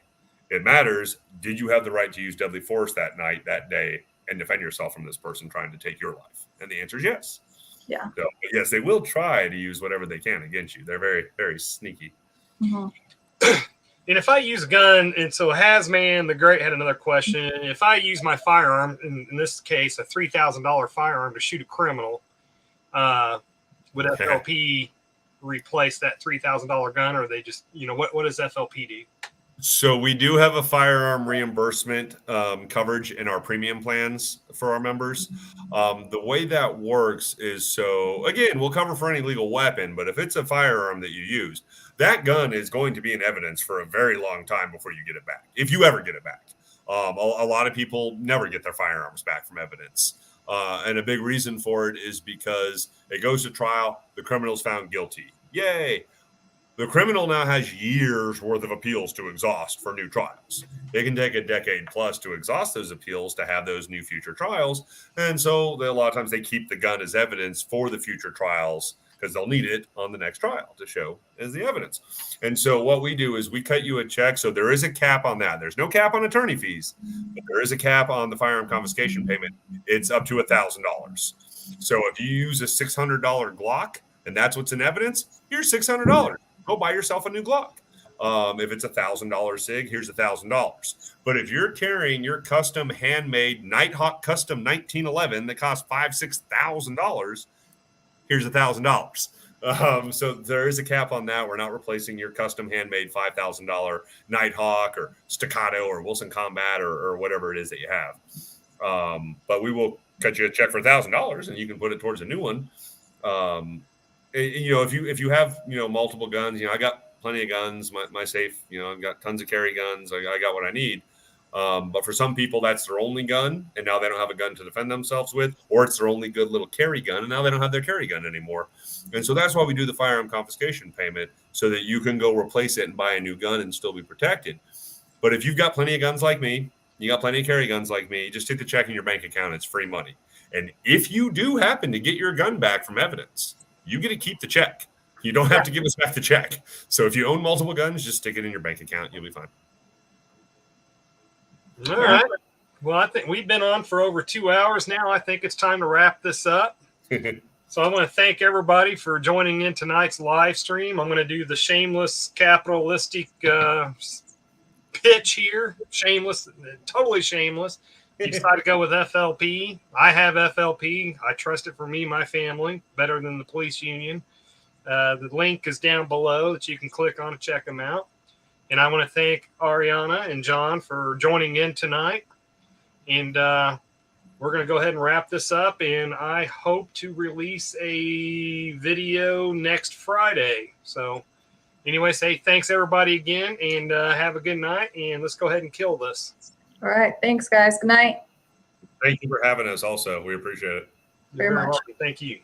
It matters, did you have the right to use deadly force that night, that day, and defend yourself from this person trying to take your life? And the answer is yes. Yeah. So, yes, they will try to use whatever they can against you. They're very, very sneaky. Mm-hmm. And if I use a gun, and so Hazman the Great had another question. If I use my firearm, in this case, a $3,000 firearm to shoot a criminal, would FLP replace that $3,000 gun, or they just, what does FLP do? So we do have a firearm reimbursement coverage in our premium plans for our members. The way that works is, so again, we'll cover for any legal weapon, but if it's a firearm that you used, that gun is going to be in evidence for a very long time before you get it back, if you ever get it back. A lot of people never get their firearms back from evidence. And a big reason for it is because it goes to trial, the criminal's found guilty. Yay. The criminal now has years worth of appeals to exhaust for new trials. It can take a decade plus to exhaust those appeals to have those new future trials. And so a lot of times they keep the gun as evidence for the future trials because they'll need it on the next trial to show as the evidence. And so what we do is we cut you a check. So there is a cap on that. There's no cap on attorney fees, but there is a cap on the firearm confiscation payment. It's up to $1,000. So if you use a $600 Glock and that's what's in evidence, here's $600. Go buy yourself a new Glock. If it's $1,000 SIG, here's $1,000. But if you're carrying your custom handmade Nighthawk Custom 1911 that costs $5,000-$6,000, here's $1,000. So there is a cap on that. We're not replacing your custom handmade $5,000 Nighthawk or Staccato or Wilson Combat or whatever it is that you have. But we will cut you a check for $1,000 and you can put it towards a new one. If you have multiple guns, I got plenty of guns. My safe, I've got tons of carry guns. I got what I need. But for some people, that's their only gun, and now they don't have a gun to defend themselves with, or it's their only good little carry gun, and now they don't have their carry gun anymore. And so that's why we do the firearm confiscation payment, so that you can go replace it and buy a new gun and still be protected. But if you've got plenty of guns like me, you got plenty of carry guns like me, just stick the check in your bank account. It's free money. And if you do happen to get your gun back from evidence, you get to keep the check. You don't have to give us back the check. So if you own multiple guns, just stick it in your bank account. You'll be fine. All right. Well, I think we've been on for over 2 hours now. I think it's time to wrap this up. So I want to thank everybody for joining in tonight's live stream. I'm going to do the shameless capitalistic pitch here. Shameless, totally shameless. You decide to go with FLP. I have FLP. I trust it for me, my family, better than the police union. The link is down below that you can click on to check them out. And I want to thank Ariana and John for joining in tonight. And we're going to go ahead and wrap this up. And I hope to release a video next Friday. So anyway, say thanks everybody again and have a good night. And let's go ahead and kill this. All right. Thanks, guys. Good night. Thank you for having us also. We appreciate it. Very much. Thank you.